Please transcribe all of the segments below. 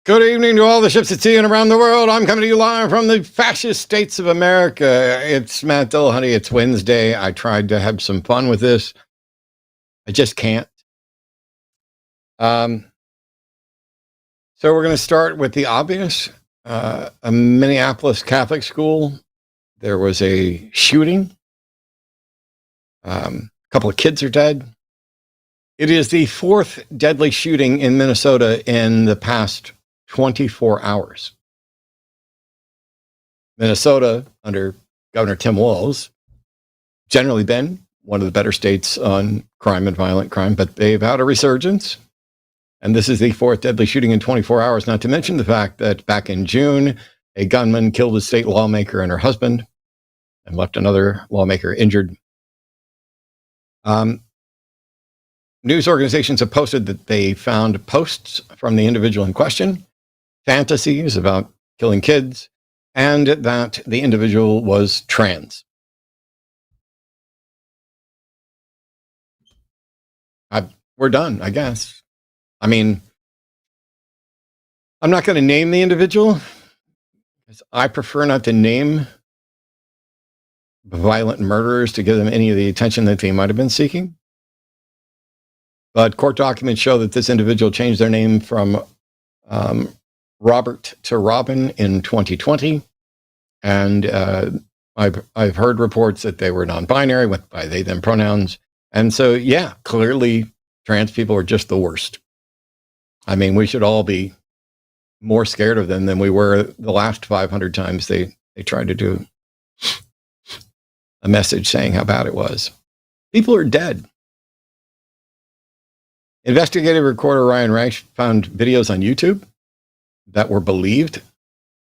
Good evening to all the ships at sea and around the world. I'm coming to you live from the fascist states of America. It's Matt Dillahunty. It's Wednesday. I tried to have some fun with this. I just can't. So we're going to start with the obvious. A Minneapolis Catholic school. There was a shooting. A couple of kids are dead. It is the fourth deadly shooting in Minnesota in the past 24 hours. Minnesota, under Governor Tim Walz, generally been one of the better states on crime and violent crime, but they've had a resurgence. And this is the fourth deadly shooting in 24 hours, not to mention the fact that back in June, a gunman killed a state lawmaker and her husband and left another lawmaker injured. News organizations have posted that they found posts from the individual in question, fantasies about killing kids, and that the individual was trans. We're done, I guess. I mean, I'm not going to name the individual, because I prefer not to name violent murderers to give them any of the attention that they might have been seeking. But court documents show that this individual changed their name from Robert to Robin in 2020. And I've heard reports that they were non-binary, went by they, them pronouns. And so, yeah, clearly trans people are just the worst. I mean, we should all be more scared of them than we were the last 500 times they tried to do a message saying how bad it was. People are dead. Investigative recorder Ryan Reich found videos on YouTube that were believed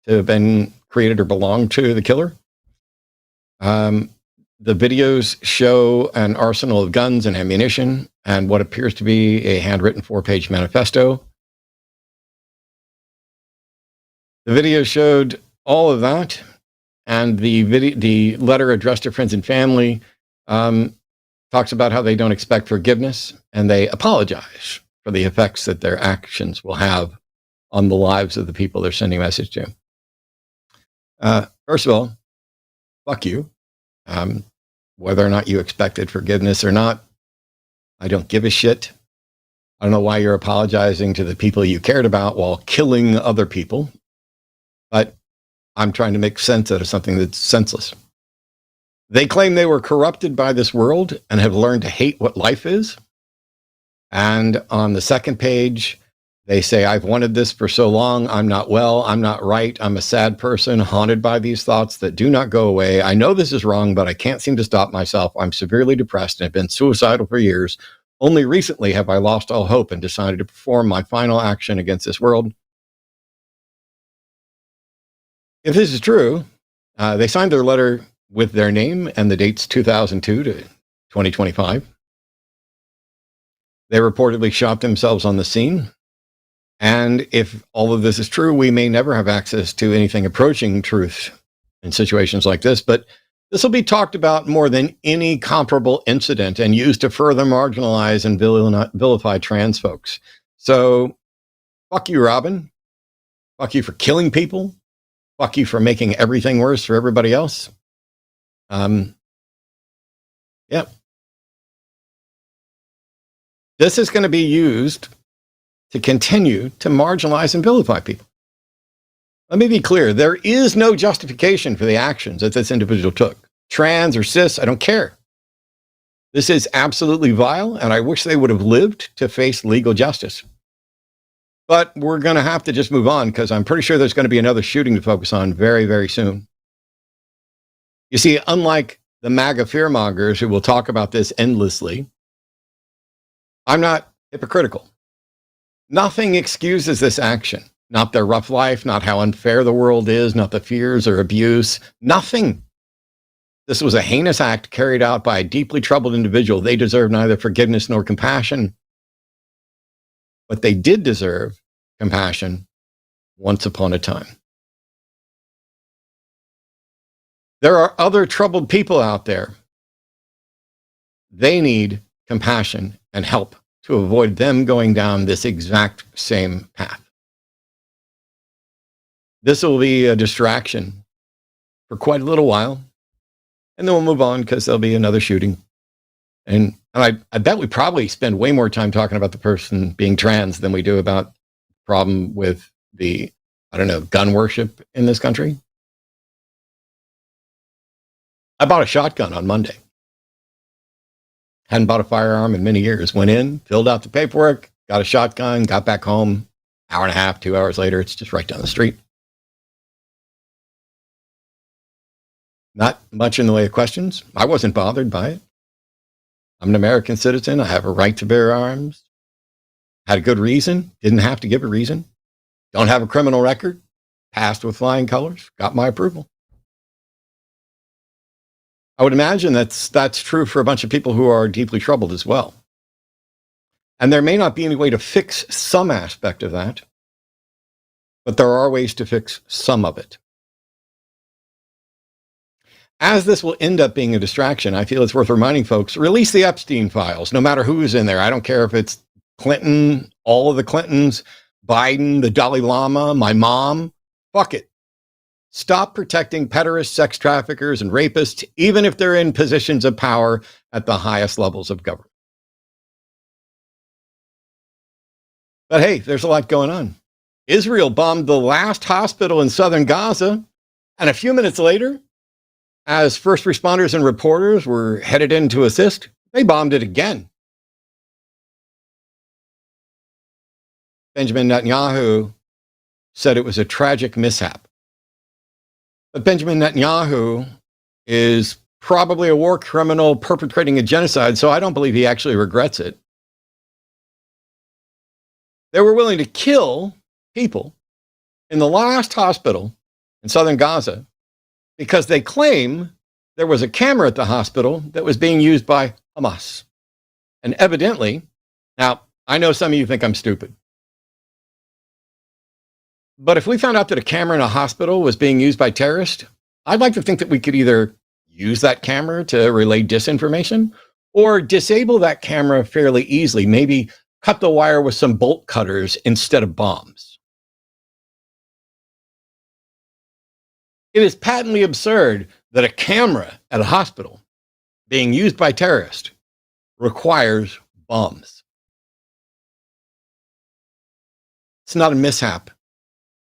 to have been created or belong to the killer. The videos show an arsenal of guns and ammunition and what appears to be a handwritten 4-page manifesto. The video showed all of that, and the letter addressed to friends and family talks about how they don't expect forgiveness, and they apologize for the effects that their actions will have on the lives of the people they're sending a message to. First of all, fuck you. Whether or not you expected forgiveness or not, I don't give a shit. I don't know why you're apologizing to the people you cared about while killing other people, but I'm trying to make sense out of something that's senseless. They claim they were corrupted by this world and have learned to hate what life is. And on the second page, they say, I've wanted this for so long. I'm not well. I'm not right. I'm a sad person, haunted by these thoughts that do not go away. I know this is wrong, but I can't seem to stop myself. I'm severely depressed and have been suicidal for years. Only recently have I lost all hope and decided to perform my final action against this world. If this is true, they signed their letter with their name and the dates 2002 to 2025. They reportedly shot themselves on the scene. And if all of this is true, we may never have access to anything approaching truth in situations like this, but this will be talked about more than any comparable incident and used to further marginalize and vilify trans folks. So, fuck you, Robin. Fuck you for killing people. Fuck you for making everything worse for everybody else. Yeah. This is going to be used to continue to marginalize and vilify people. Let me be clear. There is no justification for the actions that this individual took. Trans or cis, I don't care. This is absolutely vile, and I wish they would have lived to face legal justice. But we're going to have to just move on, because I'm pretty sure there's going to be another shooting to focus on very, very soon. You see, unlike the MAGA fearmongers who will talk about this endlessly, I'm not hypocritical. Nothing excuses this action. Not their rough life, not how unfair the world is, not the fears or abuse. Nothing. This was a heinous act carried out by a deeply troubled individual. They deserve neither forgiveness nor compassion. But they did deserve compassion once upon a time. There are other troubled people out there. They need compassion and help to avoid them going down this exact same path. this will be a distraction for quite a little while. And then we'll move on because there'll be another shooting. And I bet we probably spend way more time talking about the person being trans than we do about the problem with the, gun worship in this country. I bought a shotgun on Monday. Hadn't bought a firearm in many years. Went in, filled out the paperwork, got a shotgun, got back home, hour and a half, 2 hours later, it's just right down the street. Not much in the way of questions. I wasn't bothered by it. I'm an American citizen. I have a right to bear arms. Had a good reason. Didn't have to give a reason. Don't have a criminal record. Passed with flying colors. Got my approval. I would imagine that's true for a bunch of people who are deeply troubled as well. And there may not be any way to fix some aspect of that, but there are ways to fix some of it. As this will end up being a distraction, I feel it's worth reminding folks, release the Epstein files, no matter who's in there. I don't care if it's Clinton, all of the Clintons, Biden, the Dalai Lama, my mom. Fuck it. Stop protecting pederasts, sex traffickers, and rapists, even if they're in positions of power at the highest levels of government. But hey, there's a lot going on. Israel bombed the last hospital in southern Gaza, and a few minutes later, as first responders and reporters were headed in to assist, they bombed it again. Benjamin Netanyahu said it was a tragic mishap. But Benjamin Netanyahu is probably a war criminal perpetrating a genocide, so I don't believe he actually regrets it. They were willing to kill people in the last hospital in southern Gaza because they claim there was a camera at the hospital that was being used by Hamas. And evidently, now, I know some of you think I'm stupid, but if we found out that a camera in a hospital was being used by terrorists, I'd like to think that we could either use that camera to relay disinformation or disable that camera fairly easily, maybe cut the wire with some bolt cutters instead of bombs. It is patently absurd that a camera at a hospital being used by terrorists requires bombs. It's not a mishap.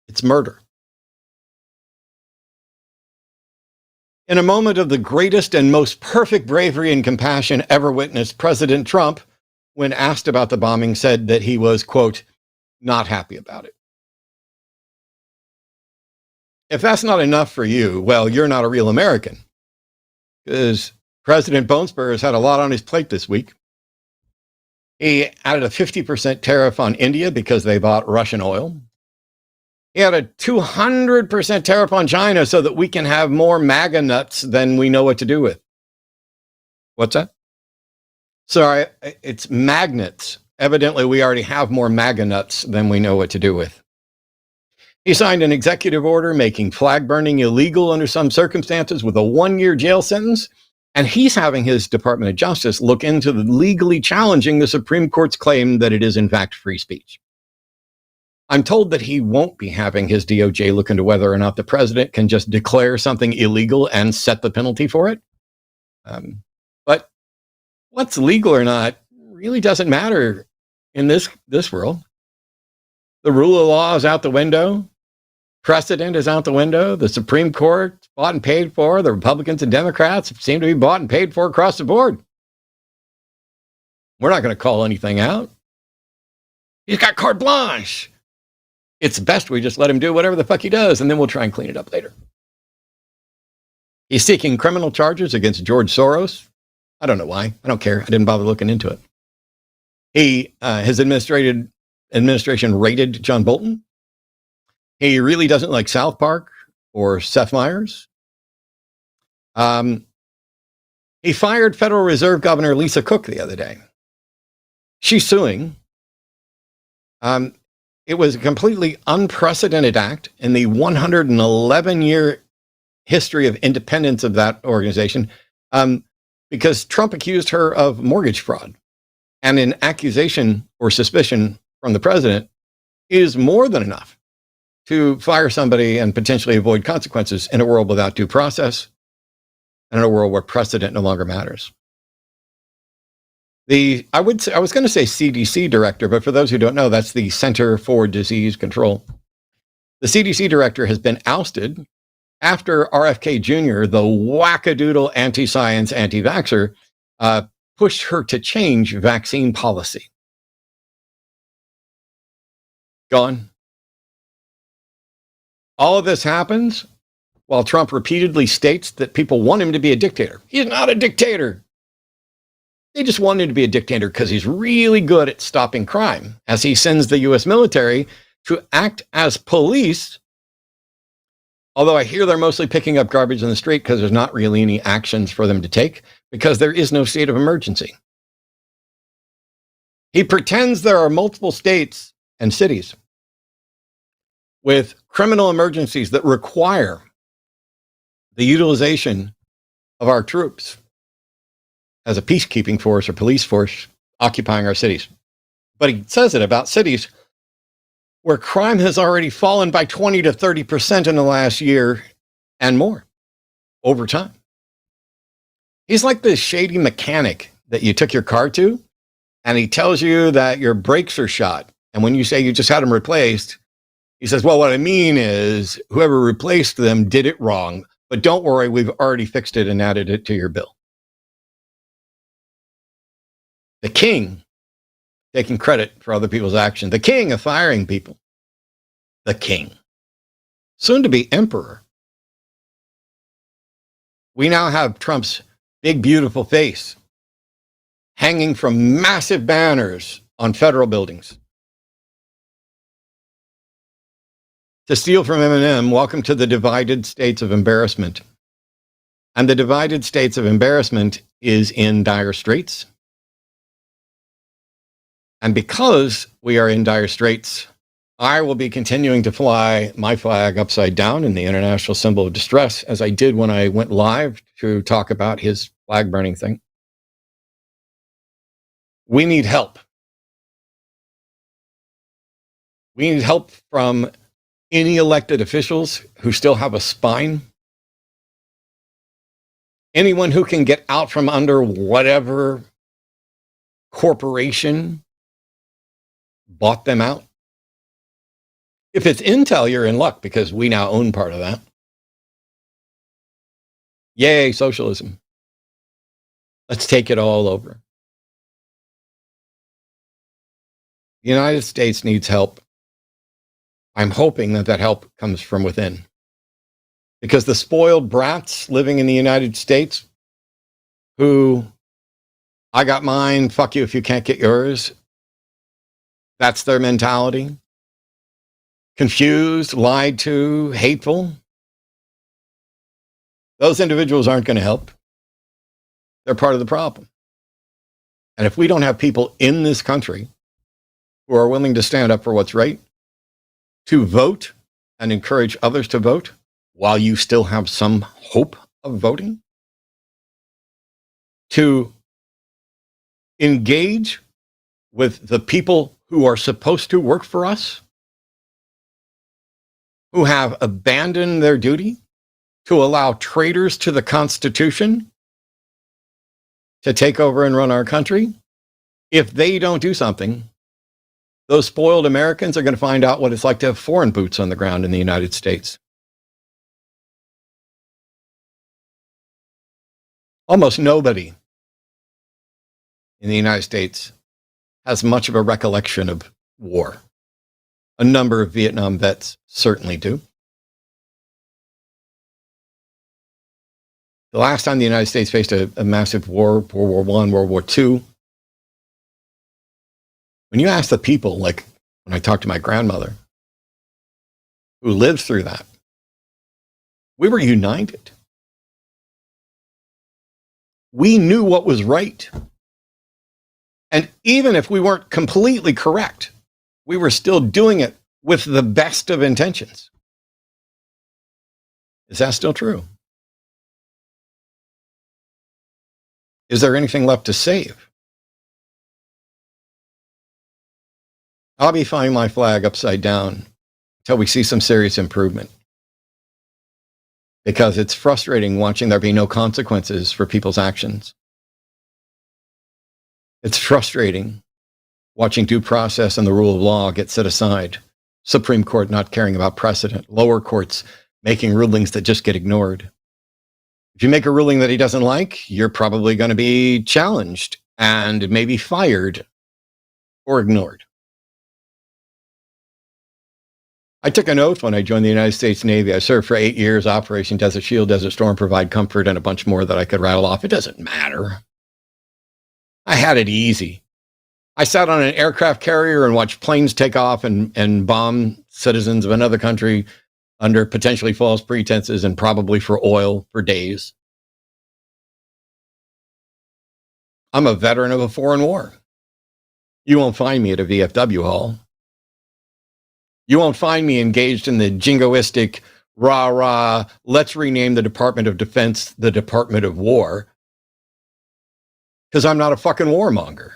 It's murder. In a moment of the greatest and most perfect bravery and compassion ever witnessed, President Trump, when asked about the bombing, said that he was, quote, not happy about it. If that's not enough for you, well, you're not a real American. Because President Bonespur has had a lot on his plate this week. He added a 50% tariff on India because they bought Russian oil. He had a 200% tariff on China so that we can have more MAGA nuts than we know what to do with. What's that? Sorry, it's magnets. Evidently, we already have more MAGA nuts than we know what to do with. He signed an executive order making flag burning illegal under some circumstances with a 1-year jail sentence. And he's having his Department of Justice look into legally challenging the Supreme Court's claim that it is, in fact, free speech. I'm told that he won't be having his DOJ look into whether or not the president can just declare something illegal and set the penalty for it. But what's legal or not really doesn't matter in this world. The rule of law is out the window. Precedent is out the window. The Supreme Court bought and paid for. The Republicans and Democrats seem to be bought and paid for across the board. We're not going to call anything out. He's got carte blanche. It's best we just let him do whatever the fuck he does, and then we'll try and clean it up later. He's seeking criminal charges against George Soros. I don't know why. I don't care. I didn't bother looking into it. His administration raided John Bolton. He really doesn't like South Park or Seth Meyers. He fired Federal Reserve Governor Lisa Cook the other day. She's suing. It was a completely unprecedented act in the 111-year history of independence of that organization, because Trump accused her of mortgage fraud. And an accusation or suspicion from the president is more than enough to fire somebody and potentially avoid consequences in a world without due process and in a world where precedent no longer matters. I was going to say CDC director, but for those who don't know, that's the Center for Disease Control. The CDC director has been ousted after RFK Jr., the wackadoodle anti-science, anti-vaxxer, pushed her to change vaccine policy. Gone. All of this happens while Trump repeatedly states that people want him to be a dictator. He's not a dictator. They just want him to be a dictator because he's really good at stopping crime, as he sends the U.S. military to act as police. Although I hear they're mostly picking up garbage in the street because there's not really any actions for them to take because there is no state of emergency. He pretends there are multiple states and cities with criminal emergencies that require the utilization of our troops as a peacekeeping force or police force occupying our cities. But he says it about cities where crime has already fallen by 20 to 30% in the last year and more over time. He's like this shady mechanic that you took your car to, and he tells you that your brakes are shot. And when you say you just had them replaced, he says, well, what I mean is whoever replaced them did it wrong, but don't worry, we've already fixed it and added it to your bill. The king taking credit for other people's actions. The king of firing people. The king. Soon to be emperor. We now have Trump's big, beautiful face hanging from massive banners on federal buildings. To steal from Eminem, welcome to the divided states of embarrassment. And the divided states of embarrassment is in dire straits. And because we are in dire straits, I will be continuing to fly my flag upside down in the international symbol of distress, as I did when I went live to talk about his flag burning thing. We need help. We need help from any elected officials who still have a spine. Anyone who can get out from under whatever corporation bought them out. If it's Intel, you're in luck because we now own part of that. Yay, socialism. Let's take it all over. The United States needs help. I'm hoping that that help comes from within. Because the spoiled brats living in the United States who, I got mine, fuck you if you can't get yours. That's their mentality. Confused, lied to, hateful. Those individuals aren't going to help. They're part of the problem. And if we don't have people in this country who are willing to stand up for what's right, to vote and encourage others to vote while you still have some hope of voting, to engage with the people who are supposed to work for us, who have abandoned their duty to allow traitors to the Constitution to take over and run our country. If they don't do something, those spoiled Americans are going to find out what it's like to have foreign boots on the ground in the United States. Almost nobody in the United States has much of a recollection of war. A number of Vietnam vets certainly do. The last time the United States faced a massive war, World War I, World War II, when you ask the people, like when I talked to my grandmother, who lived through that, we were united. We knew what was right. And even if we weren't completely correct, we were still doing it with the best of intentions. Is that still true? Is there anything left to save? I'll be flying my flag upside down until we see some serious improvement. Because it's frustrating watching there be no consequences for people's actions. It's frustrating watching due process and the rule of law get set aside. Supreme Court not caring about precedent. Lower courts making rulings that just get ignored. If you make a ruling that he doesn't like, you're probably going to be challenged and maybe fired or ignored. I took an oath when I joined the United States Navy. I served for 8 years, Operation Desert Shield, Desert Storm, Provide Comfort, and a bunch more that I could rattle off. It doesn't matter. I had it easy. I sat on an aircraft carrier and watched planes take off and bomb citizens of another country under potentially false pretenses and probably for oil for days. I'm a veteran of a foreign war. You won't find me at a VFW hall. You won't find me engaged in the jingoistic, rah-rah, let's rename the Department of Defense the Department of War. Because I'm not a fucking warmonger.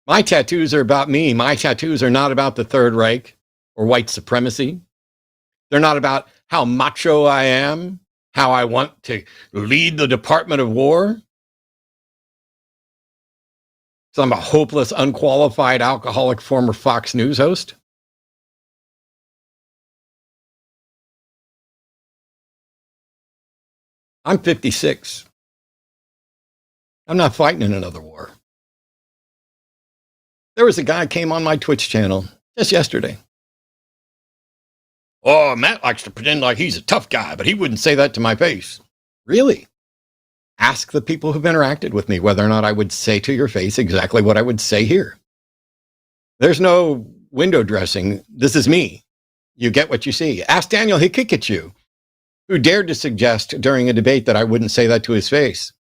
My tattoos are about me. My tattoos are not about the Third Reich or white supremacy. They're not about how macho I am, how I want to lead the Department of War. So I'm a hopeless, unqualified, alcoholic former Fox News host. I'm 56. I'm not fighting in another war. There was a guy came on my Twitch channel just yesterday. Oh, Matt likes to pretend like he's a tough guy, but he wouldn't say that to my face. Really? Ask the people who've interacted with me whether or not I would say to your face exactly what I would say here. There's no window dressing. This is me. You get what you see. Ask Daniel Hikikichu, who dared to suggest during a debate that I wouldn't say that to his face.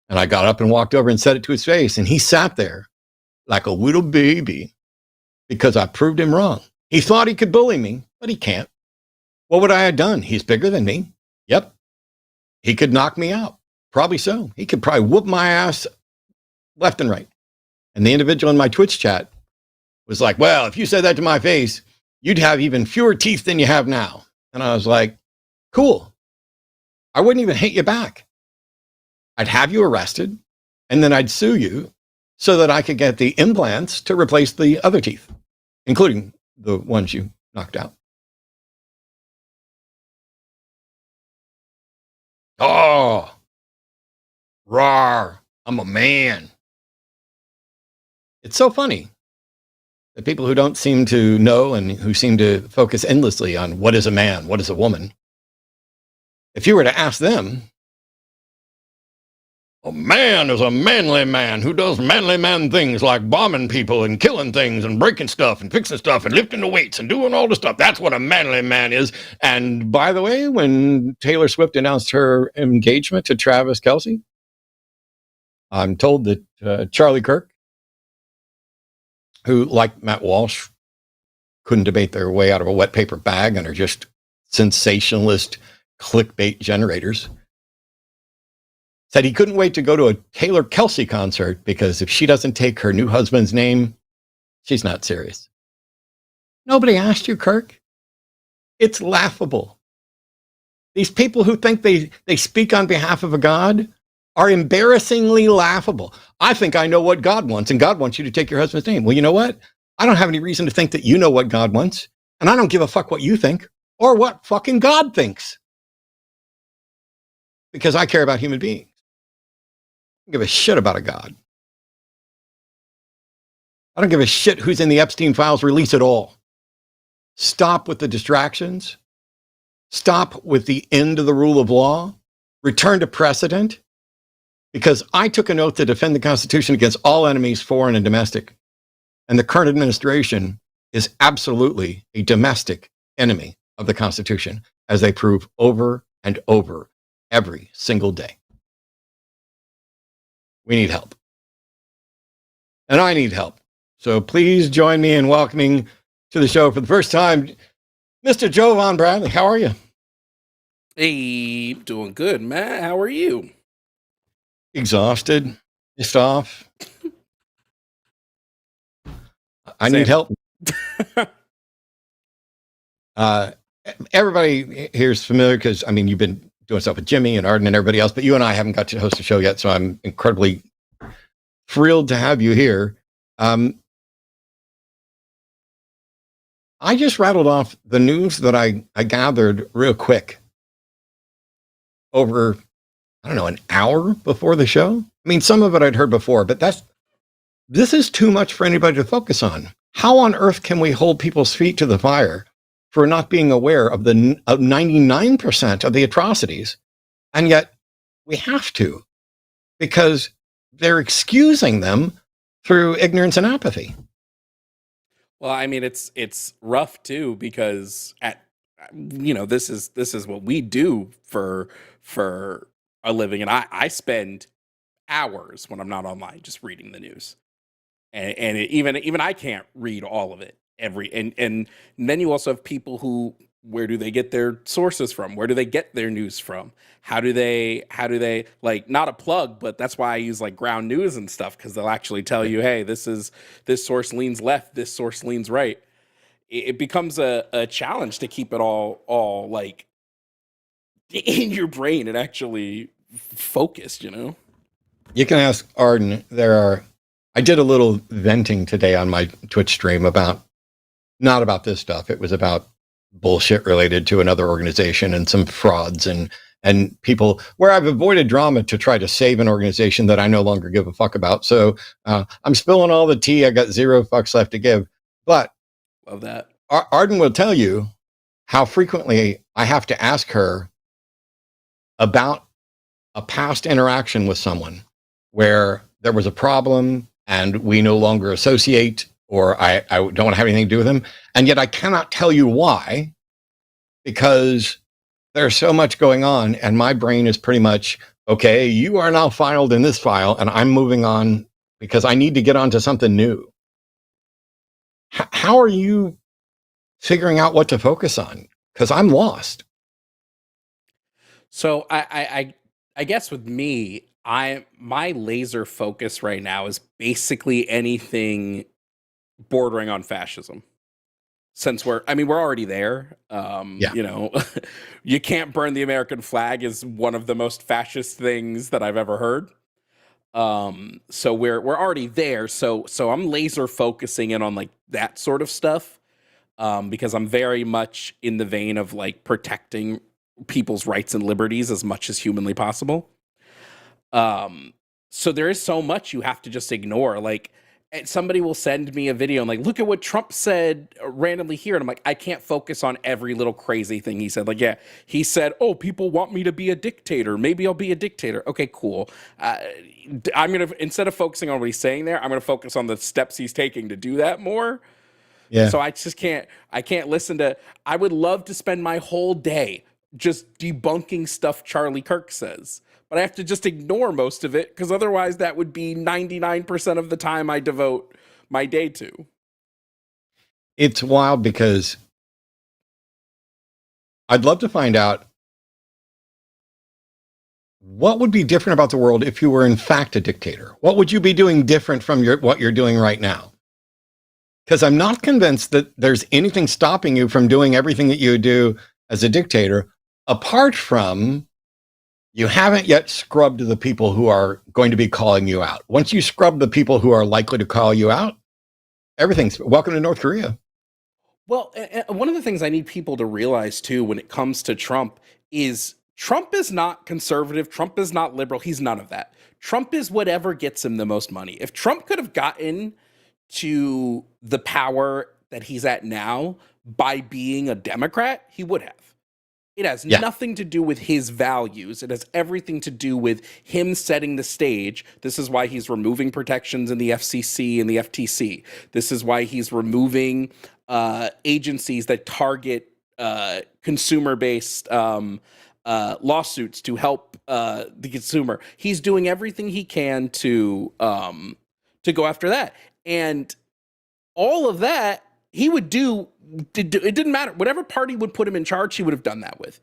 And I got up and walked over and said it to his face, and he sat there like a little baby because I proved him wrong. He thought he could bully me, but he can't. What would I have done? He's bigger than me. Yep. He could knock me out. Probably so. He could probably whoop my ass left and right. And the individual in my Twitch chat was like, well, if you said that to my face, you'd have even fewer teeth than you have now. And I was like, cool. I wouldn't even hit you back. I'd have you arrested, and then I'd sue you so that I could get the implants to replace the other teeth, including the ones you knocked out. Oh, rawr, I'm a man. It's so funny that people who don't seem to know and who seem to focus endlessly on what is a man, what is a woman, if you were to ask them, a man is a manly man who does manly man things like bombing people and killing things and breaking stuff and fixing stuff and lifting the weights and doing all the stuff. That's what a manly man is. And by the way, when Taylor Swift announced her engagement to Travis Kelce, I'm told that Charlie Kirk, who, like Matt Walsh, couldn't debate their way out of a wet paper bag and are just sensationalist clickbait generators, said he couldn't wait to go to a Taylor Kelce concert because if she doesn't take her new husband's name, she's not serious. Nobody asked you, Kirk. It's laughable. These people who think they speak on behalf of a God are embarrassingly laughable. I think I know what God wants, and God wants you to take your husband's name. Well, you know what? I don't have any reason to think that you know what God wants, and I don't give a fuck what you think or what fucking God thinks, because I care about human beings. I don't give a shit about a God. I don't give a shit who's in the Epstein files. Release it all. Stop with the distractions. Stop with the end of the rule of law. Return to precedent. Because I took an oath to defend the Constitution against all enemies, foreign and domestic. And the current administration is absolutely a domestic enemy of the Constitution, as they prove over and over every single day. We need help. And I need help. So please join me in welcoming to the show for the first time, Mr. Jovan Bradley. How are you? Hey, doing good, Matt. How are you? Exhausted, pissed off. I need help. Everybody here's familiar because, I mean, you've been doing stuff with Jimmy and Arden and everybody else, but you and I haven't got to host a show yet, so I'm incredibly thrilled to have you here. I just rattled off the news that I gathered real quick over, I don't know, an hour before the show. I mean, some of it I'd heard before, but this is too much for anybody to focus on. How on earth can we hold people's feet to the fire for not being aware of 99% of the atrocities? And yet we have to, because they're excusing them through ignorance and apathy. Well, I mean, it's rough too, because this is what we do for a living, and I spend hours when I'm not online just reading the news, and even I can't read all of it and then you also have people who, where do they get their sources from? Where do they get their news from? How do they like, not a plug, but that's why I use like Ground News and stuff, because they'll actually tell you, hey, this source leans left, this source leans right. It becomes a challenge to keep it all like in your brain and actually focused, You can ask Arden. I did a little venting today on my Twitch stream not about this stuff. It was about bullshit related to another organization and some frauds and people, where I've avoided drama to try to save an organization that I no longer give a fuck about. So I'm spilling all the tea. I got 0 fucks left to give. But love that. Arden will tell you how frequently I have to ask her about a past interaction with someone where there was a problem and we no longer associate, or I don't want to have anything to do with them. And yet I cannot tell you why, because there's so much going on and my brain is pretty much, okay, you are now filed in this file and I'm moving on because I need to get onto something new. How are you figuring out what to focus on? Because I'm lost. So I guess with me, my laser focus right now is basically anything bordering on fascism. Since we're already there. You can't burn the American flag is one of the most fascist things that I've ever heard. So we're already there. So I'm laser focusing in on like that sort of stuff. Because I'm very much in the vein of like protecting people's rights and liberties as much as humanly possible. So there is so much you have to just ignore. Like, somebody will send me a video and like, look at what Trump said randomly here. And I'm like, I can't focus on every little crazy thing he said. Like, yeah, he said, oh, people want me to be a dictator. Maybe I'll be a dictator. Okay, cool. Instead of focusing on what he's saying there, I'm going to focus on the steps he's taking to do that more. Yeah. So I can't listen to, I would love to spend my whole day just debunking stuff Charlie Kirk says. But I have to just ignore most of it, because otherwise that would be 99% of the time I devote my day to. It's wild, because I'd love to find out what would be different about the world if you were in fact a dictator. What would you be doing different from what you're doing right now? Because I'm not convinced that there's anything stopping you from doing everything that you do as a dictator, apart from you haven't yet scrubbed the people who are going to be calling you out. Once you scrub the people who are likely to call you out, everything's welcome to North Korea. Well, one of the things I need people to realize too, when it comes to Trump is not conservative. Trump is not liberal. He's none of that. Trump is whatever gets him the most money. If Trump could have gotten to the power that he's at now by being a Democrat, he would have. It has nothing to do with his values. It has everything to do with him setting the stage. This is why he's removing protections in the FCC and the FTC. This is why he's removing agencies that target consumer-based lawsuits to help the consumer. He's doing everything he can to go after that. And all of that he would do. It didn't matter. Whatever party would put him in charge, he would have done that with.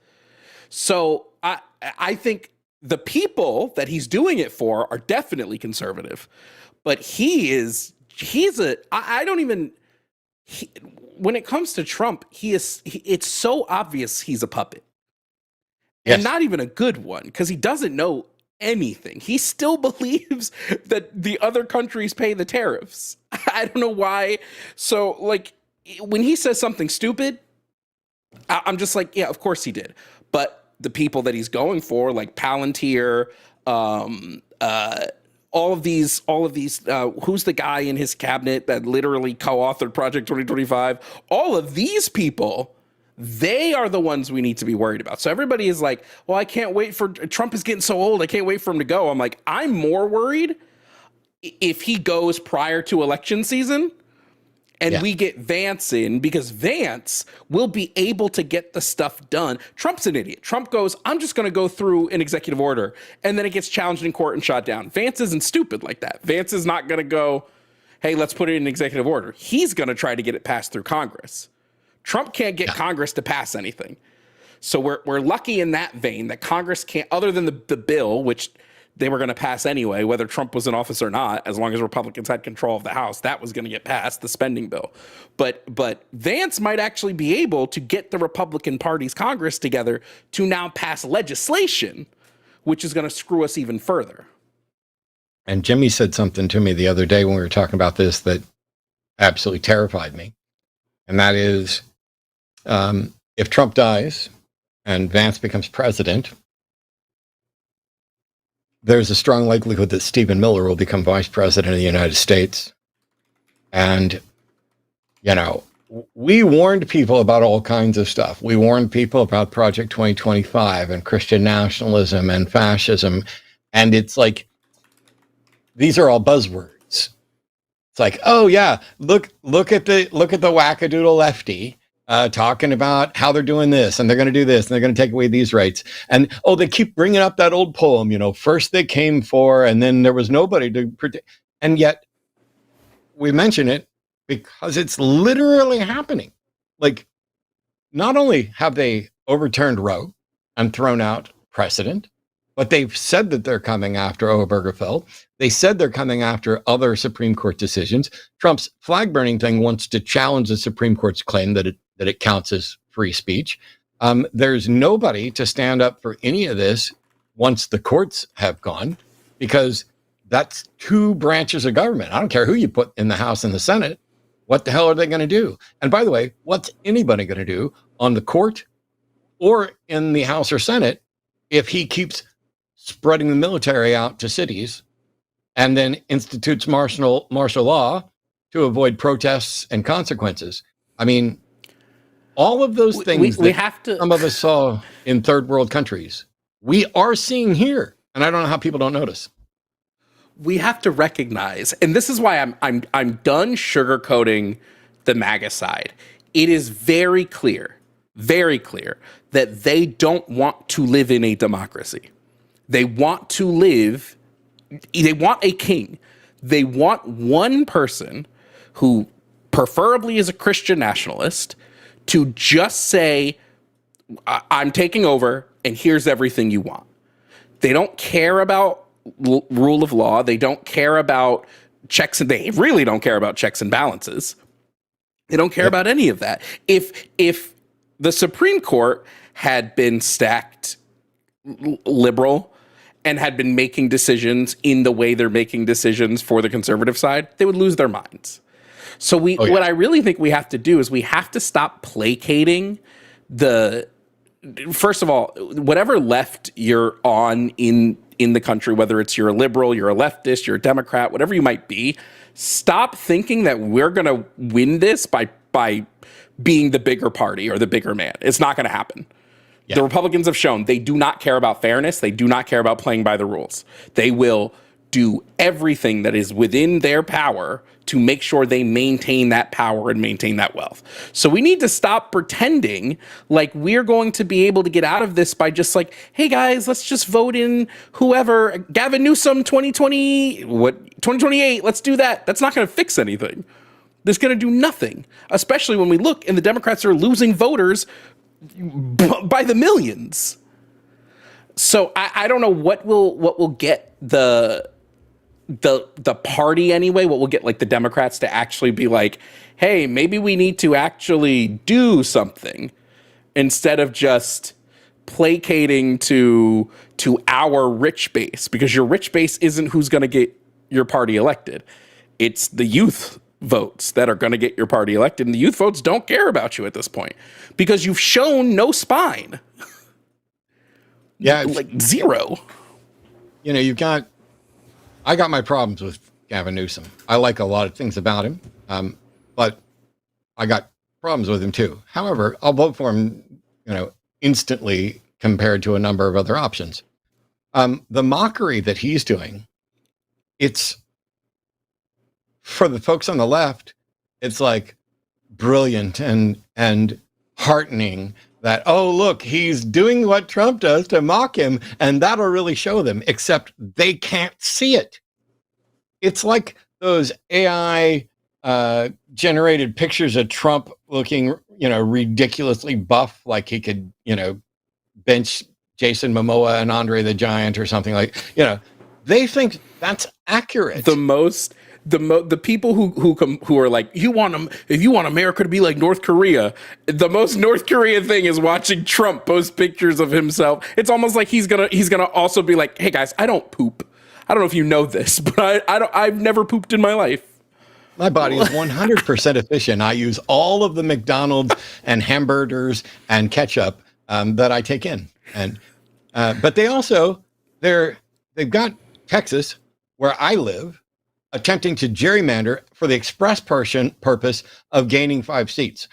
So I think the people that he's doing it for are definitely conservative, but I don't even, when it comes to Trump, it's so obvious he's a puppet. Yes. And not even a good one, because he doesn't know anything. He still believes that the other countries pay the tariffs. I don't know why. So, like, when he says something stupid, I'm just like, yeah, of course he did. But the people that he's going for, like Palantir, all of these, who's the guy in his cabinet that literally co-authored Project 2025? All of these people, they are the ones we need to be worried about. So everybody is like, well, I can't wait for Trump is getting so old. I can't wait for him to go. I'm like, I'm more worried if he goes prior to election season and we get Vance in, because Vance will be able to get the stuff done. Trump's an idiot. Trump goes, I'm just going to go through an executive order, and then it gets challenged in court and shot down. Vance isn't stupid like that. Vance is not going to go, hey, let's put it in an executive order. He's going to try to get it passed through Congress. Trump can't get Congress to pass anything. So we're lucky in that vein that Congress can't, other than the bill, which they were going to pass anyway, whether Trump was in office or not, as long as Republicans had control of the House, that was going to get passed, the spending bill. But Vance might actually be able to get the Republican Party's Congress together to now pass legislation, which is going to screw us even further. And Jimmy said something to me the other day when we were talking about this that absolutely terrified me. And that is, if Trump dies and Vance becomes president, there's a strong likelihood that Stephen Miller will become vice president of the United States. And, you know, we warned people about all kinds of stuff. We warned people about Project 2025 and Christian nationalism and fascism. And it's like, these are all buzzwords. It's like, oh yeah, look at the wackadoodle lefty talking about how they're doing this and they're going to do this and they're going to take away these rights. And oh, they keep bringing up that old poem, you know, first they came for, and then there was nobody to protect. And yet we mention it because it's literally happening. Like, not only have they overturned Roe and thrown out precedent, but they've said that they're coming after Obergefell. They said they're coming after other Supreme Court decisions. Trump's flag burning thing wants to challenge the Supreme Court's claim that it counts as free speech. There's nobody to stand up for any of this once the courts have gone, because that's two branches of government. I don't care who you put in the House and the Senate. What the hell are they going to do? And by the way, what's anybody going to do on the court or in the House or Senate if he keeps spreading the military out to cities and then institutes martial law to avoid protests and consequences? I mean, all of those things we have to, some of us saw in third world countries, we are seeing here. And I don't know how people don't notice. We have to recognize, and this is why I'm done sugarcoating the MAGA side. It is very clear that they don't want to live in a democracy. They want a king. They want one person who preferably is a Christian nationalist to just say, I'm taking over and here's everything you want. They don't care about rule of law. They don't care about checks, and they really don't care about checks and balances. They don't care about any of that. If the Supreme Court had been stacked liberal and had been making decisions in the way they're making decisions for the conservative side, they would lose their minds. So what I really think we have to do is we have to stop placating first of all, whatever left you're on in the country, whether it's you're a liberal, you're a leftist, you're a Democrat, whatever you might be, stop thinking that we're going to win this by being the bigger party or the bigger man. It's not going to happen. Yeah. The Republicans have shown they do not care about fairness. They do not care about playing by the rules. They will do everything that is within their power to make sure they maintain that power and maintain that wealth. So we need to stop pretending like we're going to be able to get out of this by just like, hey guys, let's just vote in whoever, Gavin Newsom 2028, let's do that. That's not going to fix anything. That's going to do nothing, especially when we look and the Democrats are losing voters by the millions. So I don't know what will get the the party anyway, what we'll get like the Democrats to actually be like, hey, maybe we need to actually do something instead of just placating to our rich base, because your rich base isn't who's going to get your party elected. It's the youth votes that are going to get your party elected, and the youth votes don't care about you at this point because you've shown no spine. Yeah, like zero. You know, I got my problems with Gavin Newsom. I like a lot of things about him, but I got problems with him too. However, I'll vote for him, instantly compared to a number of other options. The mockery that he's doing, it's, for the folks on the left, it's like brilliant and heartening that, oh, look, he's doing what Trump does to mock him, and that'll really show them, except they can't see it. It's like those AI generated pictures of Trump looking, ridiculously buff, like he could, bench Jason Momoa and Andre the Giant or something like, they think that's accurate. The people who are like, if you want America to be like North Korea, the most North Korean thing is watching Trump post pictures of himself. It's almost like he's gonna also be like, hey guys, I don't poop. I don't know if you know this, but I've never pooped in my life. My body is 100% efficient. I use all of the McDonald's and hamburgers and ketchup that I take in, but they've got Texas, where I live, attempting to gerrymander for the express purpose of gaining 5 seats.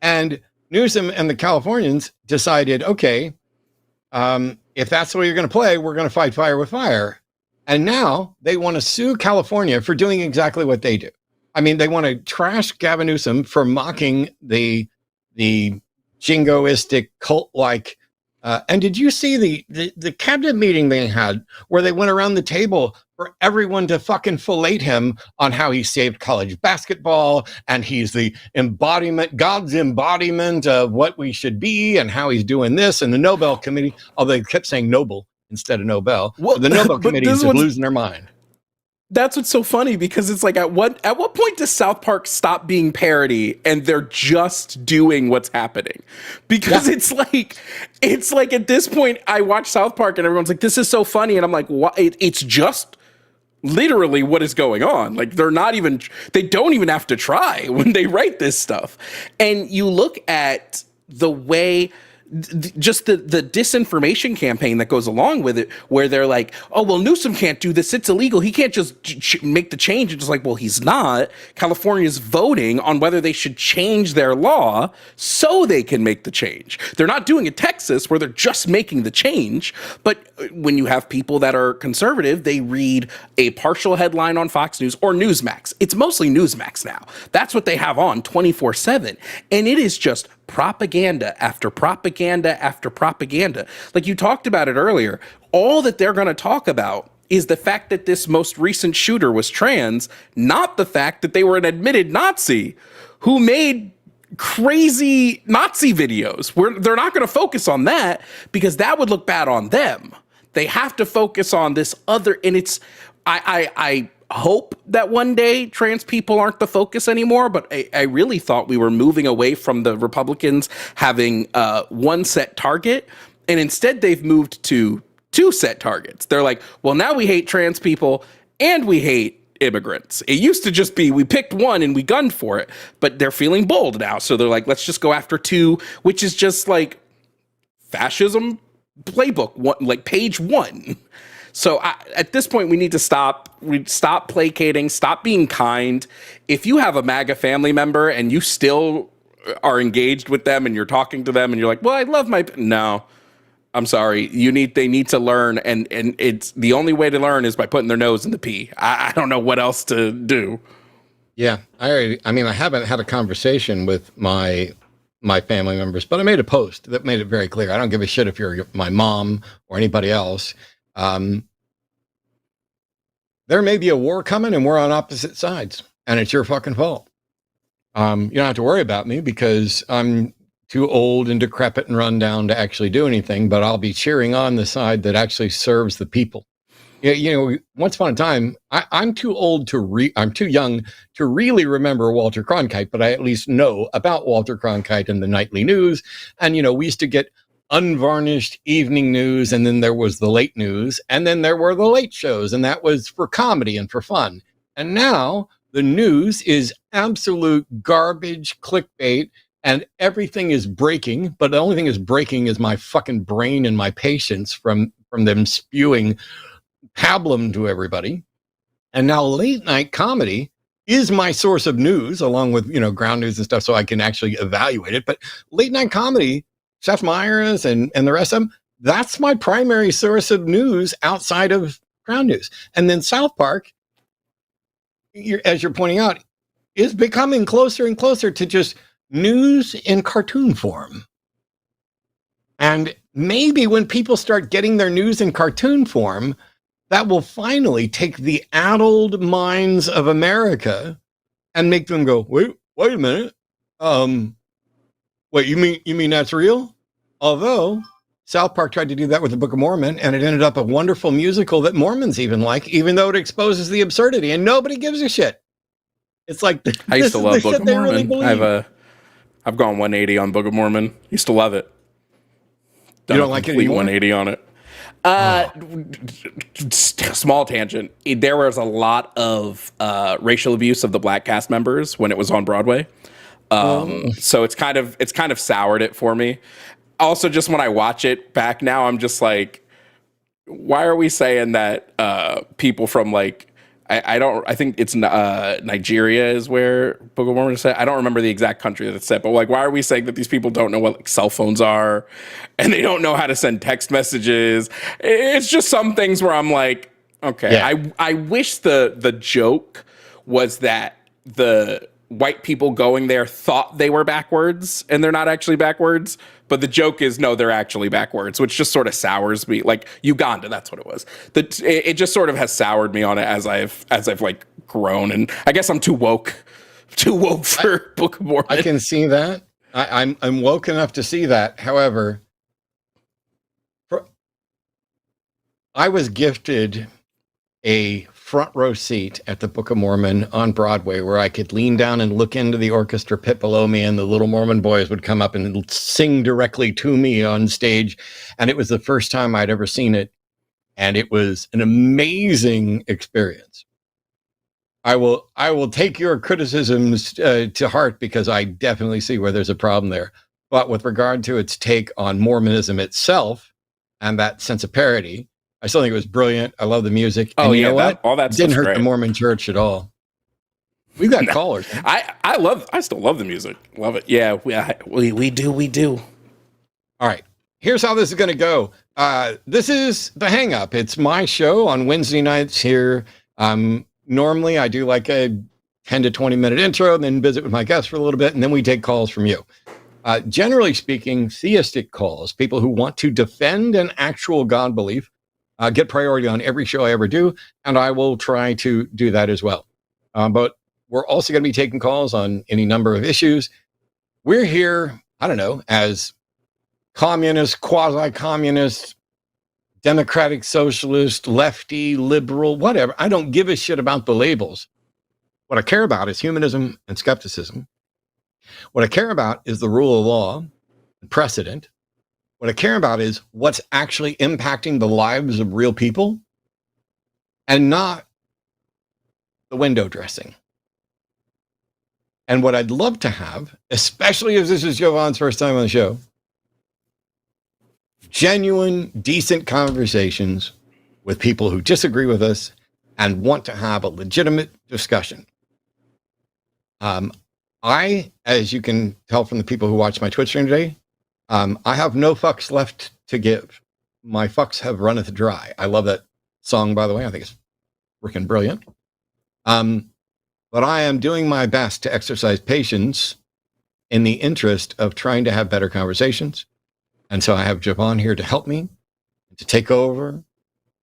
And Newsom and the Californians decided, okay, if that's the way you're going to play, we're going to fight fire with fire. And now they want to sue California for doing exactly what they do. I mean, they want to trash Gavin Newsom for mocking the jingoistic cult-like. And did you see the cabinet meeting they had where they went around the table for everyone to fucking fillet him on how he saved college basketball and he's the God's embodiment of what we should be and how he's doing this, and the Nobel Committee, although they kept saying Nobel instead of Nobel, well, the Nobel Committee is losing their mind. That's what's so funny, because it's like, at what point does South Park stop being parody and they're just doing what's happening? Because it's like at this point I watch South Park and everyone's like, this is so funny, and I'm like, what? It's just literally what is going on. Like, they don't even have to try when they write this stuff. And you look at the way, just the disinformation campaign that goes along with it, where they're like, oh, well, Newsom can't do this, it's illegal, he can't just make the change. It's just like, well, he's not. California's voting on whether they should change their law so they can make the change. They're not doing it Texas, where they're just making the change. But when you have people that are conservative, they read a partial headline on Fox News or Newsmax. It's mostly Newsmax now. That's what they have on 24/7. And it is just propaganda after propaganda after propaganda. Like you talked about it earlier, all that they're going to talk about is the fact that this most recent shooter was trans, not the fact that they were an admitted Nazi who made crazy Nazi videos. They're not going to focus on that because that would look bad on them. They have to focus on this other, and it's, I hope that one day trans people aren't the focus anymore, but I really thought we were moving away from the Republicans having one set target, and instead they've moved to 2 set targets. They're like, well, now we hate trans people and we hate immigrants. It used to just be we picked one and we gunned for it, but they're feeling bold now. So they're like, let's just go after 2, which is just like fascism playbook, like page 1. So at this point, we need to stop placating, stop being kind. If you have a MAGA family member and you still are engaged with them and you're talking to them and you're like, well, I love no, I'm sorry. They need to learn. And it's the only way to learn is by putting their nose in the pee. I don't know what else to do. Yeah. I haven't had a conversation with my family members, but I made a post that made it very clear. I don't give a shit if you're my mom or anybody else. There may be a war coming and we're on opposite sides and it's your fucking fault. You don't have to worry about me because I'm too old and decrepit and run down to actually do anything, but I'll be cheering on the side that actually serves the people. Yeah, once upon a time, I'm too old to I'm too young to really remember Walter Cronkite, but I at least know about Walter Cronkite and the nightly news. And, we used to get unvarnished evening news, and then there was the late news, and then there were the late shows, and that was for comedy and for fun. And now the news is absolute garbage, clickbait, and everything is breaking. But the only thing is breaking is my fucking brain and my patience from them spewing pablum to everybody. And now late night comedy is my source of news, along with ground news and stuff, so I can actually evaluate it. But late night comedy, Seth Meyers and the rest of them, that's my primary source of news outside of ground news. And then South Park, as you're pointing out, is becoming closer and closer to just news in cartoon form. And maybe when people start getting their news in cartoon form, that will finally take the addled minds of America and make them go, wait a minute. Wait, you mean that's real? Although South Park tried to do that with the Book of Mormon, and it ended up a wonderful musical that Mormons even like, even though it exposes the absurdity, and nobody gives a shit. It's like I used to love Book of Mormon. Really I've gone 180 on Book of Mormon. Used to love it. You don't like it anymore? 180 on it. Small tangent. There was a lot of racial abuse of the black cast members when it was on Broadway. So it's kind of soured it for me. Also, just when I watch it back now, I'm just like, why are we saying that people from I think it's Nigeria is where Book of Mormon is set. I don't remember the exact country that it's set, but why are we saying that these people don't know what cell phones are and they don't know how to send text messages? It's just some things where I'm like, okay, yeah. I wish the joke was that the white people going there thought they were backwards and they're not actually backwards. But the joke is, no, they're actually backwards, which just sort of sours me. Like Uganda, that's what it was. It just sort of has soured me on it as I've grown. And I guess I'm too woke for Book of Mormon. I can see that. I'm woke enough to see that. However, I was gifted a front row seat at the Book of Mormon on Broadway where I could lean down and look into the orchestra pit below me, and the little Mormon boys would come up and sing directly to me on stage. And it was the first time I'd ever seen it. And it was an amazing experience. I will take your criticisms to heart, because I definitely see where there's a problem there. But with regard to its take on Mormonism itself and that sense of parody, I still think it was brilliant. I love the music. Oh, and you know what? All that didn't hurt great. The Mormon Church at all. We've got callers. I still love the music. Love it. Yeah, we do. All right. Here's how this is going to go. This is The Hang Up. It's my show on Wednesday nights here. Normally I do like a 10 to 20 minute intro, and then visit with my guests for a little bit, and then we take calls from you. Generally speaking, theistic calls, people who want to defend an actual God belief, get priority on every show I ever do, and I will try to do that as well. But we're also going to be taking calls on any number of issues. We're here, I don't know, as communist, quasi-communist, democratic, socialist, lefty, liberal, whatever. I don't give a shit about the labels. What I care about is humanism and skepticism. What I care about is the rule of law and precedent. What I care about is what's actually impacting the lives of real people, and not the window dressing. And what I'd love to have, especially if this is Jovan's first time on the show, genuine, decent conversations with people who disagree with us and want to have a legitimate discussion. I, as you can tell from the people who watch my Twitch stream today, I have no fucks left to give. My fucks have runneth dry. I love that song, by the way. I think it's freaking brilliant. But I am doing my best to exercise patience in the interest of trying to have better conversations. And so I have Jovan here to help me, to take over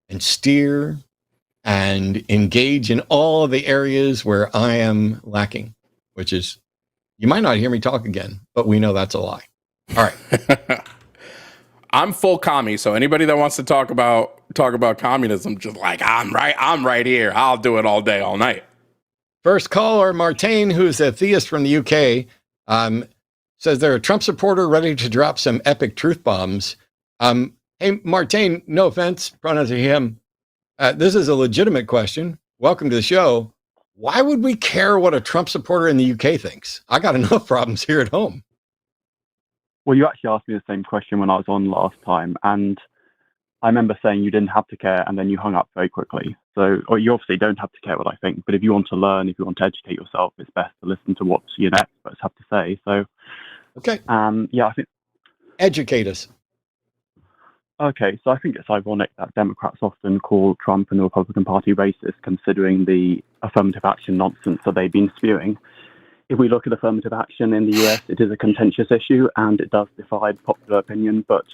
and steer and engage in all of the areas where I am lacking, which is, you might not hear me talk again, but we know that's a lie. All right. I'm full commie, so anybody that wants to talk about communism, just like I'm right here. I'll do it all day, all night. First caller, Martine, who's a theist from the UK, says they're a Trump supporter ready to drop some epic truth bombs. Hey, Martine, no offense, pronouns are him. This is a legitimate question. Welcome to the show. Why would we care what a Trump supporter in the UK thinks? I got enough problems here at home. Well, you actually asked me the same question when I was on last time, and I remember saying you didn't have to care, and then you hung up very quickly. So, or you obviously don't have to care what I think, but if you want to learn, if you want to educate yourself, it's best to listen to what experts have to say. So, okay, yeah, I think educate us. Okay, so I think it's ironic that Democrats often call Trump and the Republican Party racist, considering the affirmative action nonsense that they've been spewing. If we look at affirmative action in the US, it is a contentious issue and it does divide popular opinion, but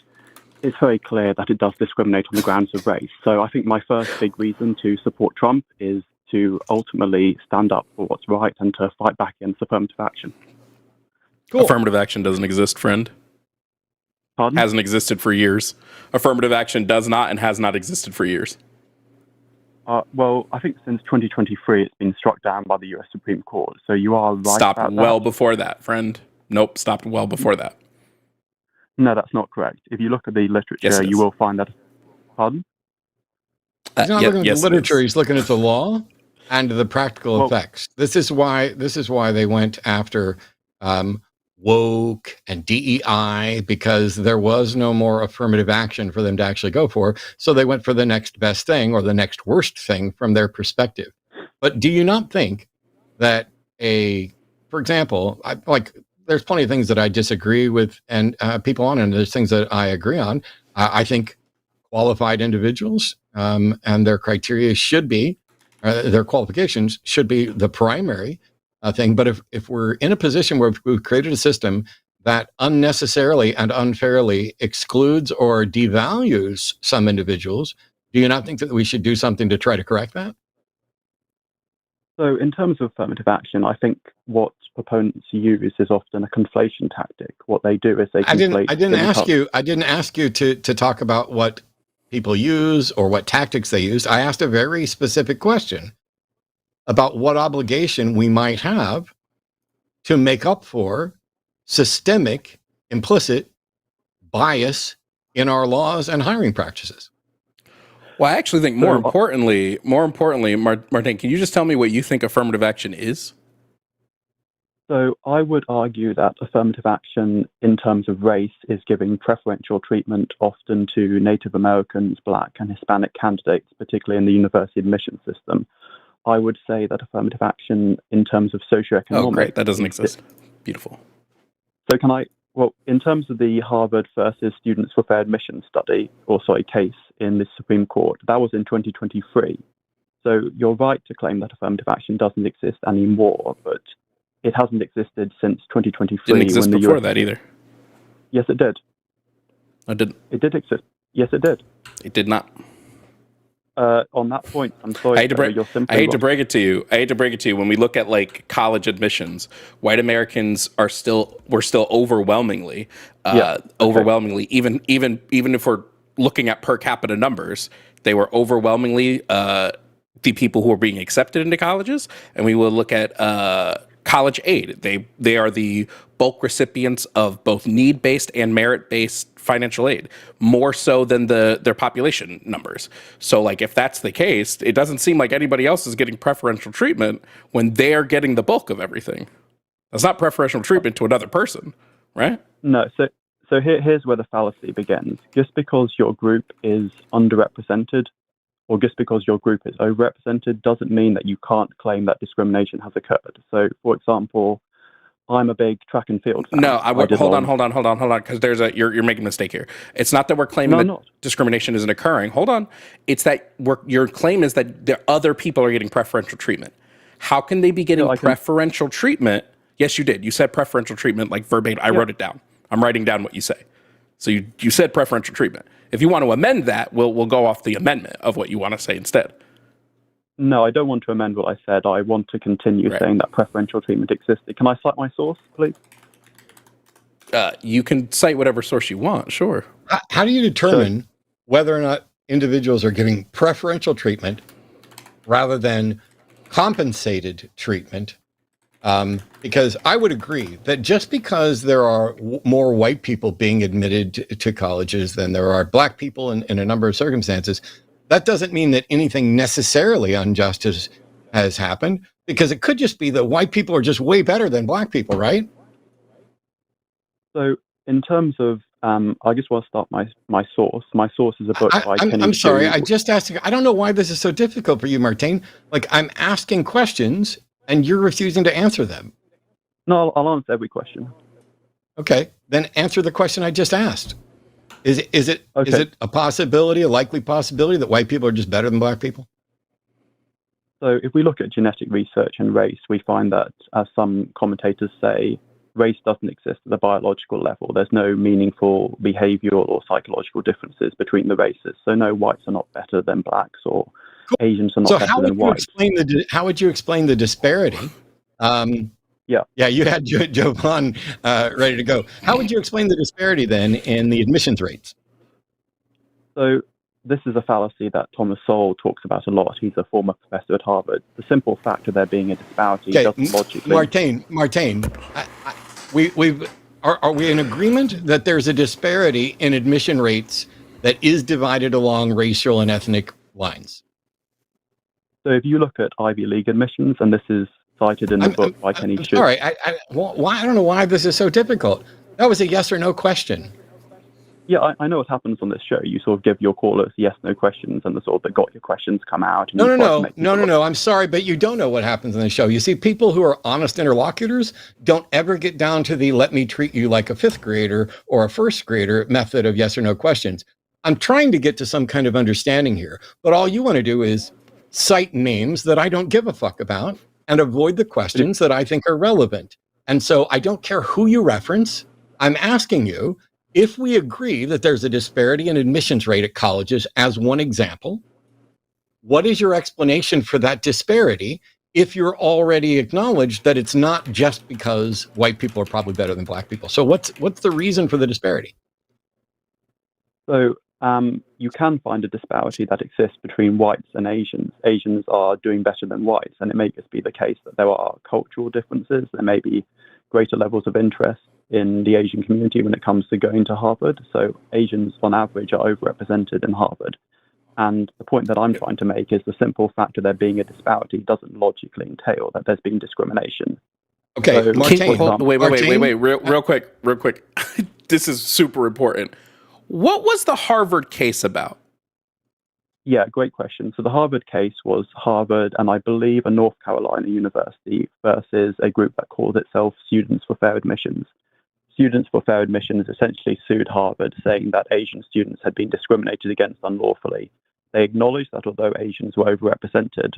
it's very clear that it does discriminate on the grounds of race. So I think my first big reason to support Trump is to ultimately stand up for what's right and to fight back against affirmative action. Cool. Affirmative action doesn't exist, friend. Pardon? Hasn't existed for years. Affirmative action does not and has not existed for years. Well, I think since 2023, it's been struck down by the US Supreme Court. So you are right. Stopped well before that, friend. Nope, stopped well before that. No, that's not correct. If you look at the literature, you will find that. Pardon? He's not looking at the literature. He's looking at the law and the practical effects. This is why they went after woke and DEI, because there was no more affirmative action for them to actually go for. So they went for the next best thing or the next worst thing from their perspective. But do you not think that for example, there's plenty of things that I disagree with and people on, and there's things that I agree on. I think qualified individuals and their criteria should be, their qualifications should be the primary thing. But if we're in a position where we've created a system that unnecessarily and unfairly excludes or devalues some individuals, do you not think that we should do something to try to correct that? So in terms of affirmative action, I think what proponents use is often a conflation tactic. What they do is they conflate. I didn't ask you to talk about what people use or what tactics they use. I asked a very specific question about what obligation we might have to make up for systemic, implicit bias in our laws and hiring practices. Well, I actually think more importantly, Martin, can you just tell me what you think affirmative action is? So I would argue that affirmative action in terms of race is giving preferential treatment often to Native Americans, Black and Hispanic candidates, particularly in the university admission system. I would say that affirmative action in terms of socioeconomic... Oh, great. That doesn't exist. Beautiful. So in terms of the Harvard versus Students for Fair Admission case in the Supreme Court, that was in 2023. So you're right to claim that affirmative action doesn't exist anymore, but it hasn't existed since 2023. Didn't exist before that either. Yes, it did. I didn't. It did exist. Yes, it did. It did not. On that point, I'm sorry. I hate to break it to you. When we look at like college admissions, white Americans were still overwhelmingly, even if we're looking at per capita numbers, they were overwhelmingly the people who are being accepted into colleges. And we will look at college aid. They are the bulk recipients of both need-based and merit-based financial aid, more so than their population numbers. So like if that's the case, it doesn't seem like anybody else is getting preferential treatment when they're getting the bulk of everything. That's not preferential treatment to another person, right? No, so here's where the fallacy begins. Just because your group is underrepresented or just because your group is overrepresented doesn't mean that you can't claim that discrimination has occurred. So, for example, I'm a big track and field fan. No, hold on, because you're making a mistake here. It's not that we're claiming that discrimination isn't occurring. Hold on. It's that your claim is that the other people are getting preferential treatment. How can they be getting preferential treatment? Yes, you did. You said preferential treatment like verbatim. I wrote it down. I'm writing down what you say. So you said preferential treatment. If you want to amend that, we'll go off the amendment of what you want to say instead. No, I don't want to amend what I said. I want to continue saying that preferential treatment existed. Can I cite my source, please? You can cite whatever source you want, sure. How do you determine whether or not individuals are getting preferential treatment rather than compensated treatment? Because I would agree that just because there are more white people being admitted to colleges than there are black people in a number of circumstances, that doesn't mean that anything necessarily unjust has happened, because it could just be that white people are just way better than black people, right? So in terms of, I just want to start my source. My source is a book by Kenny. I'm sorry, I just asked, I don't know why this is so difficult for you, Martijn. Like, I'm asking questions and you're refusing to answer them. No, I'll answer every question. Okay, then answer the question I just asked. Is it a possibility, a likely possibility, that white people are just better than black people? So if we look at genetic research and race, we find that, as some commentators say, race doesn't exist at the biological level. There's no meaningful behavioral or psychological differences between the races. So no, whites are not better than blacks, or Asians are not better than whites. How would you explain the disparity? Yeah, you had Jovan ready to go. How would you explain the disparity then in the admissions rates? So this is a fallacy that Thomas Sowell talks about a lot. He's a former professor at Harvard. The simple fact of there being a disparity doesn't logically... Martijn, are we in agreement that there's a disparity in admission rates that is divided along racial and ethnic lines? So if you look at Ivy League admissions, and this is cited in the book by Kenny. Sorry, I don't know why this is so difficult. That was a yes or no question. Yeah, I know what happens on this show. You sort of give your callers yes/no questions, and the sort of the got your questions come out. And No. I'm sorry, but you don't know what happens on the show. You see, people who are honest interlocutors don't ever get down to the "let me treat you like a fifth grader" or a first grader method of yes or no questions. I'm trying to get to some kind of understanding here, but all you want to do is cite names that I don't give a fuck about and avoid the questions that I think are relevant. And so I don't care who you reference. I'm asking you, if we agree that there's a disparity in admissions rate at colleges as one example, what is your explanation for that disparity if you're already acknowledged that it's not just because white people are probably better than black people? So what's the reason for the disparity? So you can find a disparity that exists between whites and Asians. Asians are doing better than whites, and it may just be the case that there are cultural differences. There may be greater levels of interest in the Asian community when it comes to going to Harvard. So Asians, on average, are overrepresented in Harvard. And the point that I'm trying to make is the simple fact of there being a disparity doesn't logically entail that there's been discrimination. Okay, so, wait, real quick. This is super important. What was the Harvard case about? Yeah, great question. So the Harvard case was Harvard and I believe a North Carolina university versus a group that calls itself Students for Fair Admissions. Students for Fair Admissions essentially sued Harvard, saying that Asian students had been discriminated against unlawfully. They acknowledged that although Asians were overrepresented,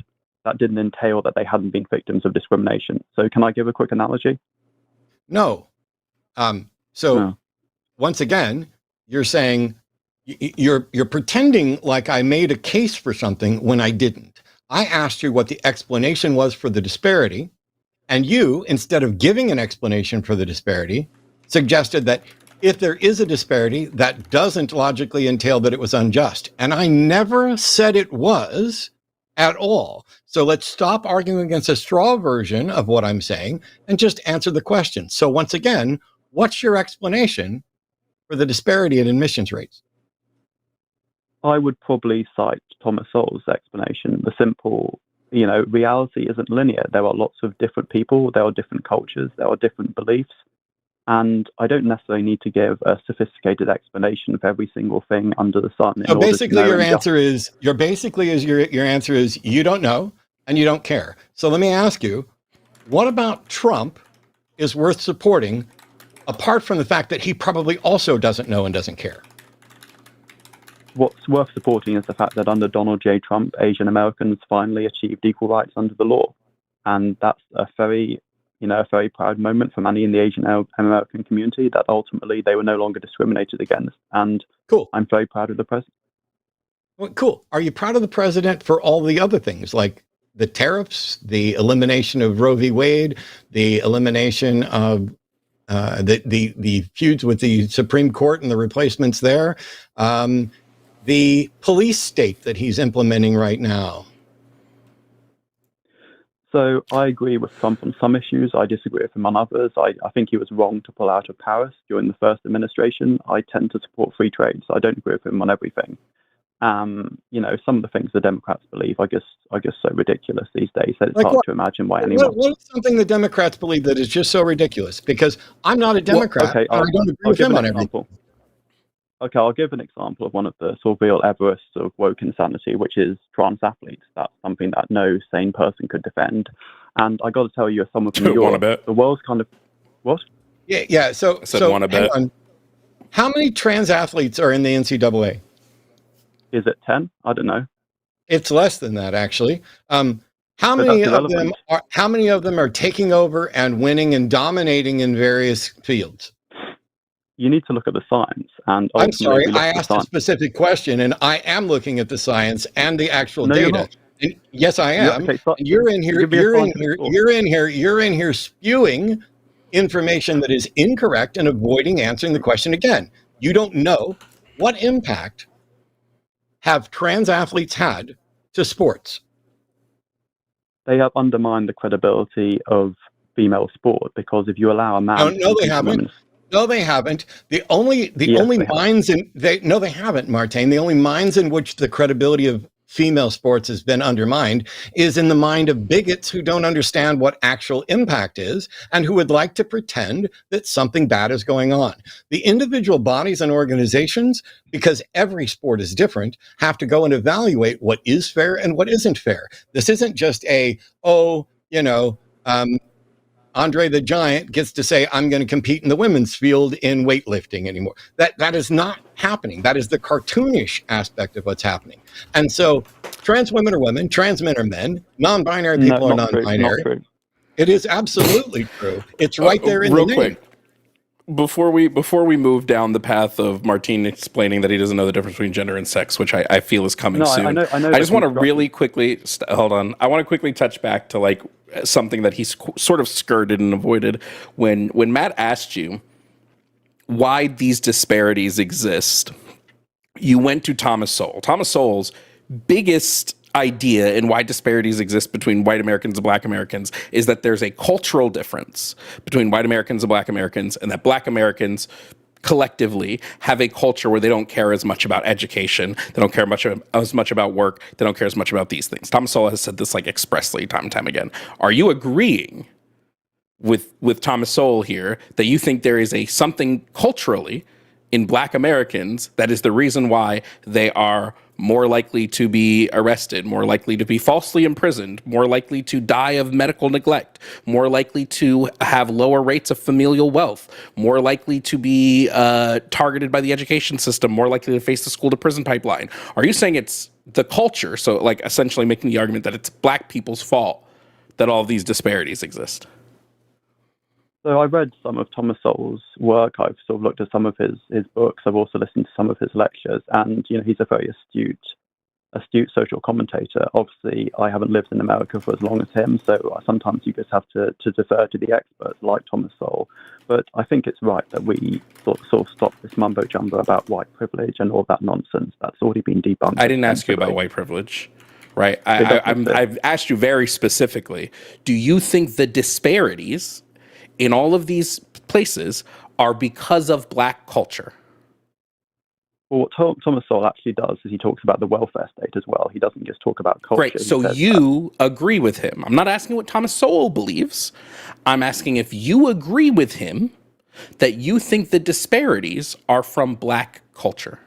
that didn't entail that they hadn't been victims of discrimination. So can I give a quick analogy? No. Once again, you're saying you're pretending like I made a case for something when I didn't. I asked you what the explanation was for the disparity, and you, instead of giving an explanation for the disparity, suggested that if there is a disparity, that doesn't logically entail that it was unjust. And I never said it was at all. So let's stop arguing against a straw version of what I'm saying and just answer the question. So once again, what's your explanation for the disparity in admissions rates? I would probably cite Thomas Sowell's explanation. The simple, reality isn't linear. There are lots of different people, there are different cultures, there are different beliefs. And I don't necessarily need to give a sophisticated explanation for every single thing under the sun. So basically your answer is you don't know and you don't care. So let me ask you, what about Trump is worth supporting, apart from the fact that he probably also doesn't know and doesn't care? What's worth supporting is the fact that under Donald J. Trump, Asian Americans finally achieved equal rights under the law. And that's a very proud moment for many in the Asian American community, that ultimately they were no longer discriminated against. And cool. I'm very proud of the president. Well, cool. Are you proud of the president for all the other things, like the tariffs, the elimination of Roe v. Wade, the elimination of the feuds with the Supreme Court and the replacements there, the police state that he's implementing right now. So I agree with Trump on some issues. I disagree with him on others. I think he was wrong to pull out of Paris during the first administration. I tend to support free trade, so I don't agree with him on everything. Some of the things the Democrats believe are just so ridiculous these days that it's hard to imagine why anyone. What is something the Democrats believe that is just so ridiculous? Because I'm not a Democrat. Well, okay, I don't agree with him on everything. Okay, I'll give an example of one of the sort of real Everest of woke insanity, which is trans athletes. That's something that no sane person could defend. And I got to tell you, as someone from New York, the world's kind of what? Yeah. So hang on. How many trans athletes are in the NCAA? Is it 10? I don't know. It's less than that, actually. How many of them are taking over and winning and dominating in various fields? You need to look at the science. And I'm sorry, I asked a specific question, and I am looking at the science and the actual data. And yes, I am. You're in here spewing information that is incorrect and avoiding answering the question again. You don't know what impact have trans athletes had to sports. They have undermined the credibility of female sport, because if you allow a man, no, they haven't. No, they haven't. The only minds in they haven't, Martin. The only minds in which the credibility of female sports has been undermined is in the mind of bigots who don't understand what actual impact is and who would like to pretend that something bad is going on. The individual bodies and organizations, because every sport is different, have to go and evaluate what is fair and what isn't fair. This isn't just Andre the Giant gets to say, I'm going to compete in the women's field in weightlifting anymore. That is not happening. That is the cartoonish aspect of what's happening. And so trans women are women, trans men are men, non-binary people are non-binary. It is absolutely true. It's right there in the name. Real quick, before we move down the path of Martin explaining that he doesn't know the difference between gender and sex, which I feel is coming soon. I just want to really quickly hold on. I want to quickly touch back to something that he's sort of skirted and avoided when Matt asked you why these disparities exist. You went to Thomas Sowell. Thomas Sowell's biggest idea in why disparities exist between white Americans and black Americans is that there's a cultural difference between white Americans and black Americans, and that black Americans collectively have a culture where they don't care as much about education, they don't care as much about work, they don't care as much about these things. Thomas Sowell has said this expressly time and time again. Are you agreeing with Thomas Sowell here that you think there is something culturally in black Americans that is the reason why they are more likely to be arrested, more likely to be falsely imprisoned, more likely to die of medical neglect, more likely to have lower rates of familial wealth, more likely to be targeted by the education system, more likely to face the school to prison pipeline? Are you saying it's the culture, so essentially making the argument that it's black people's fault that all of these disparities exist? So I read some of Thomas Sowell's work. I've sort of looked at some of his books. I've also listened to some of his lectures, and he's a very astute social commentator. Obviously, I haven't lived in America for as long as him, so sometimes you just have to defer to the experts like Thomas Sowell. But I think it's right that we sort of stop this mumbo jumbo about white privilege and all that nonsense that's already been debunked. I didn't ask you about white privilege. Right. I've asked you very specifically, do you think the disparities in all of these places are because of black culture? Well, what Thomas Sowell actually does is he talks about the welfare state as well. He doesn't just talk about culture. Great. So you agree with him. I'm not asking what Thomas Sowell believes. I'm asking if you agree with him that you think the disparities are from black culture.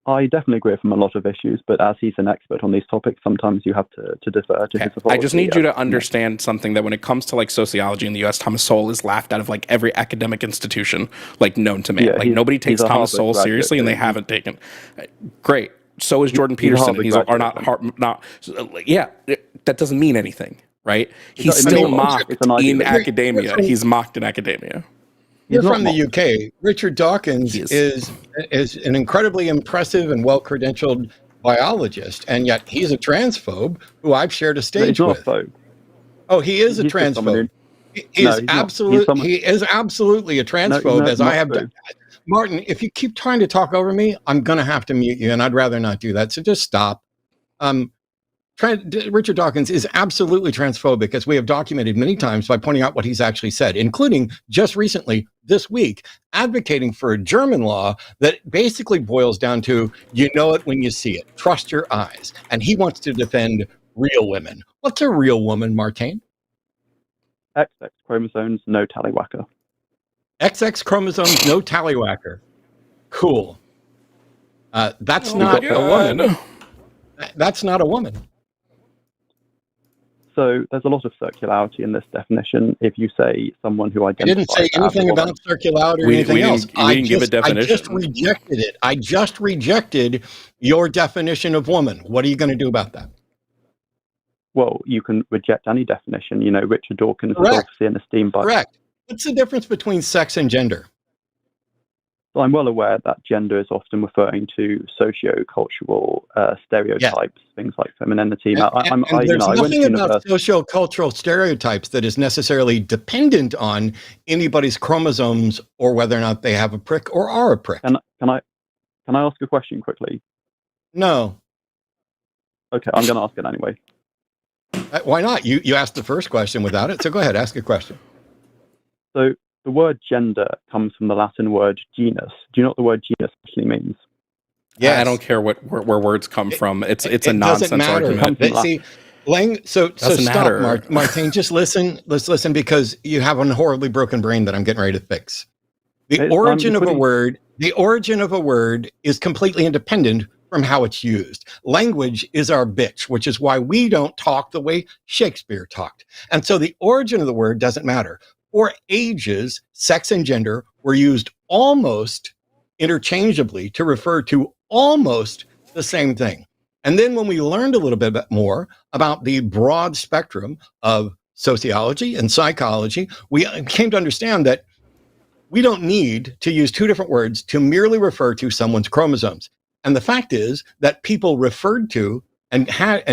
I definitely agree with him on a lot of issues, but as he's an expert on these topics, sometimes you have to defer to his authority. I just need you to understand something, that when it comes to sociology in the U.S., Thomas Sowell is laughed out of every academic institution known to man. Yeah, nobody takes Thomas Sowell seriously, and they haven't taken. Great. So is Jordan Peterson. That doesn't mean anything, right? He's still mocked in academia. He's mocked in academia. You're from the UK. Richard Dawkins is an incredibly impressive and well-credentialed biologist, and yet he's a transphobe who I've shared a stage with. Phobe. Oh, he is a transphobe. He No, is he's not. He's someone. he is absolutely a transphobe, as I not have true. done. Martin, if you keep trying to talk over me, I'm going to have to mute you, and I'd rather not do that. So just stop. Richard Dawkins is absolutely transphobic, as we have documented many times by pointing out what he's actually said, including just recently, this week, advocating for a German law that basically boils down to, you know it when you see it. Trust your eyes. And he wants to defend real women. What's a real woman, Martin? XX chromosomes, no tallywhacker. XX chromosomes, no tallywhacker. Cool. That's not a woman. That's not a woman. So there's a lot of circularity in this definition. If you say someone who I identifies didn't say anything about circularity or anything else. We didn't give a definition. I just rejected it. I just rejected your definition of woman. What are you going to do about that? Well, you can reject any definition. You know, Richard Dawkins is obviously an esteemed by. Correct. What's the difference between sex and gender? So I'm well aware that gender is often referring to socio-cultural stereotypes, things like femininity. There's nothing about socio-cultural stereotypes that is necessarily dependent on anybody's chromosomes or whether or not they have a prick or are a prick. Can I ask a question quickly? No. Okay, I'm going to ask it anyway. Why not? You asked the first question without it, so go ahead, ask a question. So the word gender comes from the Latin word genus. Do you know what the word genus actually means? Yeah, I don't care where words come from. It's a nonsense argument. So stop, Martin. Just listen. Let's listen, because you have a horribly broken brain that I'm getting ready to fix. The origin of a word is completely independent from how it's used. Language is our bitch, which is why we don't talk the way Shakespeare talked. And so the origin of the word doesn't matter. For ages, sex and gender were used almost interchangeably to refer to almost the same thing. And then when we learned a little bit more about the broad spectrum of sociology and psychology, we came to understand that we don't need to use two different words to merely refer to someone's chromosomes. And the fact is that people referred to and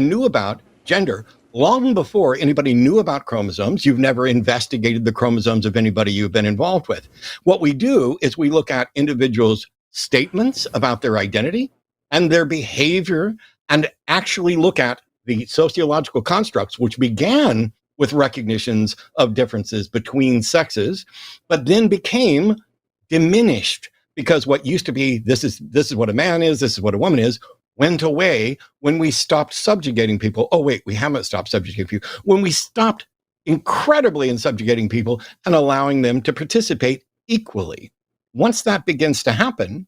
knew about gender long before anybody knew about chromosomes. You've never investigated the chromosomes of anybody you've been involved with. What we do is we look at individuals' statements about their identity and their behavior, and actually look at the sociological constructs, which began with recognitions of differences between sexes, but then became diminished, because what used to be, this is what a man is, this is what a woman is, went away when we stopped subjugating people. Oh, wait, we haven't stopped subjugating people. When we stopped incredibly in subjugating people and allowing them to participate equally. Once that begins to happen,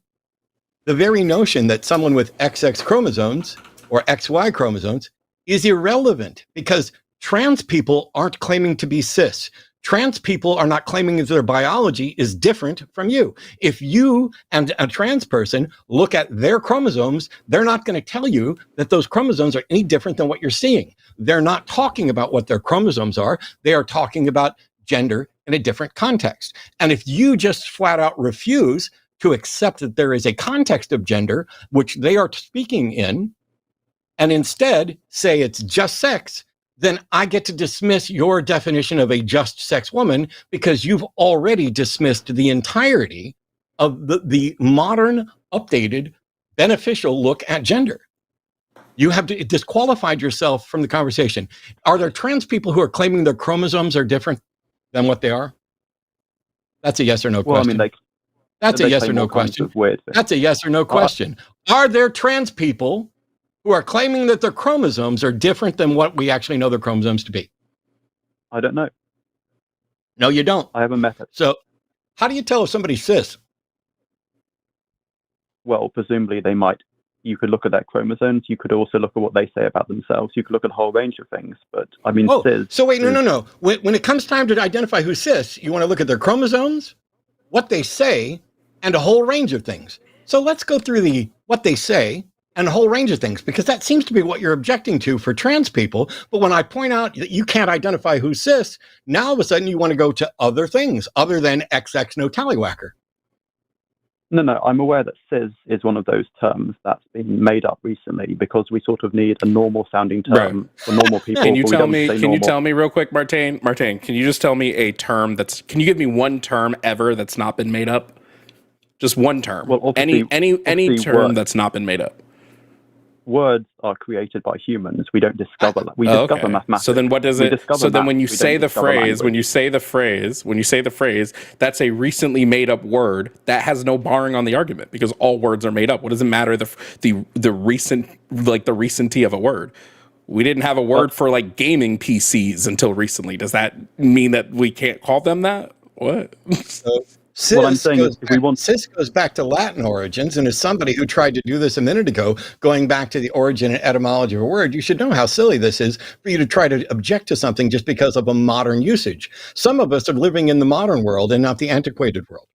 the very notion that someone with XX chromosomes or XY chromosomes is irrelevant, because trans people aren't claiming to be cis. Trans people are not claiming that their biology is different from you. If you and a trans person look at their chromosomes, they're not going to tell you that those chromosomes are any different than what you're seeing. They're not talking about what their chromosomes are. They are talking about gender in a different context. And if you just flat out refuse to accept that there is a context of gender, which they are speaking in, and instead say it's just sex, then I get to dismiss your definition of a just sex woman, because you've already dismissed the entirety of the modern, updated, beneficial look at gender. You have disqualified yourself from the conversation. Are there trans people who are claiming their chromosomes are different than what they are? That's a yes or no question. Well, I mean, that's a yes or no question. That's a yes or no question. Are there trans people who are claiming that their chromosomes are different than what we actually know their chromosomes to be? I don't know. No, you don't. I haven't met it. So how do you tell if somebody's cis? Well, presumably they might. You could look at their chromosomes. You could also look at what they say about themselves. You could look at a whole range of things. But I mean, cis. So wait, no. When it comes time to identify who's cis, you want to look at their chromosomes, what they say, and a whole range of things. So let's go through what they say and a whole range of things, because that seems to be what you're objecting to for trans people. But when I point out that you can't identify who's cis, now all of a sudden you want to go to other things other than XX no tallywhacker. No, I'm aware that cis is one of those terms that's been made up recently because we sort of need a normal sounding term for normal people. Can you but we tell don't me? say Can you normal. tell me real quick, Martin? Martin, can you just tell me a term that's? Can you give me one term ever that's not been made up? Just one term. Well, any term words, that's not been made up. Words are created by humans. We don't discover that. We discover mathematics. So then what does it? So then when you say the phrase, when you say the phrase, that's a recently made up word that has no barring on the argument because all words are made up. What does it matter the recent, like the recency of a word? We didn't have a word for like gaming PCs until recently. Does that mean that we can't call them that? What? So cis goes back to Latin origins, and as somebody who tried to do this a minute ago, going back to the origin and etymology of a word, you should know how silly this is for you to try to object to something just because of a modern usage. Some of us are living in the modern world and not the antiquated world.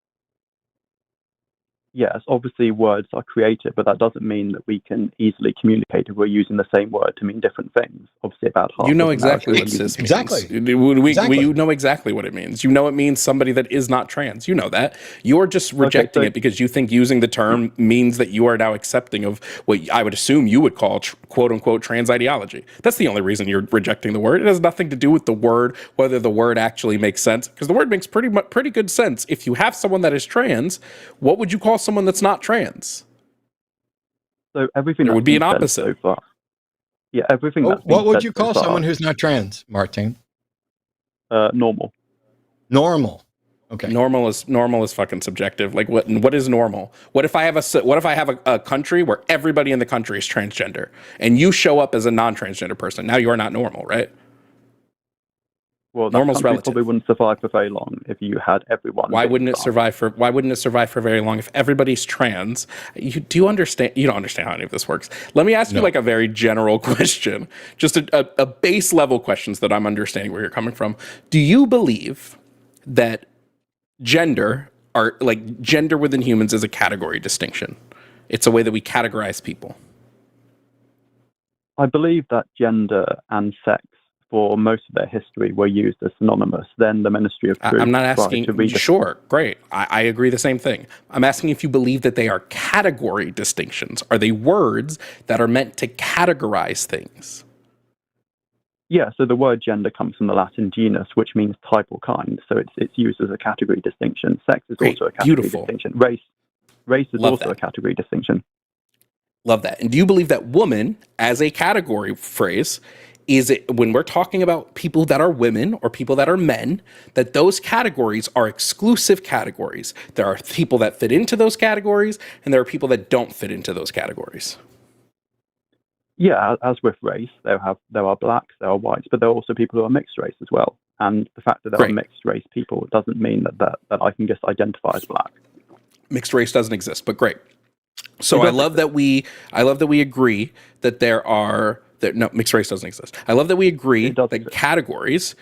Yes, obviously words are created, but that doesn't mean that we can easily communicate if we're using the same word to mean different things. Obviously, about half. You know exactly what cis means. Exactly. You know exactly what it means. You know it means somebody that is not trans. You know that. You're just rejecting it because you think using the term means that you are now accepting of what I would assume you would call quote unquote trans ideology. That's the only reason you're rejecting the word. It has nothing to do with the word, whether the word actually makes sense, because the word makes pretty good sense. If you have someone that is trans, what would you call someone that's not trans? So everything there would be an opposite. So far. Yeah, everything. What would you call someone who's not trans, Martin? Normal. Normal. Okay. Normal is fucking subjective. Like what is normal? What if I have a country where everybody in the country is transgender and you show up as a non-transgender person? Now you are not normal, right? Well, that country probably wouldn't survive for very long if you had everyone. Why wouldn't it survive for very long if everybody's trans? Do you understand? You don't understand how any of this works. Let me ask you like a very general question, just a base level questions that I'm understanding where you're coming from. Do you believe that gender within humans is a category distinction? It's a way that we categorize people. I believe that gender and sex, for most of their history, were used as synonymous. Then the Ministry of Truth. I'm not asking. Sure, great. I agree the same thing. I'm asking if you believe that they are category distinctions. Are they words that are meant to categorize things? Yeah. So the word gender comes from the Latin genus, which means type or kind. So it's used as a category distinction. Sex is also a category distinction. Race is also a category distinction. Love that. And do you believe that woman, as a category phrase, is it when we're talking about people that are women or people that are men, that those categories are exclusive categories? There are people that fit into those categories, and there are people that don't fit into those categories. Yeah, as with race, there are blacks, there are whites, but there are also people who are mixed race as well. And the fact that there are mixed race people doesn't mean that I can just identify as black. Mixed race doesn't exist, but great. So I love that we agree that mixed race doesn't exist. I love that we agree that categories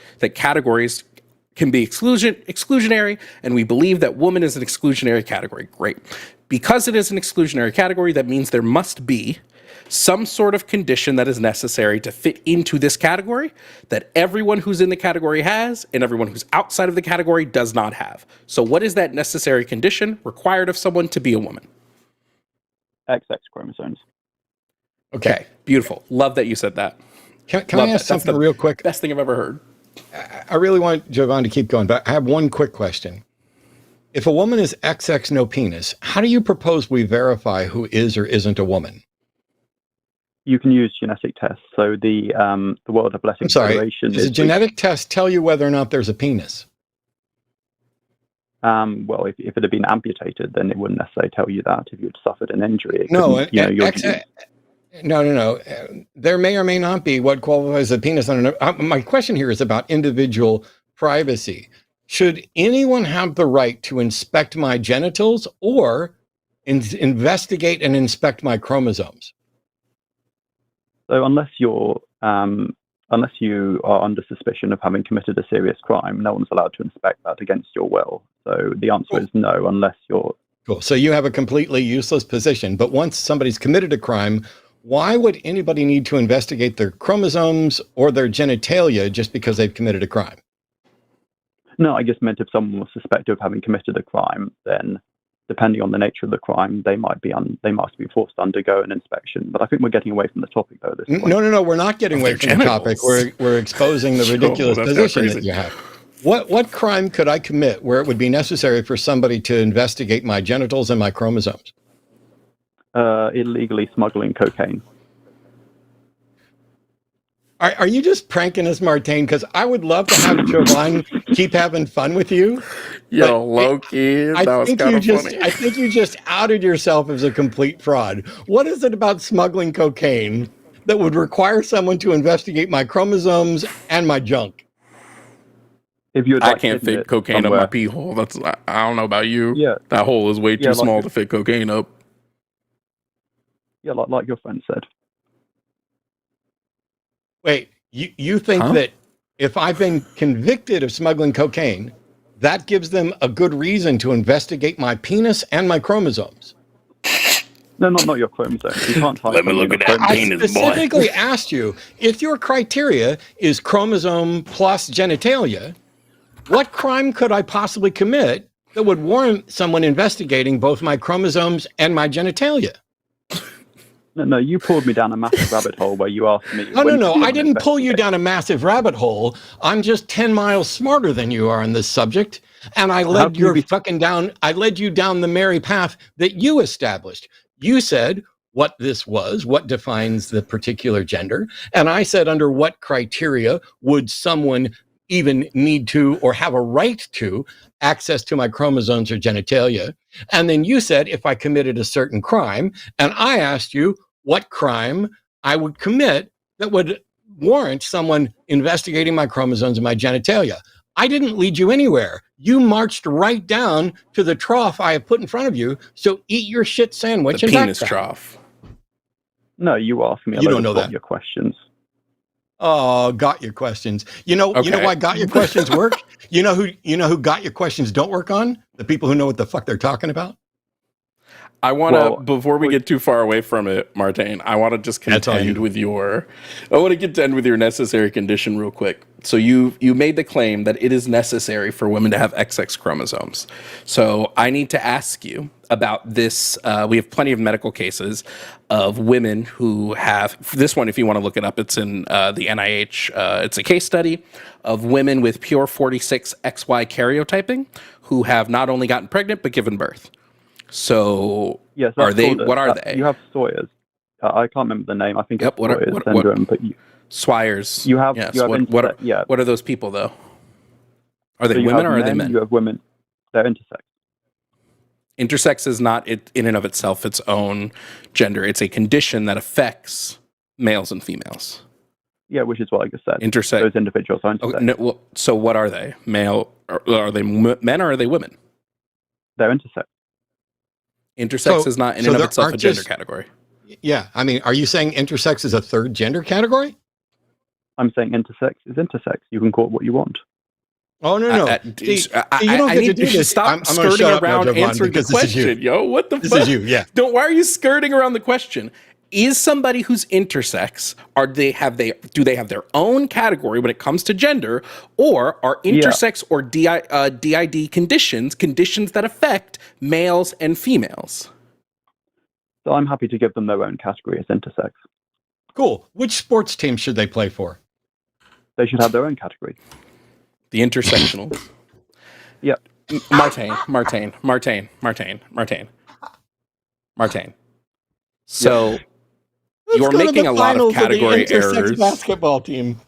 can be exclusionary, and we believe that woman is an exclusionary category. Great. Because it is an exclusionary category, that means there must be some sort of condition that is necessary to fit into this category that everyone who's in the category has and everyone who's outside of the category does not have. So what is that necessary condition required of someone to be a woman? XX chromosomes. Okay, beautiful. Love that you said that. Can I ask something real quick? Best thing I've ever heard. I really want Jovan to keep going, but I have one quick question. If a woman is XX no penis, how do you propose we verify who is or isn't a woman? You can use genetic tests. So the World Athletics Federation. Does a genetic test tell you whether or not there's a penis? Well, if it had been amputated, then it wouldn't necessarily tell you that. If you'd suffered an injury, no. There may or may not be what qualifies as a penis. My question here is about individual privacy. Should anyone have the right to inspect my genitals or investigate and inspect my chromosomes? So unless you are under suspicion of having committed a serious crime, no one's allowed to inspect that against your will. So the answer is no, unless you're... Cool. So you have a completely useless position. But once somebody's committed a crime, why would anybody need to investigate their chromosomes or their genitalia just because they've committed a crime? No, I just meant if someone was suspected of having committed a crime, then depending on the nature of the crime, they must be forced to undergo an inspection. But I think we're getting away from the topic though at this point. No, we're not getting away from the topic. We're exposing the ridiculous position that you have. What crime could I commit where it would be necessary for somebody to investigate my genitals and my chromosomes? Illegally smuggling cocaine. Are you just pranking us, Martine? Because I would love to have Jovan keep having fun with you. Yo, low-key, that was kind of funny. I think you just outed yourself as a complete fraud. What is it about smuggling cocaine that would require someone to investigate my chromosomes and my junk? If you I can't fit cocaine up my pee hole. I don't know about you. Yeah. That hole is way too small to fit cocaine up. Yeah, like your friend said. Wait, you think that if I've been convicted of smuggling cocaine, that gives them a good reason to investigate my penis and my chromosomes? No, not your chromosomes. You can't hide. Let me look at that penis, boy. I specifically asked you, if your criteria is chromosome plus genitalia, what crime could I possibly commit that would warrant someone investigating both my chromosomes and my genitalia? No, you pulled me down a massive rabbit hole where you asked me. No, I didn't pull you down a massive rabbit hole. I'm just 10 miles smarter than you are on this subject. And I led you down the merry path that you established. You said what this was, what defines the particular gender. And I said, under what criteria would someone even need to or have a right to access to my chromosomes or genitalia? And then you said if I committed a certain crime, and I asked you what crime I would commit that would warrant someone investigating my chromosomes and my genitalia. I didn't lead you anywhere. You marched right down to the trough I have put in front of you. So eat your shit sandwich. The and penis backpack. Trough. No, you asked me. You don't know that. Your questions. Oh, got your questions. You know why got your questions work? You know who got your questions don't work on? The people who know what the fuck they're talking about. I want to, before we get too far away from it, Martine, I want to just contend with your necessary condition real quick. So you made the claim that it is necessary for women to have XX chromosomes. So I need to ask you about this. We have plenty of medical cases of women who have this one. If you want to look it up, it's in the NIH. It's a case study of women with pure 46 XY karyotyping who have not only gotten pregnant but given birth. So yes, are they? What are they? You have Sawyer's. I can't remember the name. I think it's Sawyer's syndrome. But Swires. You have. Yes. You have what are those people though? Are they women or are they men? You have women. They're intersex. Intersex is not in and of itself its own gender. It's a condition that affects males and females. Yeah, which is what I just said. Intersex. Those individuals are intersex. Okay, no, so what are they? Male? Are they men or are they women? They're intersex. Intersex is not in and of itself a gender category. Yeah, I mean, are you saying intersex is a third gender category? I'm saying intersex is intersex. You can call it what you want. Oh, no. You don't get to do this. Stop skirting around answering the question, yo. What the fuck? This is you, yeah. Why are you skirting around the question? Is somebody who's intersex, do they have their own category when it comes to gender, or are intersex or DID conditions that affect males and females? So I'm happy to give them their own category as intersex. Cool. Which sports team should they play for? They should have their own category. The intersectional. Yep. Martine. So you're making a lot of category errors. Basketball team.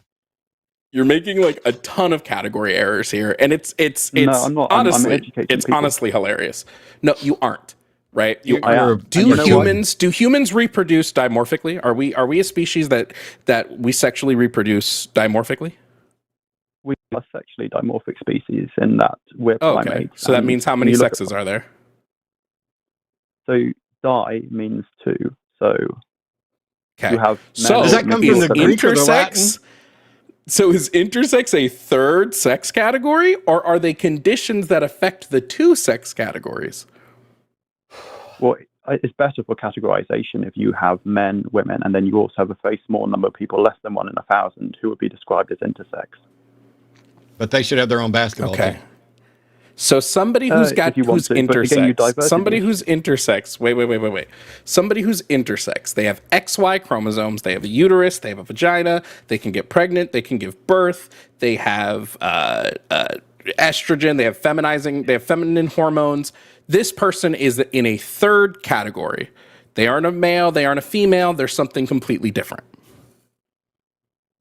You're making like a ton of category errors here, and it's no, I'm not. Honestly, I'm it's people. Honestly hilarious. No, you aren't. Right? Do humans reproduce dimorphically? Are we a species that we sexually reproduce dimorphically? We are a sexually dimorphic species in that we're primates. Okay. So that means how many sexes are there? So di means two. So you have does that come from the Greek or the Latin? So is intersex a third sex category, or are they conditions that affect the two sex categories? Well, it's better for categorization if you have men, women, and then you also have a very small number of people, less than 1 in 1,000, who would be described as intersex. But they should have their own basketball team. So somebody who's If you want who's to, but again, you intersex, diverted somebody the who's intersex. Wait. Somebody who's intersex. They have XY chromosomes. They have a uterus. They have a vagina. They can get pregnant. They can give birth. They have estrogen. They have feminizing. They have feminine hormones. This person is in a third category. They aren't a male. They aren't a female. They're something completely different.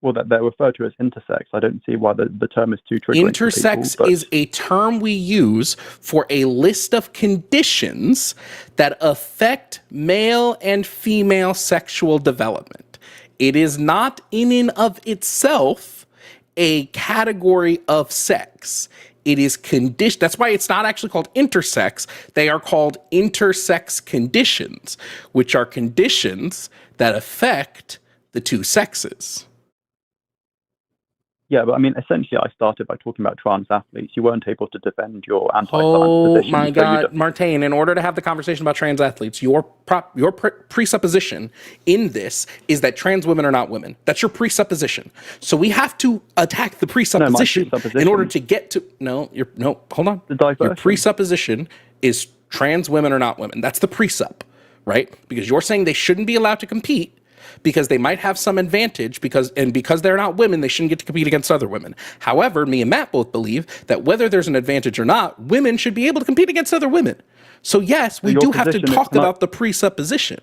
Well, that they're referred to as intersex. I don't see why the term is too triggering. Intersex is a term we use for a list of conditions that affect male and female sexual development. It is not in and of itself a category of sex. It is condition. That's why it's not actually called intersex. They are called intersex conditions, which are conditions that affect the two sexes. Yeah, but I mean, essentially, I started by talking about trans athletes. You weren't able to defend your anti-trans Oh position. my God, Martijn! In order to have the conversation about trans athletes, your presupposition in this is that trans women are not women. That's your presupposition. So we have to attack the presupposition, in order to get to hold on. Your presupposition is trans women are not women. That's the presup, right? Because you're saying they shouldn't be allowed to compete because they might have some advantage because they're not women, they shouldn't get to compete against other women. However, me and Matt both believe that whether there's an advantage or not, women should be able to compete against other women. So yes, we do have to talk about the presupposition.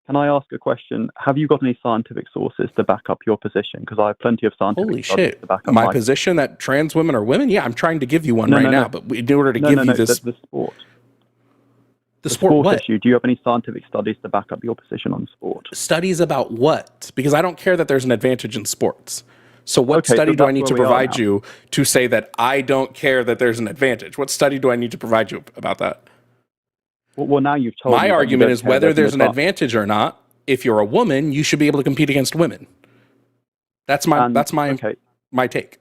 Can I ask a question? Have you got any scientific sources to back up your position? Because I have plenty of scientific studies to back up my position that trans women are women? Yeah, I'm trying to give you one now, but in order to give you this... The sport. The sport what? Issue. Do you have any scientific studies to back up your position on sport? Studies about what? Because I don't care that there's an advantage in sports. So what study do I need to provide you to say that I don't care that there's an advantage? What study do I need to provide you about that? Well, now you've told me. My argument is whether there's an advantage or not, if you're a woman, you should be able to compete against women. That's my take.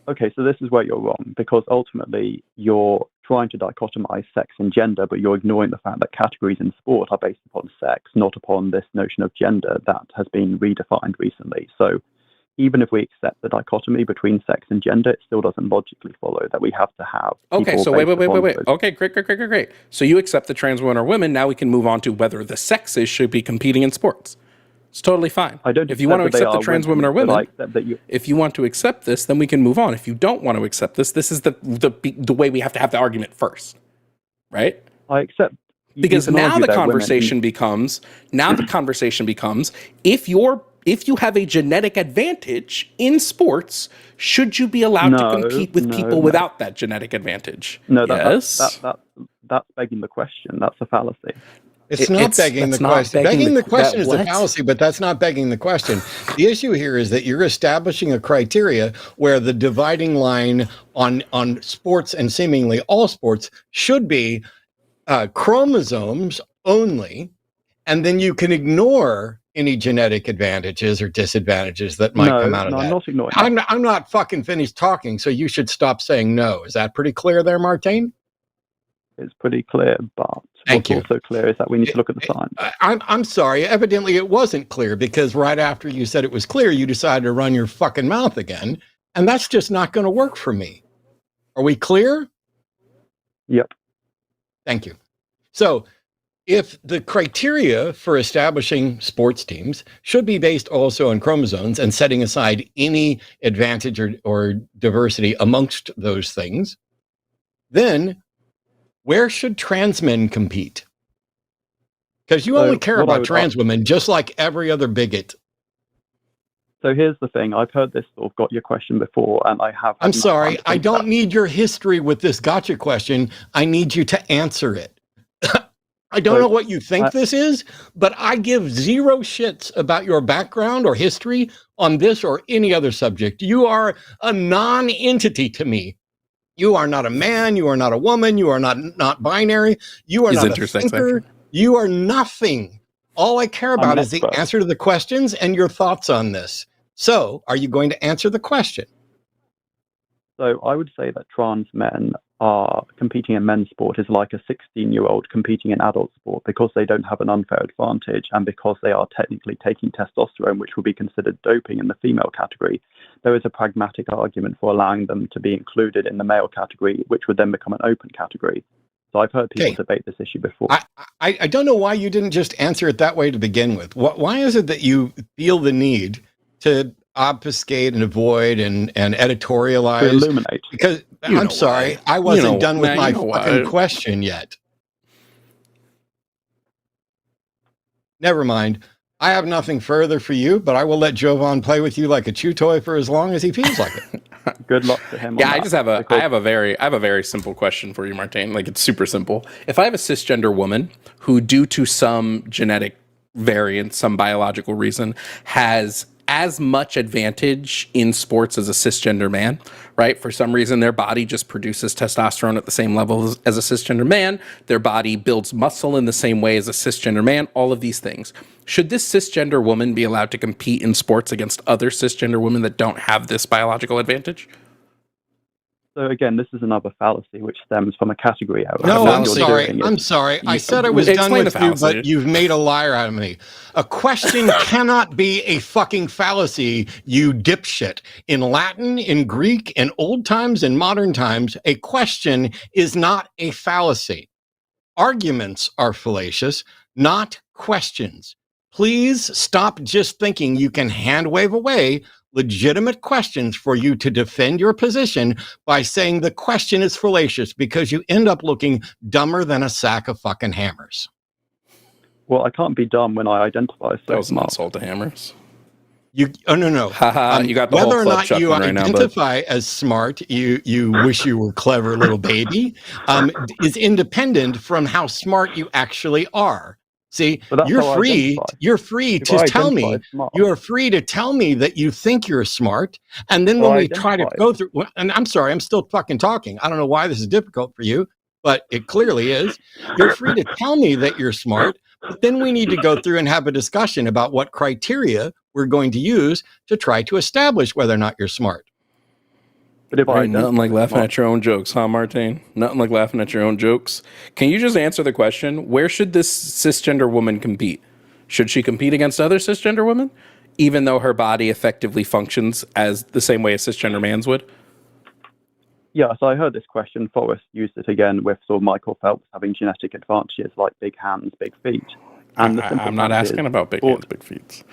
Okay, so this is where you're wrong, because ultimately you're trying to dichotomize sex and gender, but you're ignoring the fact that categories in sport are based upon sex, not upon this notion of gender that has been redefined recently. So even if we accept the dichotomy between sex and gender, it still doesn't logically follow that we have to have... Okay, so wait. Okay, great. So you accept that trans women are women. Now we can move on to whether the sexes should be competing in sports. It's totally fine. If you want to accept that trans women are women, if you want to accept this, then we can move on. If you don't want to accept this, this is the way we have to have the argument first, right? I accept. Because now the conversation becomes if you have a genetic advantage in sports, should you be allowed to compete with people without that genetic advantage? No, that's begging the question. That's a fallacy. It's not begging the question. Begging the question is a fallacy, but that's not begging the question. The issue here is that you're establishing a criteria where the dividing line on sports and seemingly all sports should be chromosomes only, and then you can ignore any genetic advantages or disadvantages that might come out of that. I'm not ignoring. I'm not fucking finished talking, so you should stop saying no. Is that pretty clear there, Martijn? It's pretty clear, but what's also clear is that we need to look at the science. I'm sorry. Evidently, it wasn't clear because right after you said it was clear, you decided to run your fucking mouth again, and that's just not going to work for me. Are we clear? Yep. Thank you. So, if the criteria for establishing sports teams should be based also on chromosomes and setting aside any advantage or diversity amongst those things, then where should trans men compete? Because you only care about trans women, just like every other bigot. So here's the thing. I've heard this sort of got your question before, and I have... I'm sorry. I don't need your history with this gotcha question. I need you to answer it. I don't know what you think this is, but I give zero shits about your background or history on this or any other subject. You are a non-entity to me. You are not a man. You are not a woman. You are not binary. You are not a thinker. You are nothing. All I care about is the answer to the questions and your thoughts on this. So, are you going to answer the question? So, I would say that trans men are competing in men's sport is like a 16-year-old competing in adult sport, because they don't have an unfair advantage and because they are technically taking testosterone, which will be considered doping in the female category. There is a pragmatic argument for allowing them to be included in the male category, which would then become an open category. So I've heard people debate this issue before. I don't know why you didn't just answer it that way to begin with. Why is it that you feel the need to obfuscate and avoid and editorialize? To illuminate. Because I'm sorry, I wasn't done with my fucking question yet. Never mind. I have nothing further for you, but I will let Jovan play with you like a chew toy for as long as he feels like it. Good luck to him. Yeah, I have a very simple question for you, Martijn. Like, it's super simple. If I have a cisgender woman who, due to some genetic variant, some biological reason, has as much advantage in sports as a cisgender man, right? For some reason, their body just produces testosterone at the same level as a cisgender man. Their body builds muscle in the same way as a cisgender man, all of these things. Should this cisgender woman be allowed to compete in sports against other cisgender women that don't have this biological advantage? So again, this is another fallacy which stems from a category error. No, I'm sorry. I said I was done with you, but you've made a liar out of me. A question cannot be a fucking fallacy, you dipshit. In Latin, in Greek, in old times, in modern times, a question is not a fallacy. Arguments are fallacious, not questions. Please stop just thinking you can hand wave away legitimate questions for you to defend your position by saying the question is fallacious, because you end up looking dumber than a sack of fucking hammers. Well, I can't be dumb when I identify as that was an insult to hammers. No. You got the whether whole or not you right identify as smart, you wish you were clever, little baby, is independent from how smart you actually are. See, you're free to tell me, you are free to tell me that you think you're smart. And then when we try to go through, and I'm sorry, I'm still fucking talking. I don't know why this is difficult for you, but it clearly is. You're free to tell me that you're smart, but then we need to go through and have a discussion about what criteria we're going to use to try to establish whether or not you're smart. But nothing like laughing at your own jokes, huh, Martijn? Nothing like laughing at your own jokes. Can you just answer the question? Where should this cisgender woman compete? Should she compete against other cisgender women, even though her body effectively functions as the same way a cisgender man's would? Yeah, so I heard this question. Forrest used it again with sort of Michael Phelps having genetic advantages like big hands, big feet. And I'm not asking about big hands, big feet.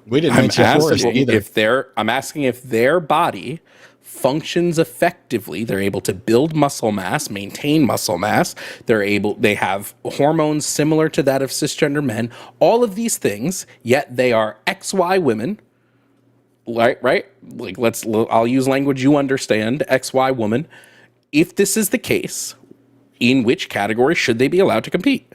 We didn't mention Forrest either. I'm asking if their body functions effectively. They're able to build muscle mass, maintain muscle mass. They have hormones similar to that of cisgender men. All of these things, yet they are XY women. Right? Like I'll use language you understand, XY woman. If this is the case, in which category should they be allowed to compete?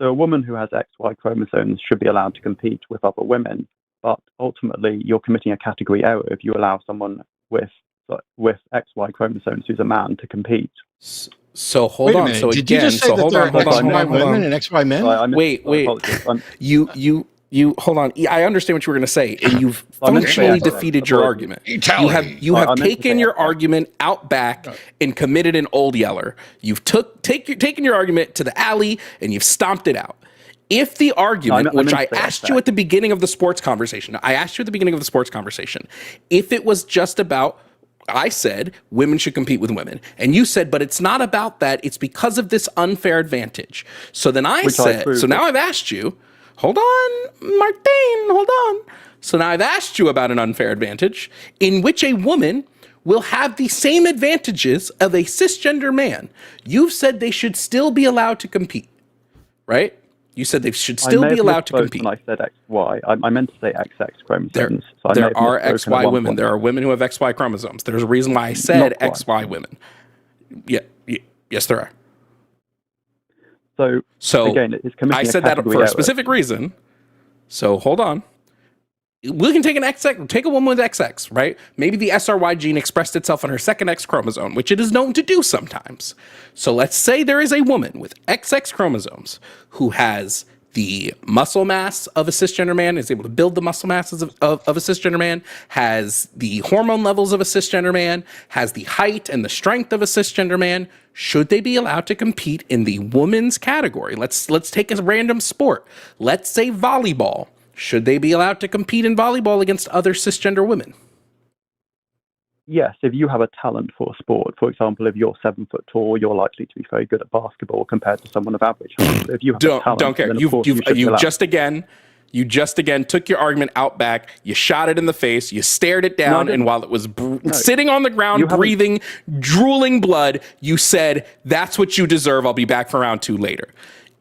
So a woman who has XY chromosomes should be allowed to compete with other women, but ultimately you're committing a category error if you allow someone with XY chromosomes who's a man to compete. So hold on. So did you just say that there are XY women and XY men? Wait. You hold on. I understand what you were going to say, and you've functionally defeated your argument. You have taken your argument out back and committed an old yeller. You've taken your argument to the alley and you've stomped it out. If the argument, which I asked you at the beginning of the sports conversation, if it was just about, I said women should compete with women, and you said, but it's not about that. It's because of this unfair advantage. So then so now I've asked you. Hold on, Martijn, hold on. So now I've asked you about an unfair advantage in which a woman will have the same advantages of a cisgender man. You've said they should still be allowed to compete, right? You said they should still be allowed to compete. When I said XY, I meant to say XX chromosomes. There are XY women. There are women who have XY chromosomes. There's a reason why I said XY women. Yes, there are. So again, it's committing I said that for a specific reason. So hold on. We can take take a woman with XX, right? Maybe the SRY gene expressed itself on her second X chromosome, which it is known to do sometimes. So let's say there is a woman with XX chromosomes who has the muscle mass of a cisgender man, is able to build the muscle masses of a cisgender man, has the hormone levels of a cisgender man, has the height and the strength of a cisgender man, should they be allowed to compete in the women's category? Let's take a random sport. Let's say volleyball. Should they be allowed to compete in volleyball against other cisgender women? Yes, if you have a talent for a sport, for example, if you're 7 foot tall, you're likely to be very good at basketball compared to someone of average height. If you have a talent, don't care. then of You course you should be allowed. just again took your argument out back. You shot it in the face. You stared it down, and while it was sitting on the ground, breathing, drooling blood, you said, "That's what you deserve. I'll be back for round 2 later."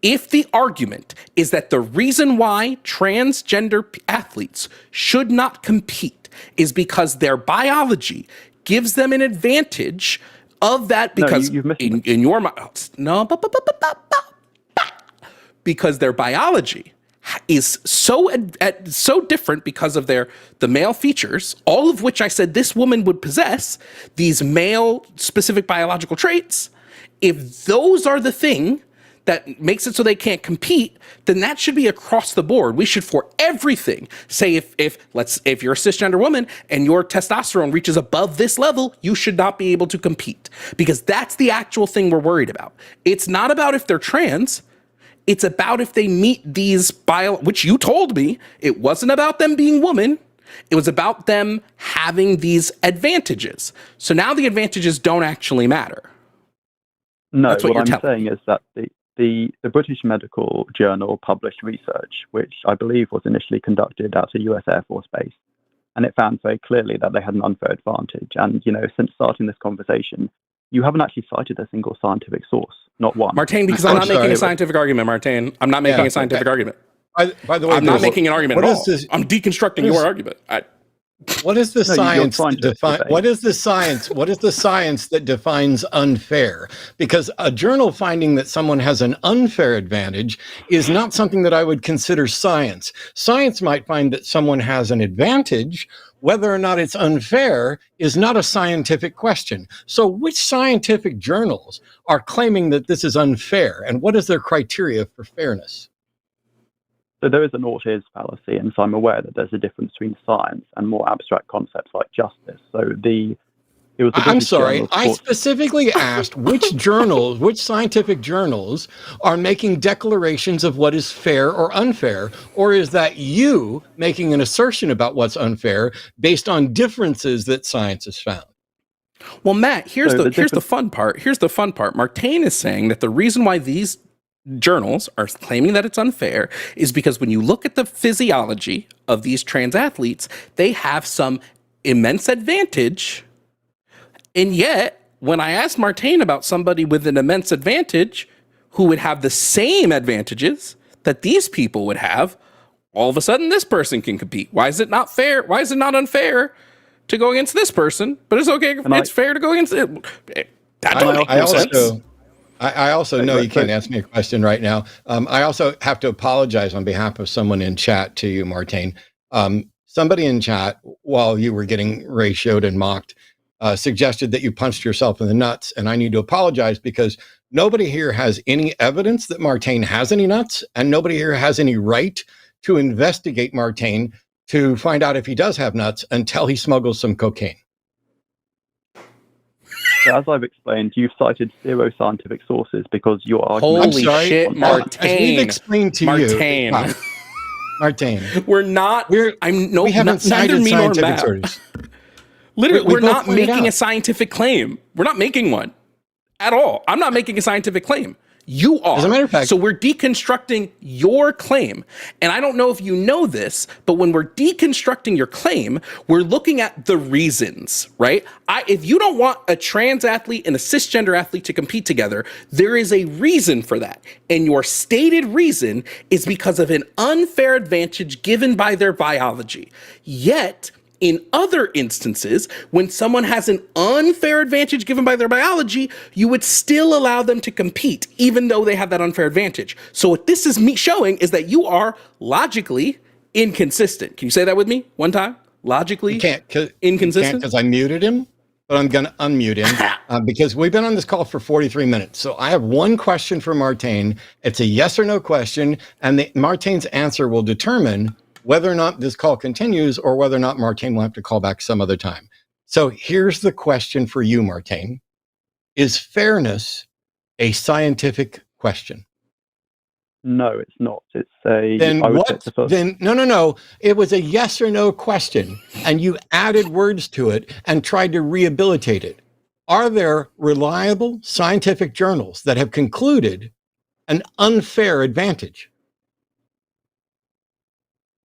If the argument is that the reason why transgender athletes should not compete is because their biology gives them an advantage of that, because in your mind, because their biology is so different because of the male features, all of which I said this woman would possess, these male specific biological traits. If those are the thing that makes it so they can't compete, then that should be across the board. We should, for everything, say if you're a cisgender woman and your testosterone reaches above this level, you should not be able to compete, because that's the actual thing we're worried about. It's not about if they're trans. It's about if they meet these which you told me, it wasn't about them being women. It was about them having these advantages. So now the advantages don't actually matter. No, what I'm saying is that the British Medical Journal published research, which I believe was initially conducted at a US Air Force base, and it found very clearly that they had an unfair advantage. And, since starting this conversation, you haven't actually cited a single scientific source, not one. Martijn, because I'm not making a scientific argument, Martijn. I'm not making a scientific argument. By the way, I'm not making an argument at all. I'm deconstructing your argument. What is the science define? What is the science? What is the science that defines unfair? Because a journal finding that someone has an unfair advantage is not something that I would consider science. Science might find that someone has an advantage. Whether or not it's unfair is not a scientific question. So which scientific journals are claiming that this is unfair, and what is their criteria for fairness? So there is an or-is fallacy, and so I'm aware that there's a difference between science and more abstract concepts like justice. So I'm sorry, I specifically asked which scientific journals are making declarations of what is fair or unfair, or is that you making an assertion about what's unfair based on differences that science has found? Well, Matt, here's the fun part. Here's the fun part. Martijn is saying that the reason why these journals are claiming that it's unfair is because when you look at the physiology of these trans athletes, they have some immense advantage. And yet, when I asked Martijn about somebody with an immense advantage who would have the same advantages that these people would have, all of a sudden this person can compete. Why is it not fair? Why is it not unfair to go against this person? But it's okay. It's fair to go against it. That don't make no sense. I also know you can't answer me a question right now. I also have to apologize on behalf of someone in chat to you, Martijn. Somebody in chat, while you were getting ratioed and mocked, suggested that you punched yourself in the nuts. And I need to apologize because nobody here has any evidence that Martijn has any nuts, and nobody here has any right to investigate Martijn to find out if he does have nuts until he smuggles some cocaine. So as I've explained, you've cited 0 scientific sources because your argument... Holy shit, Martijn. As we've explained to you... Martijn. We haven't cited scientific sources. Literally, we're not making a scientific claim. We're not making one at all. I'm not making a scientific claim. You are. As a matter of fact, so we're deconstructing your claim. And I don't know if you know this, but when we're deconstructing your claim, we're looking at the reasons, right? If you don't want a trans athlete and a cisgender athlete to compete together, there is a reason for that. And your stated reason is because of an unfair advantage given by their biology. Yet, in other instances, when someone has an unfair advantage given by their biology, you would still allow them to compete, even though they have that unfair advantage. So what this is me showing is that you are logically inconsistent. Can you say that with me one time? Logically inconsistent? Because I muted him? but I'm going to unmute him because we've been on this call for 43 minutes. So I have one question for Martijn. It's a yes or no question, and Martijn's answer will determine whether or not this call continues or whether or not Martijn will have to call back some other time. So here's the question for you, Martijn. Is fairness a scientific question? No, it's not. It's a. Then I would what? say it's a first. Then no. It was a yes or no question, and you added words to it and tried to rehabilitate it. Are there reliable scientific journals that have concluded an unfair advantage?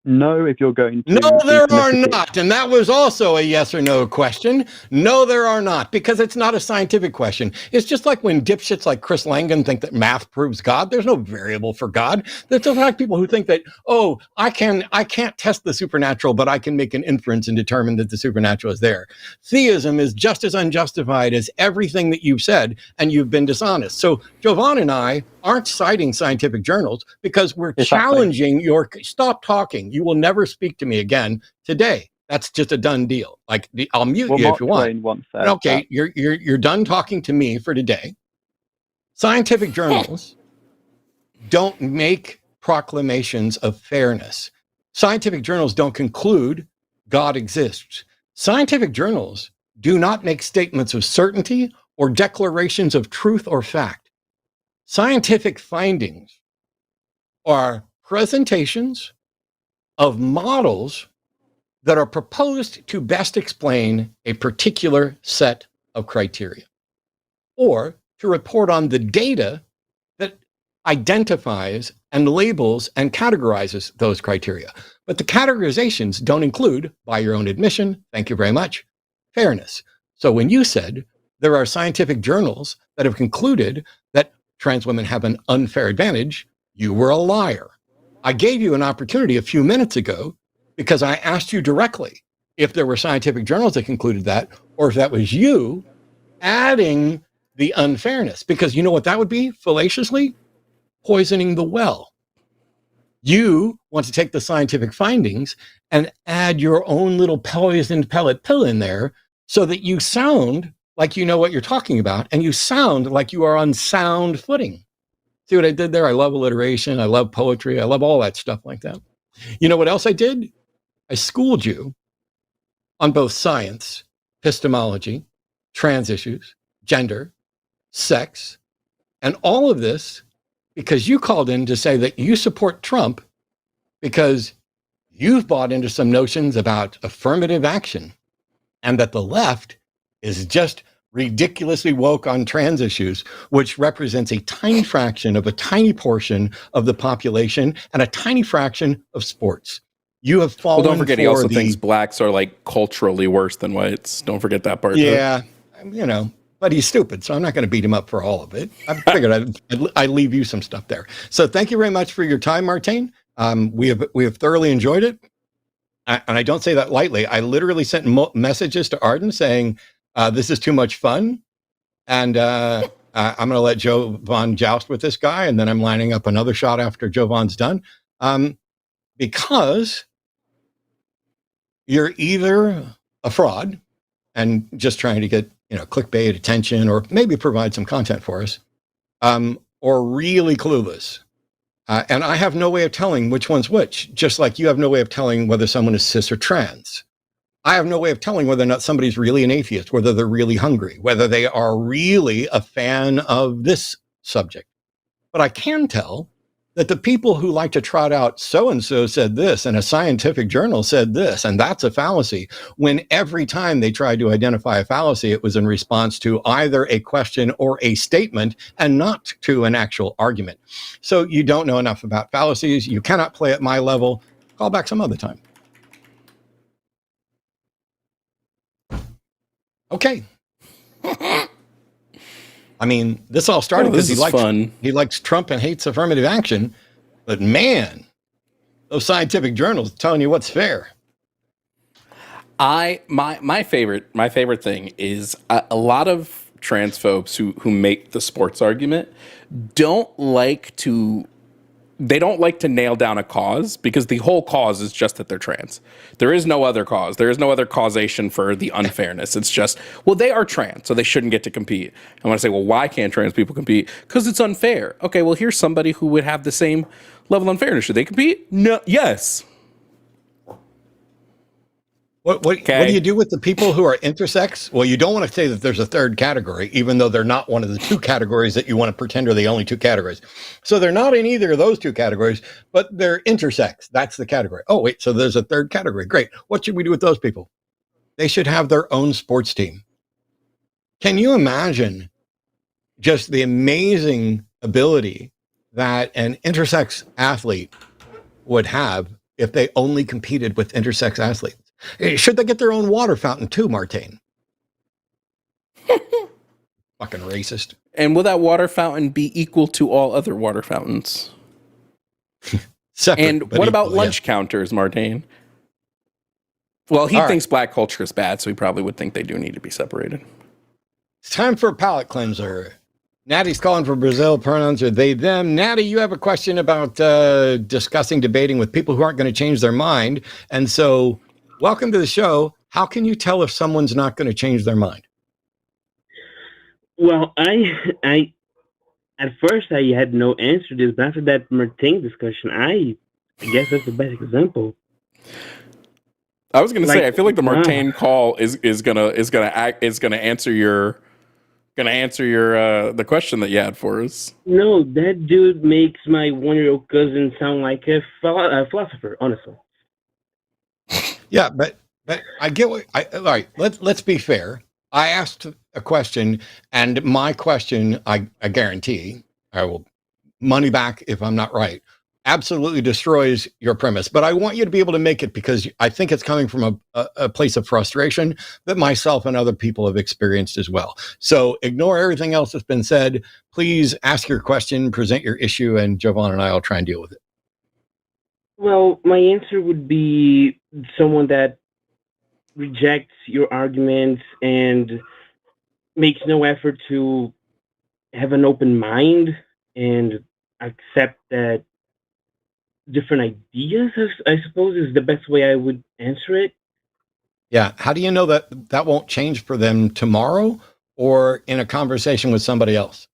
No, if you're going to. No, there are not. And that was also a yes or no question. No, there are not, because it's not a scientific question. It's just like when dipshits like Chris Langan think that math proves God. There's no variable for God. There's just like people who think that, oh, I can't test the supernatural, but I can make an inference and determine that the supernatural is there. Theism is just as unjustified as everything that you've said, and you've been dishonest. So Jovan and I aren't citing scientific journals because we're challenging your stop talking. You will never speak to me again today. That's just a done deal. Like I'll mute you if you want. Okay, you're done talking to me for today. Scientific journals don't make proclamations of fairness. Scientific journals don't conclude God exists. Scientific journals do not make statements of certainty or declarations of truth or fact. Scientific findings are presentations of models that are proposed to best explain a particular set of criteria, or to report on the data that identifies and labels and categorizes those criteria. But the categorizations don't include, by your own admission, thank you very much, fairness. So when you said there are scientific journals that have concluded that trans women have an unfair advantage, you were a liar. I gave you an opportunity a few minutes ago because I asked you directly if there were scientific journals that concluded that, or if that was you adding the unfairness, because you know what that would be, fallaciously? Poisoning the well. You want to take the scientific findings and add your own little poisoned pellet pill in there so that you sound like you know what you're talking about, and you sound like you are on sound footing. See what I did there? I love alliteration. I love poetry. I love all that stuff like that. You know what else I did? I schooled you on both science, epistemology, trans issues, gender, sex, and all of this because you called in to say that you support Trump because you've bought into some notions about affirmative action and that the left is just ridiculously woke on trans issues, which represents a tiny fraction of a tiny portion of the population and a tiny fraction of sports. You have fallen. Well, don't forget, he also thinks blacks are like culturally worse than whites. Don't forget that part. Yeah, you know, but he's stupid, so I'm not going to beat him up for all of it. I figured I'd leave you some stuff there. So thank you very much for your time, Martijn. We have thoroughly enjoyed it, and I don't say that lightly. I literally sent messages to Arden saying, this is too much fun, and I'm going to let Jovan joust with this guy, and then I'm lining up another shot after Jovan's done, because you're either a fraud and just trying to get clickbait attention, or maybe provide some content for us, or really clueless. And I have no way of telling which one's which, just like you have no way of telling whether someone is cis or trans. I have no way of telling whether or not somebody's really an atheist, whether they're really hungry, whether they are really a fan of this subject. But I can tell that the people who like to trot out so-and-so said this and a scientific journal said this, and that's a fallacy, when every time they tried to identify a fallacy, it was in response to either a question or a statement and not to an actual argument. So you don't know enough about fallacies. You cannot play at my level. Call back some other time. Okay. I mean, this all started because he likes Trump and hates affirmative action. But man, those scientific journals telling you what's fair. My favorite thing is a lot of trans folks who make the sports argument don't like to they don't like to nail down a cause because the whole cause is just that they're trans. There is no other cause. There is no other causation for the unfairness. It's just, well, they are trans, so they shouldn't get to compete. I want to say, well, why can't trans people compete? Because it's unfair. Okay, well, here's somebody who would have the same level of unfairness. Should they compete? No. Yes. What do you do with the people who are intersex? Well, you don't want to say that there's a third category, even though they're not one of the two categories that you want to pretend are the only two categories. So they're not in either of those two categories, but they're intersex. That's the category. Oh, wait, so there's a third category. Great. What should we do with those people? They should have their own sports team. Can you imagine just the amazing ability that an intersex athlete would have if they only competed with intersex athletes? Should they get their own water fountain too, Martine? Fucking racist. And will that water fountain be equal to all other water fountains? Separate, and what about lunch yeah. counters, Martine? Well, he thinks black culture is bad, so he probably would think they do need to be separated. It's time for a palate cleanser. Natty's calling for Brazil. Pronouns are they, them. Natty, you have a question about debating with people who aren't going to change their mind. And so, welcome to the show. How can you tell if someone's not going to change their mind? Well, I at first I had no answer to this, but after that Martin discussion, I guess that's the best example. I was going to say, I feel like the Martin call is gonna answer your the question that you had for us. No, that dude makes my 1-year-old cousin sound like a philosopher, honestly. Yeah, but I get what all right, let's be fair. I asked a question, and my question, I guarantee, I will money back if I'm not right, absolutely destroys your premise. But I want you to be able to make it because I think it's coming from a place of frustration that myself and other people have experienced as well. So ignore everything else that's been said. Please ask your question, present your issue, and Jovan and I will try and deal with it. Well, my answer would be someone that rejects your arguments and makes no effort to have an open mind and accept that different ideas, I suppose, is the best way I would answer it. Yeah. How do you know that that won't change for them tomorrow or in a conversation with somebody else?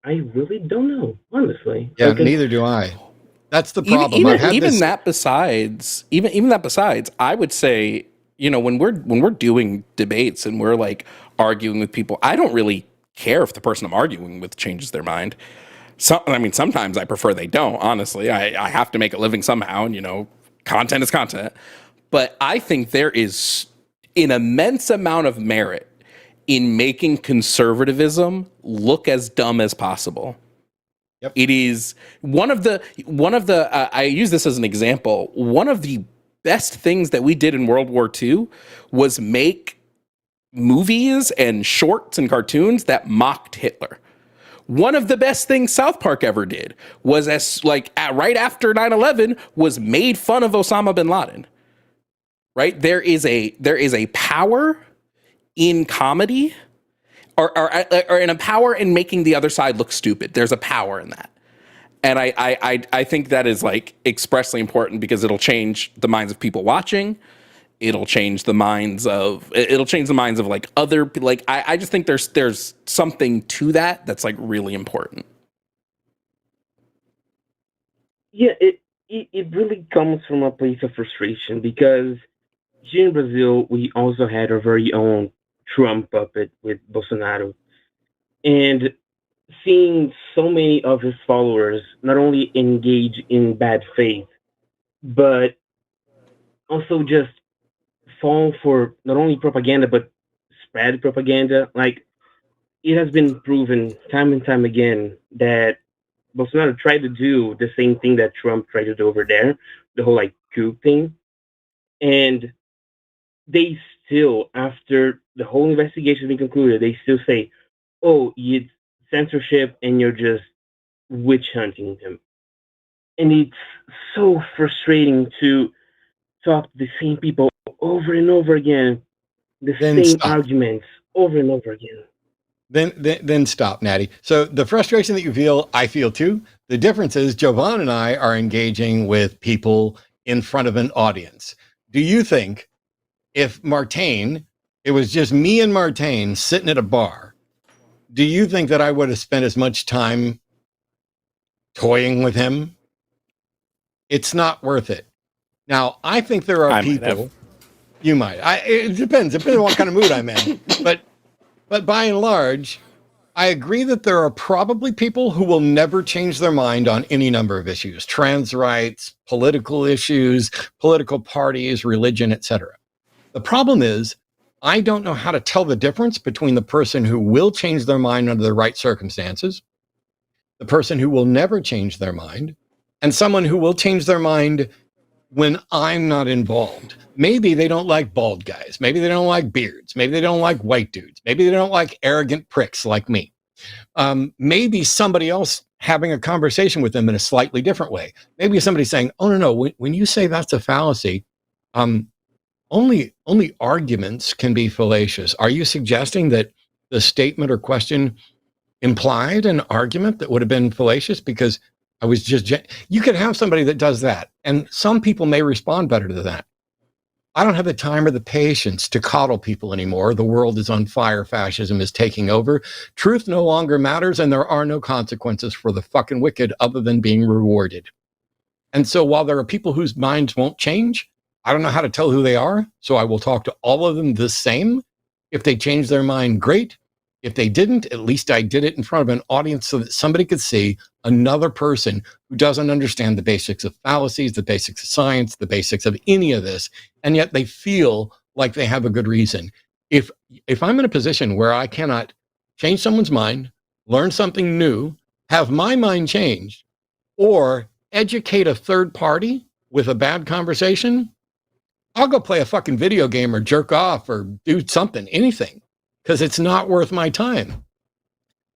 I really don't know, honestly. Yeah, Because neither do I. That's the problem. Even that besides, I would say, when we're doing debates and we're like arguing with people, I don't really care if the person I'm arguing with changes their mind. Sometimes I prefer they don't, honestly. I have to make a living somehow, and content is content. But I think there is an immense amount of merit in making conservatism look as dumb as possible. Yep. It is one of the I use this as an example. One of the best things that we did in World War II was make movies and shorts and cartoons that mocked Hitler. One of the best things South Park ever did was right after 9/11 was made fun of Osama bin Laden. Right? There is a power in comedy or in a power in making the other side look stupid. There's a power in that. And I think that is like expressly important because it'll change the minds of people watching. It'll change the minds of like other, like, I just think there's something to that that's like really important. Yeah, it really comes from a place of frustration because here in Brazil, we also had our very own Trump puppet with Bolsonaro. And seeing so many of his followers not only engage in bad faith, but also just fall for not only propaganda, but spread propaganda. Like, it has been proven time and time again that Bolsonaro tried to do the same thing that Trump tried to do over there, the whole like coup thing. And they still, after the whole investigation has been concluded, they still say, oh, it's censorship and you're just witch hunting him. And it's so frustrating to talk to the same people over and over again, the same arguments over and over again. Then stop, Natty. So the frustration that you feel, I feel too. The difference is Jovan and I are engaging with people in front of an audience. Do you think if Martain, it was just me and Martain sitting at a bar, do you think that I would have spent as much time toying with him? It's not worth it. Now, I think there are people. You might. It depends. It depends on what kind of mood I'm in. But by and large, I agree that there are probably people who will never change their mind on any number of issues: trans rights, political issues, political parties, religion, etc. The problem is, I don't know how to tell the difference between the person who will change their mind under the right circumstances, the person who will never change their mind, and someone who will change their mind when I'm not involved. Maybe they don't like bald guys. Maybe they don't like beards. Maybe they don't like white dudes. Maybe they don't like arrogant pricks like me. Maybe somebody else having a conversation with them in a slightly different way. Maybe somebody saying, oh, no, when you say that's a fallacy, only arguments can be fallacious. Are you suggesting that the statement or question implied an argument that would have been fallacious because I was just... You could have somebody that does that, and some people may respond better to that. I don't have the time or the patience to coddle people anymore. The world is on fire. Fascism is taking over. Truth no longer matters, and there are no consequences for the fucking wicked other than being rewarded. And so while there are people whose minds won't change, I don't know how to tell who they are, so I will talk to all of them the same. If they change their mind, great. If they didn't, at least I did it in front of an audience so that somebody could see another person who doesn't understand the basics of fallacies, the basics of science, the basics of any of this, and yet they feel like they have a good reason. If I'm in a position where I cannot change someone's mind, learn something new, have my mind changed, or educate a third party with a bad conversation, I'll go play a fucking video game or jerk off or do something, anything, because it's not worth my time.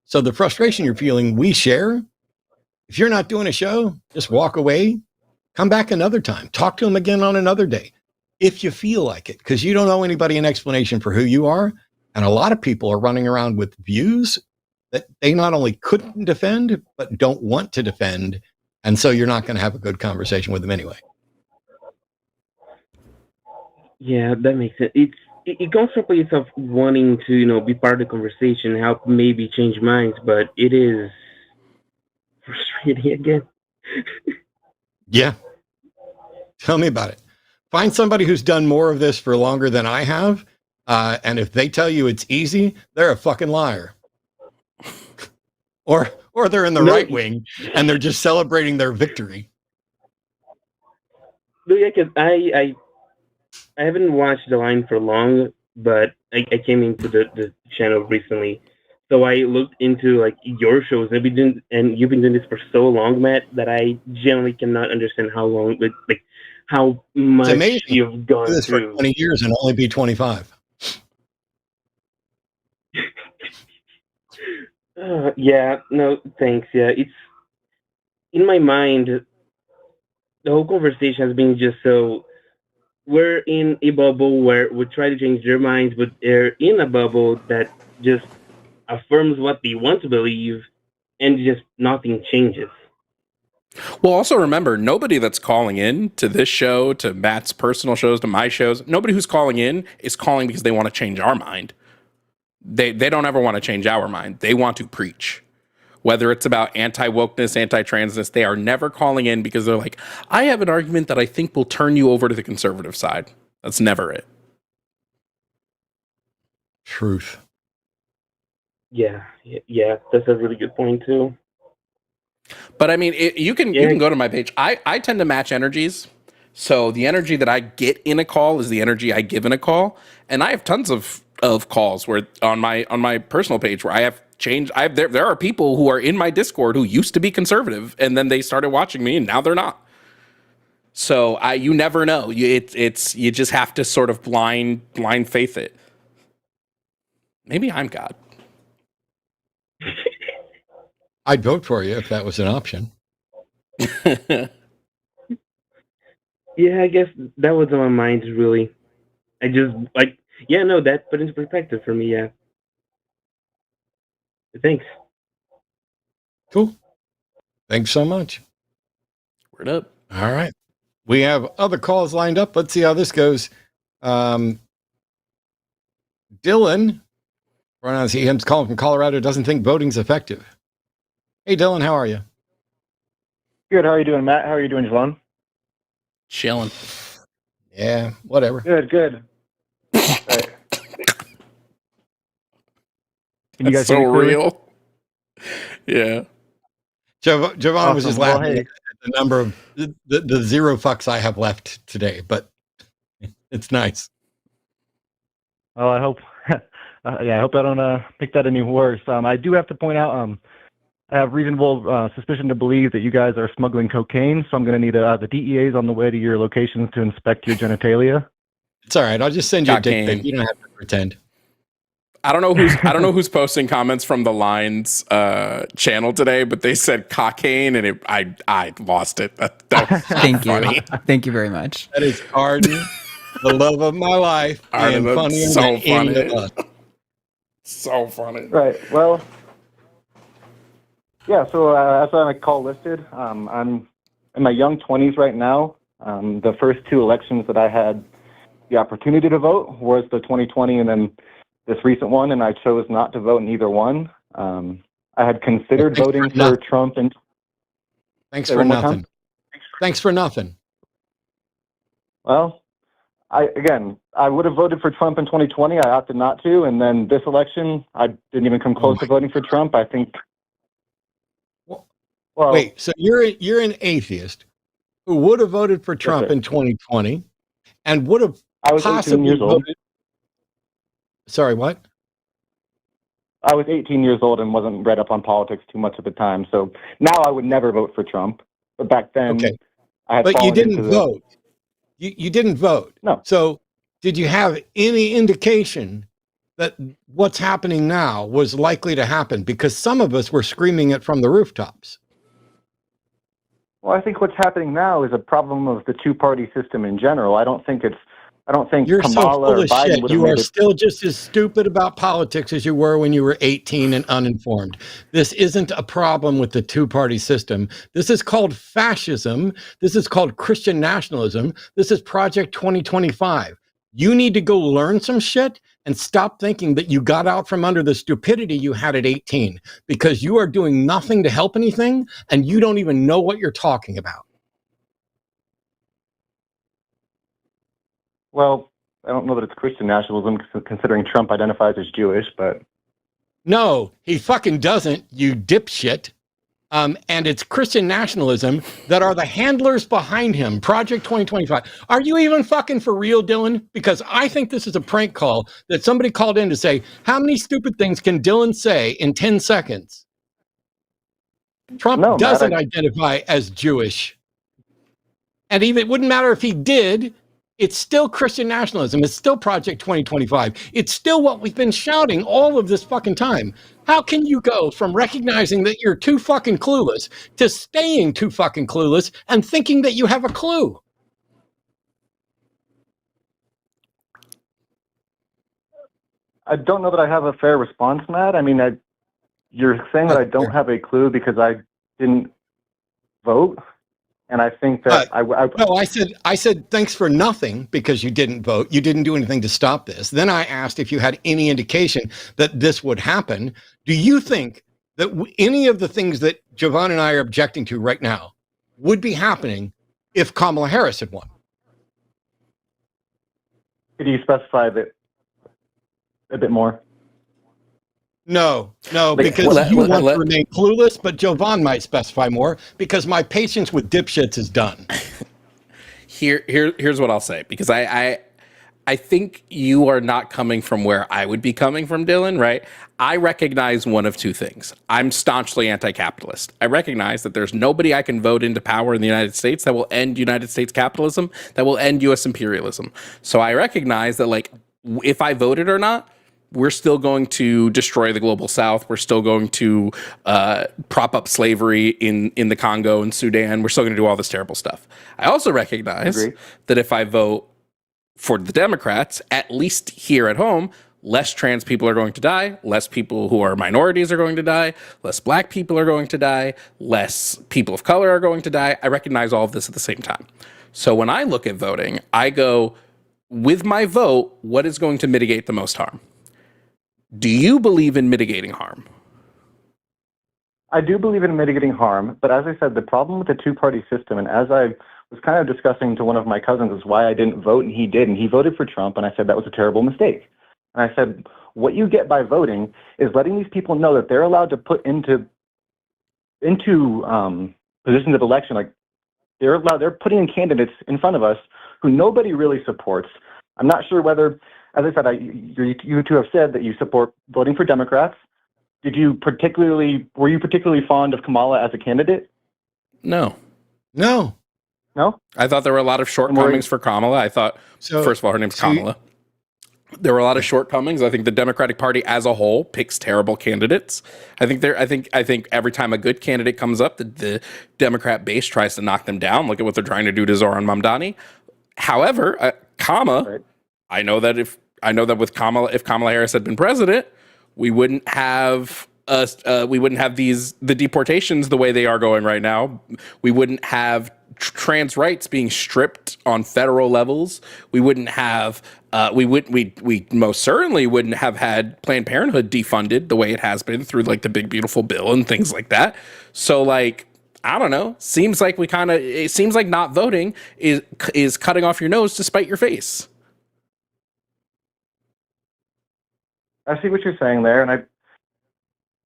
So the frustration you're feeling, we share. If you're not doing a show, just walk away, come back another time, talk to them again on another day, if you feel like it, because you don't owe anybody an explanation for who you are. And a lot of people are running around with views that they not only couldn't defend, but don't want to defend. And so you're not going to have a good conversation with them anyway. Yeah, that makes sense. It comes from a place of wanting to, be part of the conversation, help maybe change minds, but it is frustrating again. Yeah. Tell me about it. Find somebody who's done more of this for longer than I have. And if they tell you it's easy, they're a fucking liar. or they're in the right wing and they're just celebrating their victory. Yeah, because I haven't watched The Line for long, but I came into the channel recently. So I looked into like your shows. You've been doing this for so long, Matt, that I generally cannot understand how long, like how much you've gone this through. For 20 years and only be 25. Yeah, no, thanks. Yeah, it's in my mind. The whole conversation has been just so. We're in a bubble where we try to change their minds, but they're in a bubble that just affirms what they want to believe, and just nothing changes. Well, also remember, nobody that's calling in to this show, to Matt's personal shows, to my shows, nobody who's calling in is calling because they want to change our mind. They don't ever want to change our mind. They want to preach. Whether it's about anti-wokeness, anti-transness, they are never calling in because they're like, I have an argument that I think will turn you over to the conservative side. That's never it. Truth. Yeah, that's a really good point too. But I mean, you can go to my page. I tend to match energies. So the energy that I get in a call is the energy I give in a call. And I have tons of calls where on my personal page where I have changed. There are people who are in my Discord who used to be conservative and then they started watching me and now they're not. So you never know. You just have to sort of blind faith it. Maybe I'm God. I'd vote for you if that was an option. Yeah, I guess that was on my mind, really. I just, that put into perspective for me, yeah. Thanks. Cool. Thanks so much. Word up. All right. We have other calls lined up. Let's see how this goes. Dylan, pronouns he, him's calling from Colorado, doesn't think voting's effective. Hey, Dylan, how are you? Good. How are you doing, Matt? How are you doing, Jovan? Chilling. Yeah, whatever. Good. Right. Can you That's guys so hear me clearly? real. Yeah. Jovan was just Awesome. Well, laughing hey. at the number of the zero fucks I have left today, but it's nice. Well, I hope. I hope I don't make that any worse. I do have to point out. I have reasonable suspicion to believe that you guys are smuggling cocaine, so I'm going to need the DEA's on the way to your locations to inspect your genitalia. It's all right. I'll just send you a dick Cocaine. pic. You don't have to pretend. I don't know who's posting comments from the Lines channel today, but they said cocaine, and I lost it. That was Thank funny. you. Thank you very much. That is Arden, the love of my life. Arden, and funny that's so funny. So funny. Right. Well. Yeah. So as my call listed, I'm in my young 20s right now. The first two elections that I had the opportunity to vote was the 2020 and then this recent one, and I chose not to vote in either one. I had considered voting for Trump and. Thanks for nothing. Thanks for nothing. Well, I would have voted for Trump in 2020. I opted not to, and then this election, I didn't even come close to voting for Trump. I think. Well, wait. So you're an atheist who would have voted for Trump in 2020, and would have I was 18 years old. Sorry, what? I was 18 years old and wasn't read up on politics too much at the time. So now I would never vote for Trump. But back then, okay. I had. But you didn't vote. You didn't vote. No. So did you have any indication that what's happening now was likely to happen? Because some of us were screaming it from the rooftops. Well, I think what's happening now is a problem of the two-party system in general. I don't think You're Kamala so full or of Biden shit. would have You made are it. still just as stupid about politics as you were when you were 18 and uninformed. This isn't a problem with the two-party system. This is called fascism. This is called Christian nationalism. This is Project 2025. You need to go learn some shit and stop thinking that you got out from under the stupidity you had at 18, because you are doing nothing to help anything and you don't even know what you're talking about. Well, I don't know that it's Christian nationalism, considering Trump identifies as Jewish, but. No, he fucking doesn't, you dipshit. And it's Christian nationalism that are the handlers behind him. Project 2025. Are you even fucking for real, Dylan? Because I think this is a prank call that somebody called in to say, how many stupid things can Dylan say in 10 seconds? Trump doesn't identify as Jewish. And even it wouldn't matter if he did. It's still Christian nationalism. It's still Project 2025. It's still what we've been shouting all of this fucking time. How can you go from recognizing that you're too fucking clueless to staying too fucking clueless and thinking that you have a clue? I don't know that I have a fair response, Matt. I mean, you're saying that I don't have a clue because I didn't vote. And I think that no, I said thanks for nothing because you didn't vote. You didn't do anything to stop this. Then I asked if you had any indication that this would happen. Do you think that any of the things that Jovan and I are objecting to right now would be happening if Kamala Harris had won? Could you specify that a bit more? No, because you want to remain clueless, but Jovan might specify more because my patience with dipshits is done. Here's what I'll say, because I think you are not coming from where I would be coming from, Dylan, right? I recognize one of two things. I'm staunchly anti-capitalist. I recognize that there's nobody I can vote into power in the United States that will end United States capitalism, that will end U.S. imperialism. So I recognize that, like, if I voted or not, we're still going to destroy the global south. We're still going to prop up slavery in the Congo and Sudan. We're still going to do all this terrible stuff. I also recognize that if I vote for the Democrats, at least here at home, less trans people are going to die, less people who are minorities are going to die, less black people are going to die, less people of color are going to die. I recognize all of this at the same time. So when I look at voting, I go, with my vote, what is going to mitigate the most harm? Do you believe in mitigating harm? I do believe in mitigating harm, but as I said, the problem with the two-party system, and as I was kind of discussing to one of my cousins, is why I didn't vote, and he did, and he voted for Trump, and I said that was a terrible mistake. And I said, what you get by voting is letting these people know that they're allowed to put into positions of election, like they're putting in candidates in front of us who nobody really supports. I'm not sure whether, as I said, you two have said that you support voting for Democrats. Were you particularly fond of Kamala as a candidate? No. No? I thought there were a lot of shortcomings for Kamala. I thought, first of all, her name's Kamala. There were a lot of shortcomings. I think the Democratic Party as a whole picks terrible candidates. I think every time a good candidate comes up, the Democrat base tries to knock them down. Look at what they're trying to do to Zoran Mamdani. However, Right. I know that if Kamala Harris had been president, we wouldn't have the deportations the way they are going right now. We wouldn't have trans rights being stripped on federal levels. We wouldn't have we most certainly wouldn't have had Planned Parenthood defunded the way it has been through like the big beautiful bill and things like that. So like, I don't know, seems like it seems like not voting is cutting off your nose to spite your face. I see what you're saying there, and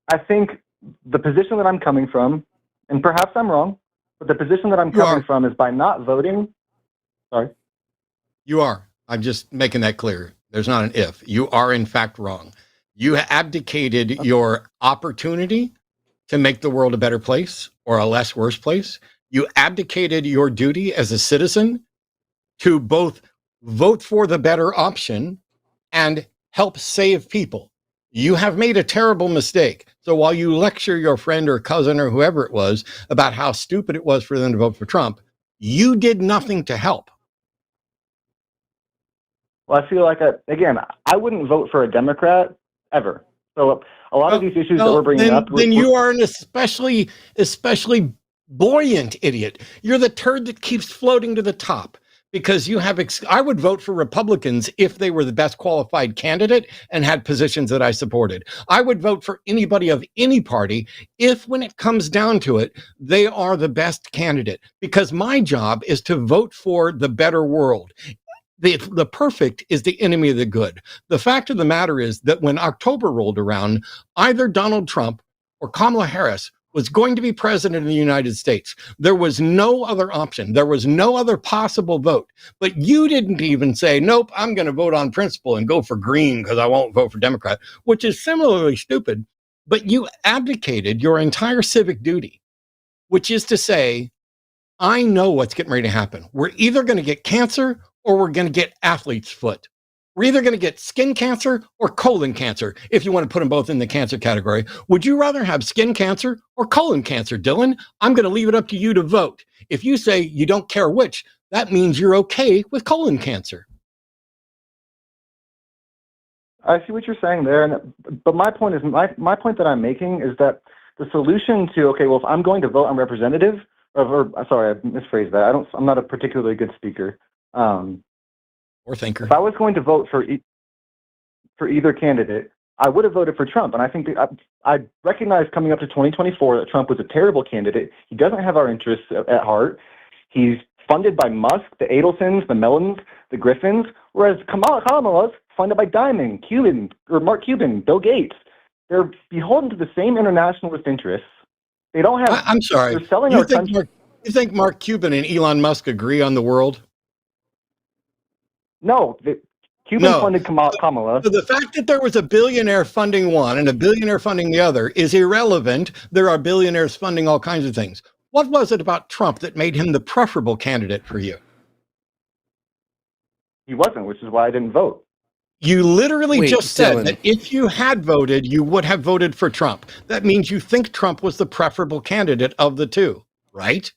I think the position that I'm coming from, and perhaps I'm wrong, but the position that I'm coming from is by not voting. Sorry. You are. I'm just making that clear. There's not an if. You are, in fact, wrong. You abdicated your opportunity to make the world a better place or a less worse place. You abdicated your duty as a citizen to both vote for the better option and help save people. You have made a terrible mistake. So while you lecture your friend or cousin or whoever it was about how stupid it was for them to vote for Trump, you did nothing to help. Well, I feel like, I wouldn't vote for a Democrat ever. So a lot of these issues that we're bringing up... Then you are an especially buoyant idiot. You're the turd that keeps floating to the top. Because you have, I would vote for Republicans if they were the best qualified candidate and had positions that I supported. I would vote for anybody of any party if, when it comes down to it, they are the best candidate. Because my job is to vote for the better world. The perfect is the enemy of the good. The fact of the matter is that when October rolled around, either Donald Trump or Kamala Harris was going to be president of the United States. There was no other option. There was no other possible vote. But you didn't even say, nope, I'm going to vote on principle and go for green because I won't vote for Democrat, which is similarly stupid. But you abdicated your entire civic duty, which is to say, I know what's getting ready to happen. We're either going to get cancer or we're going to get athlete's foot. We're either going to get skin cancer or colon cancer, if you want to put them both in the cancer category. Would you rather have skin cancer or colon cancer, Dylan? I'm going to leave it up to you to vote. If you say you don't care which, that means you're okay with colon cancer. I see what you're saying there, but my point is my point that I'm making is that the solution to if I'm going to vote on representative, sorry, I misphrased that. I'm not a particularly good speaker. Or thinker. If I was going to vote for either candidate, I would have voted for Trump. And I think I recognize coming up to 2024 that Trump was a terrible candidate. He doesn't have our interests at heart. He's funded by Musk, the Adelsons, the Mellons, the Griffins, whereas Kamala's funded by Diamond, Mark Cuban, Bill Gates. They're beholden to the same internationalist interests. They don't have... I'm sorry. They're selling our country. You think Mark Cuban and Elon Musk agree on the world? No, Cuban funded Kamala. So the fact that there was a billionaire funding one and a billionaire funding the other is irrelevant. There are billionaires funding all kinds of things. What was it about Trump that made him the preferable candidate for you? He wasn't, which is why I didn't vote. You literally just said Dylan, that if you had voted, you would have voted for Trump. That means you think Trump was the preferable candidate of the two, right?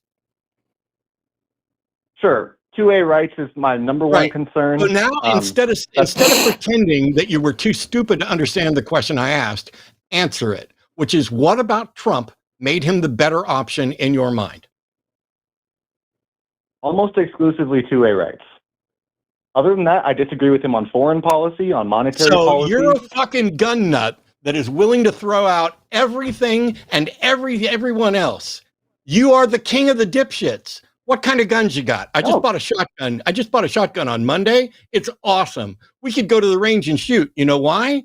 Sure. 2A rights is my number one Right. concern. So now, instead of pretending that you were too stupid to understand the question I asked, answer it, which is, what about Trump made him the better option in your mind? Almost exclusively 2A rights. Other than that, I disagree with him on foreign policy, on monetary So policy. you're a fucking gun nut that is willing to throw out everything and everyone else. You are the king of the dipshits. What kind of guns you got? I just bought a shotgun. I just bought a shotgun on Monday. It's awesome. We could go to the range and shoot. You know why?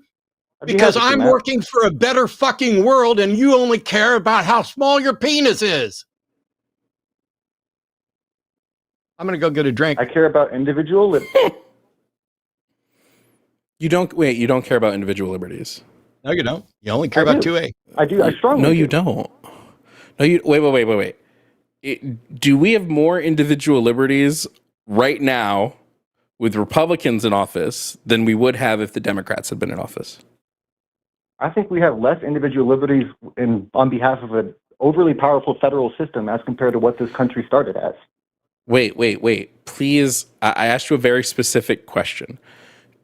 Because I'm working for a better fucking world and you only care about how small your penis is. I'm going to go get a drink. I care about individual You don't care about individual liberties. No, you don't. You only care about 2A. I do. I strongly No, do. you don't. No, you wait. Do we have more individual liberties right now with Republicans in office than we would have if the Democrats had been in office? I think we have less individual liberties on behalf of an overly powerful federal system as compared to what this country started as. Wait. Please, I asked you a very specific question.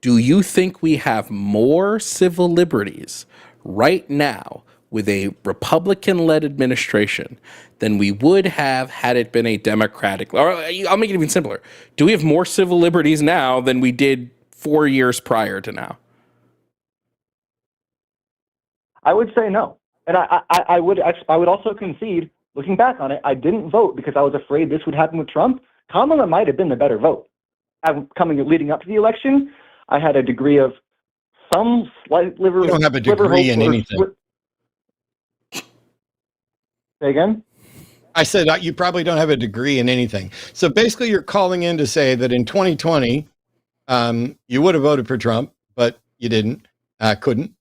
Do you think we have more civil liberties right now with a Republican-led administration than we would have had it been a Democratic? Or I'll make it even simpler. Do we have more civil liberties now than we did 4 years prior to now? I would say no. And I would also concede, looking back on it, I didn't vote because I was afraid this would happen with Trump. Kamala might have been the better vote. Leading up to the election, I had a degree of some slight liver. You don't have a degree in anything. Say again? I said you probably don't have a degree in anything. So basically, you're calling in to say that in 2020, you would have voted for Trump, but you didn't, couldn't.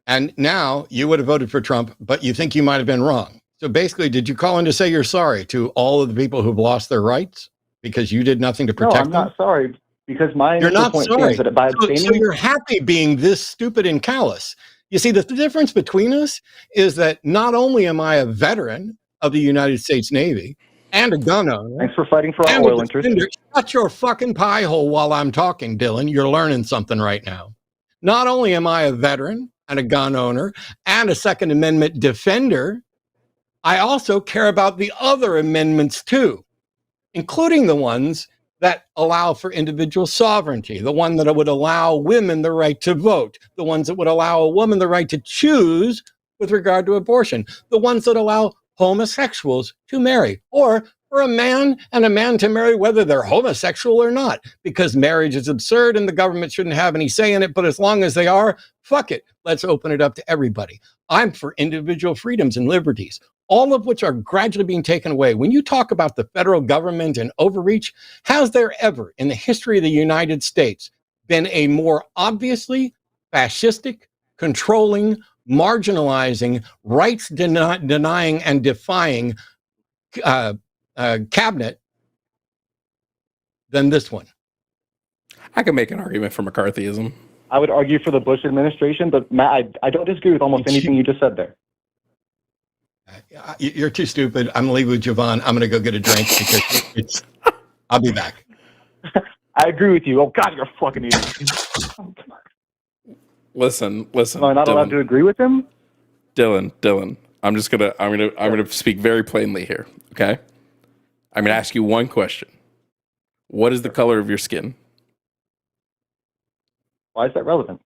And now you would have voted for Trump, but you think you might have been wrong. So basically, did you call in to say you're sorry to all of the people who've lost their rights because you did nothing to protect them? No, I'm not sorry because my You're not point sorry. is that by abstaining, So you're happy being this stupid and callous. You see, the difference between us is that not only am I a veteran of the United States Navy and a gun owner. Thanks for fighting for our oil interests. Shut your fucking pie hole while I'm talking, Dylan. You're learning something right now. Not only am I a veteran and a gun owner and a Second Amendment defender, I also care about the other amendments too, including the ones that allow for individual sovereignty, the one that would allow women the right to vote, the ones that would allow a woman the right to choose with regard to abortion, the ones that allow homosexuals to marry, or for a man and a man to marry whether they're homosexual or not, because marriage is absurd and the government shouldn't have any say in it, but as long as they are, fuck it, let's open it up to everybody. I'm for individual freedoms and liberties, all of which are gradually being taken away. When you talk about the federal government and overreach, has there ever in the history of the United States been a more obviously fascistic, controlling, marginalizing, rights denying and defying cabinet than this one? I can make an argument for McCarthyism. I would argue for the Bush administration, but Matt, I don't disagree with almost anything you just said there. You're too stupid. I'm gonna leave with Jovan. I'm gonna go get a drink because I'll be back. I agree with you. Oh God, you're a fucking idiot. Oh, come on. Listen. Am I not allowed to agree with him? Dylan. I'm gonna speak very plainly here. Okay. I'm gonna ask you one question. What is the color of your skin? Why is that relevant?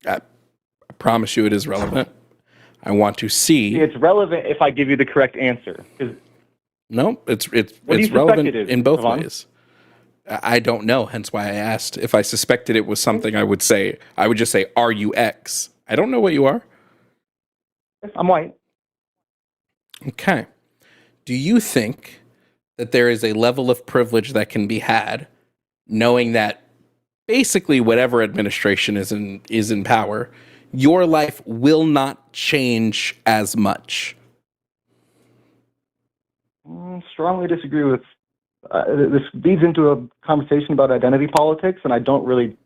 I promise you it is relevant. I want to see. It's relevant if I give you the correct answer. No, it's relevant in both ways. I don't know, hence why I asked. If I suspected it was something, I would just say, are you X? I don't know what you are. I'm white. Okay. Do you think that there is a level of privilege that can be had knowing that basically whatever administration is in power, your life will not change as much? Strongly disagree with. This leads into a conversation about identity politics, and I don't want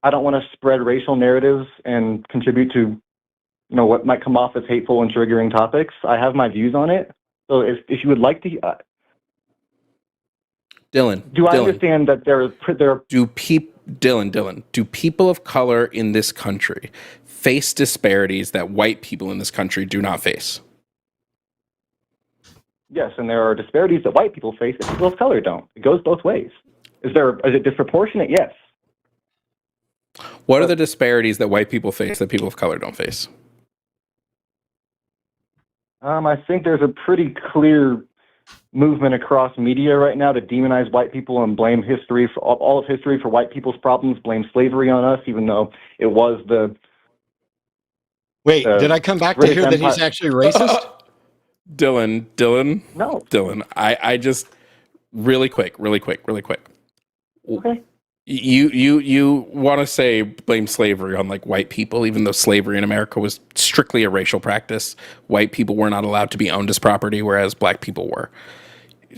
to spread racial narratives and contribute to, what might come off as hateful and triggering topics. I have my views on it. So if you would like to, Dylan. Do I Dylan, understand that there? Dylan, do people of color in this country face disparities that white people in this country do not face? Yes, and there are disparities that white people face that people of color don't. It goes both ways. Is it disproportionate? Yes. What are the disparities that white people face that people of color don't face? I think there's a pretty clear movement across media right now to demonize white people and blame history for all of history for white people's problems, blame slavery on us, even though it was the. Wait, did I come back to hear that he's actually racist? Dylan, No. Dylan, I just really quick. Okay. You want to say blame slavery on like white people, even though slavery in America was strictly a racial practice. White people were not allowed to be owned as property, whereas black people were.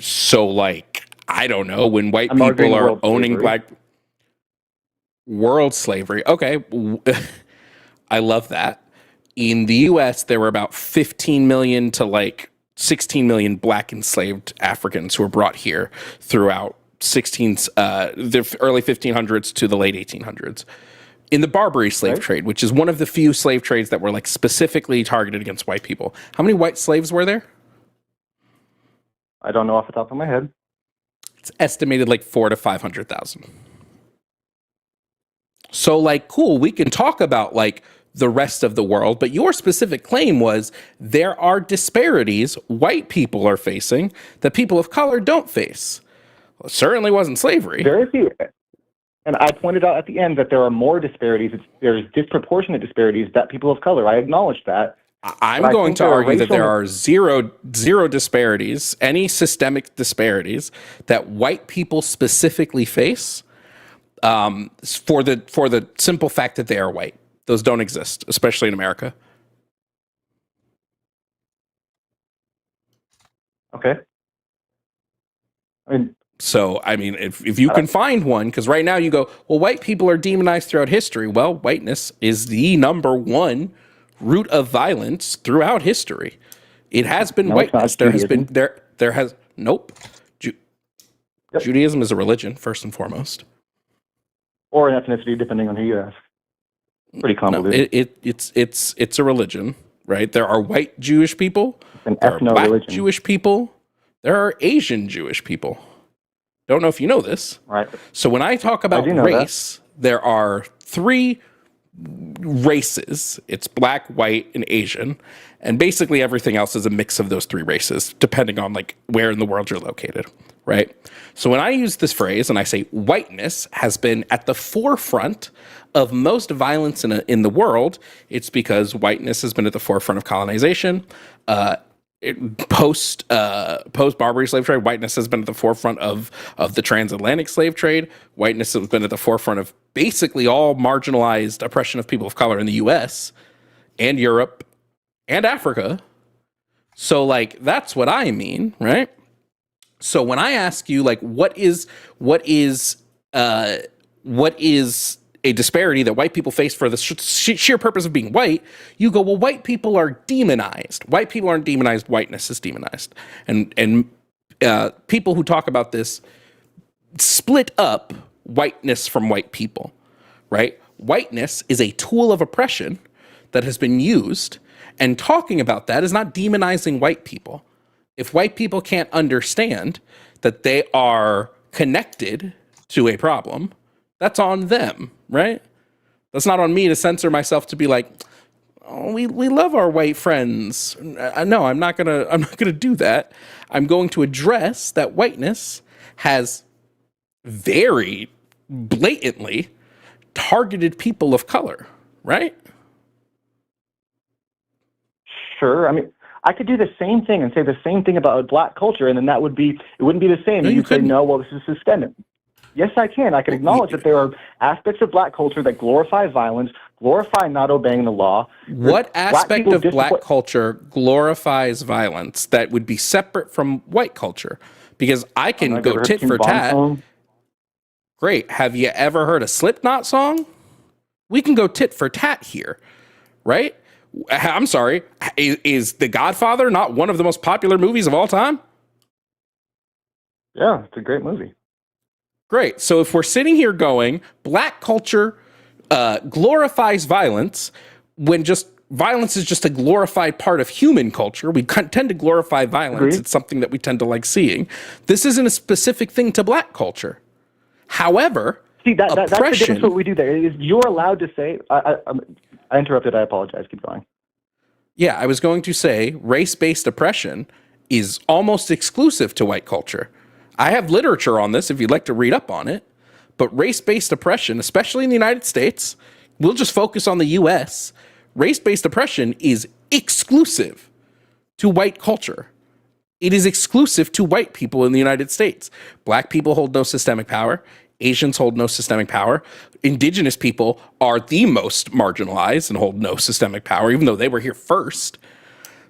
So like, I don't know, when white people are owning black world slavery. Okay. I love that. In the US, there were about 15 million to like 16 million black enslaved Africans who were brought here throughout the early 1500s to the late 1800s. In the Barbary slave trade, which is one of the few slave trades that were like specifically targeted against white people. How many white slaves were there? I don't know off the top of my head. It's estimated like 400,000 to 500,000. So like, cool, we can talk about like the rest of the world, but your specific claim was there are disparities white people are facing that people of color don't face. Well, it certainly wasn't slavery. Very few. And I pointed out at the end that there are more disparities. There's disproportionate disparities that people of color. I acknowledge that. I'm going to argue that there are zero disparities, any systemic disparities that white people specifically face for the simple fact that they are white. Those don't exist, especially in America. Okay. I mean, if you can find one, because right now you go, well, white people are demonized throughout history. Well, whiteness is the number one root of violence throughout history. It has been whiteness. There has been nope. Judaism is a religion, first and foremost. Or an ethnicity, depending on who you ask. Pretty convoluted. It's a religion, right? There are white Jewish people, there are black Jewish people, there are Asian Jewish people. Don't know if you know this. Right. So when I talk about race, there are three races. It's black, white, and Asian. And basically everything else is a mix of those three races, depending on like where in the world you're located, right? So when I use this phrase and I say whiteness has been at the forefront of most violence in the world, it's because whiteness has been at the forefront of colonization. Post Barbary slave trade, whiteness has been at the forefront of the transatlantic slave trade. Whiteness has been at the forefront of basically all marginalized oppression of people of color in the U.S. and Europe and Africa. So like, that's what I mean, right? So when I ask you like, what is a disparity that white people face for the sheer purpose of being white, you go, well, white people are demonized. White people aren't demonized. Whiteness is demonized. And people who talk about this split up whiteness from white people, right? Whiteness is a tool of oppression that has been used, and talking about that is not demonizing white people. If white people can't understand that they are connected to a problem, that's on them, right? That's not on me to censor myself to be like, oh, we love our white friends. No, I'm not gonna do that. I'm going to address that whiteness has very blatantly targeted people of color, right? Sure. I mean, I could do the same thing and say the same thing about black culture, and then it wouldn't be the same. No, You'd say, no, well, this is systemic. Yes, I can. I can acknowledge that there are aspects of black culture that glorify violence, glorify not obeying the law. What aspect of black culture glorifies violence that would be separate from white culture? Because I can go tit for tat. Great. Have you ever heard a Slipknot song? We can go tit for tat here, right? I'm sorry. Is The Godfather not one of the most popular movies of all time? Yeah, it's a great movie. Great. So if we're sitting here going, black culture glorifies violence, when just violence is just a glorified part of human culture. We tend to glorify violence. Agreed. It's something that we tend to like seeing. This isn't a specific thing to black culture. However, See, that's the difference. oppression. What we do there is you're allowed to say. I interrupted. I apologize. Keep going. Yeah, I was going to say race-based oppression is almost exclusive to white culture. I have literature on this if you'd like to read up on it. But race-based oppression, especially in the United States, we'll just focus on the US. Race-based oppression is exclusive to white culture. It is exclusive to white people in the United States. Black people hold no systemic power. Asians hold no systemic power. Indigenous people are the most marginalized and hold no systemic power, even though they were here first.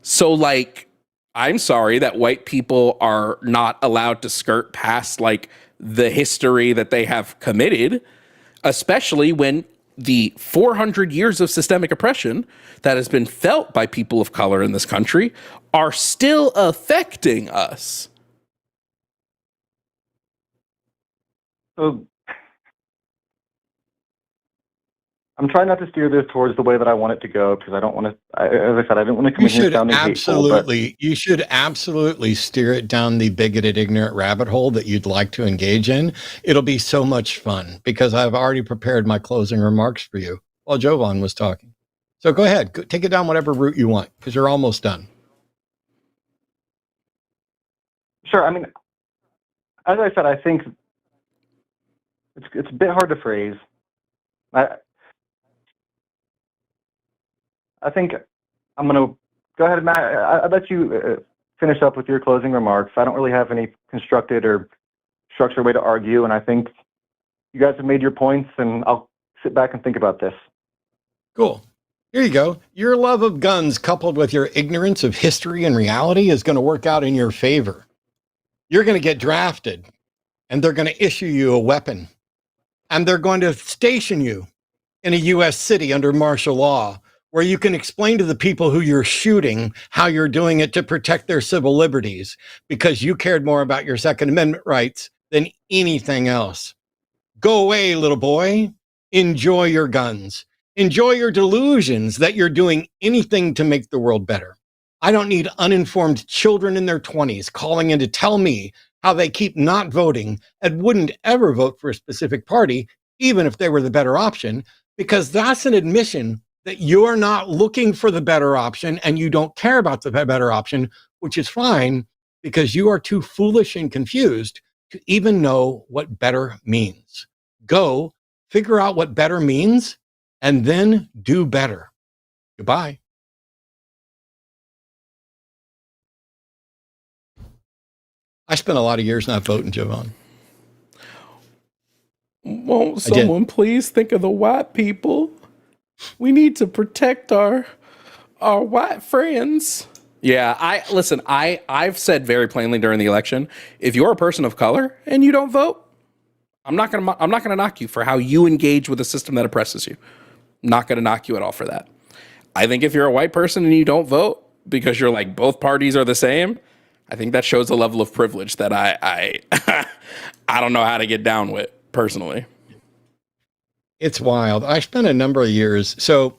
So, like, I'm sorry that white people are not allowed to skirt past, like, the history that they have committed, especially when the 400 years of systemic oppression that has been felt by people of color in this country are still affecting us. So I'm trying not to steer this towards the way that I want it to go because I don't want to. As I said, I don't want to come You in here should sounding hateful. But you should absolutely steer it down the bigoted, ignorant rabbit hole that you'd like to engage in. It'll be so much fun because I've already prepared my closing remarks for you while Jovan was talking. So go ahead, take it down whatever route you want because you're almost done. sure, I mean, as I said, I think it's a bit hard to phrase. I think I'm going to go ahead, Matt. I'll let you finish up with your closing remarks. I don't really have any constructed or structured way to argue, and I think you guys have made your points, and I'll sit back and think about this. Cool. Here you go. Your love of guns coupled with your ignorance of history and reality is going to work out in your favor. You're going to get drafted, and they're going to issue you a weapon, and they're going to station you in a U.S. city under martial law, where you can explain to the people who you're shooting how you're doing it to protect their civil liberties because you cared more about your Second Amendment rights than anything else. Go away, little boy. Enjoy your guns. Enjoy your delusions that you're doing anything to make the world better. I don't need uninformed children in their 20s calling in to tell me how they keep not voting and wouldn't ever vote for a specific party, even if they were the better option, because that's an admission that you're not looking for the better option and you don't care about the better option, which is fine because you are too foolish and confused to even know what better means. Go figure out what better means and then do better. Goodbye. I spent a lot of years not voting, Jovan. Won't someone please think of the white people? We need to protect our white friends. Yeah, I've said very plainly during the election, if you're a person of color and you don't vote, I'm not gonna knock you for how you engage with a system that oppresses you. I'm not gonna knock you at all for that. I think if you're a white person and you don't vote because you're like both parties are the same, I think that shows a level of privilege that I I don't know how to get down with personally. It's wild. I spent a number of years. So,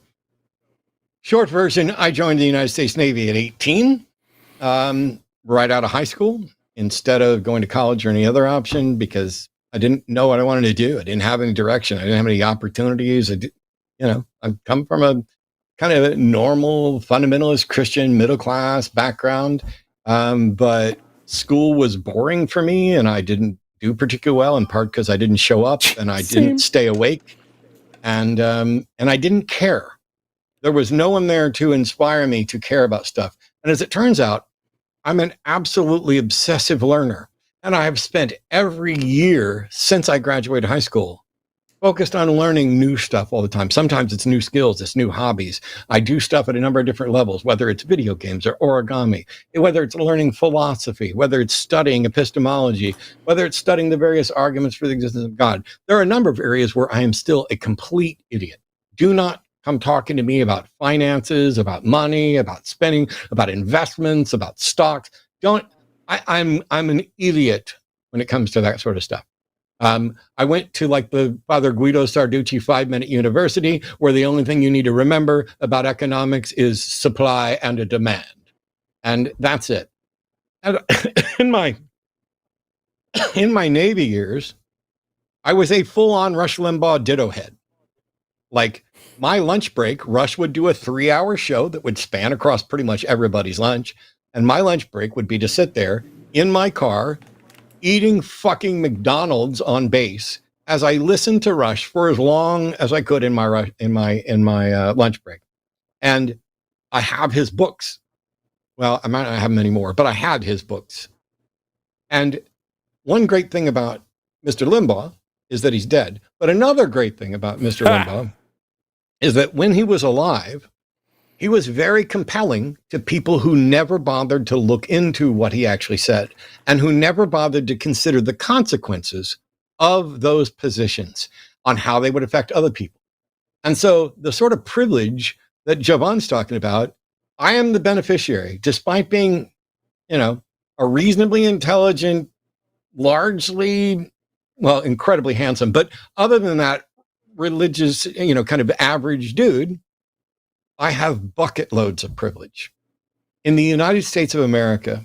short version, I joined the United States Navy at 18, right out of high school, instead of going to college or any other option because I didn't know what I wanted to do. I didn't have any direction. I didn't have any opportunities. I come from a kind of normal, fundamentalist Christian middle class background, but school was boring for me, and I didn't do particularly well, in part because I didn't show up and I didn't stay awake. And I didn't care. There was no one there to inspire me to care about stuff. And as it turns out, I'm an absolutely obsessive learner. And I have spent every year since I graduated high school focused on learning new stuff all the time. Sometimes it's new skills, it's new hobbies. I do stuff at a number of different levels, whether it's video games or origami, whether it's learning philosophy, whether it's studying epistemology, whether it's studying the various arguments for the existence of God. There are a number of areas where I am still a complete idiot. Do not come talking to me about finances, about money, about spending, about investments, about stocks. I'm an idiot when it comes to that sort of stuff. I went to like the Father Guido Sarducci 5-minute university, where the only thing you need to remember about economics is supply and a demand. And that's it. And in my Navy years, I was a full-on Rush Limbaugh ditto head. Like, my lunch break, Rush would do a 3-hour show that would span across pretty much everybody's lunch. And my lunch break would be to sit there in my car eating fucking McDonald's on base as I listened to Rush for as long as I could in my lunch break. And I have his books. Well, I might not have them anymore, but I had his books. And one great thing about Mr. Limbaugh is that he's dead. But another great thing about Mr. Limbaugh is that when he was alive, he was very compelling to people who never bothered to look into what he actually said and who never bothered to consider the consequences of those positions on how they would affect other people. And so the sort of privilege that Jovan's talking about, I am the beneficiary, despite being, a reasonably intelligent, largely, well, incredibly handsome, but other than that, religious, kind of average dude. I have bucket loads of privilege. In the United States of America,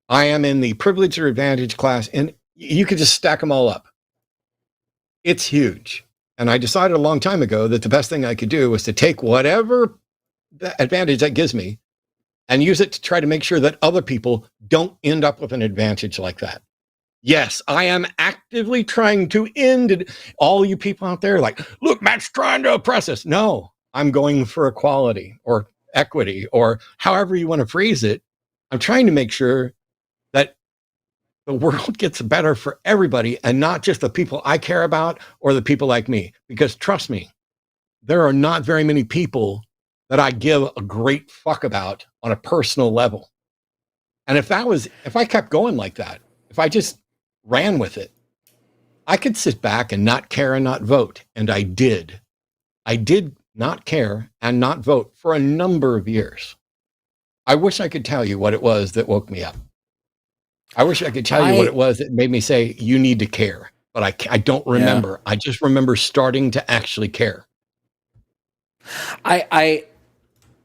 I am in the privilege or advantage class, and you could just stack them all up. It's huge. And I decided a long time ago that the best thing I could do was to take whatever advantage that gives me and use it to try to make sure that other people don't end up with an advantage like that. Yes, I am actively trying to end it. All you people out there like, look, Matt's trying to oppress us. No. I'm going for equality or equity or however you want to phrase it. I'm trying to make sure that the world gets better for everybody and not just the people I care about or the people like me. Because trust me, there are not very many people that I give a great fuck about on a personal level. And if I kept going like that, if I just ran with it, I could sit back and not care and not vote. And I did. Not care and not vote for a number of years. I wish I could tell you what it was that woke me up. I wish I could tell you what it was that made me say, you need to care. But I don't remember. Yeah. I just remember starting to actually care. I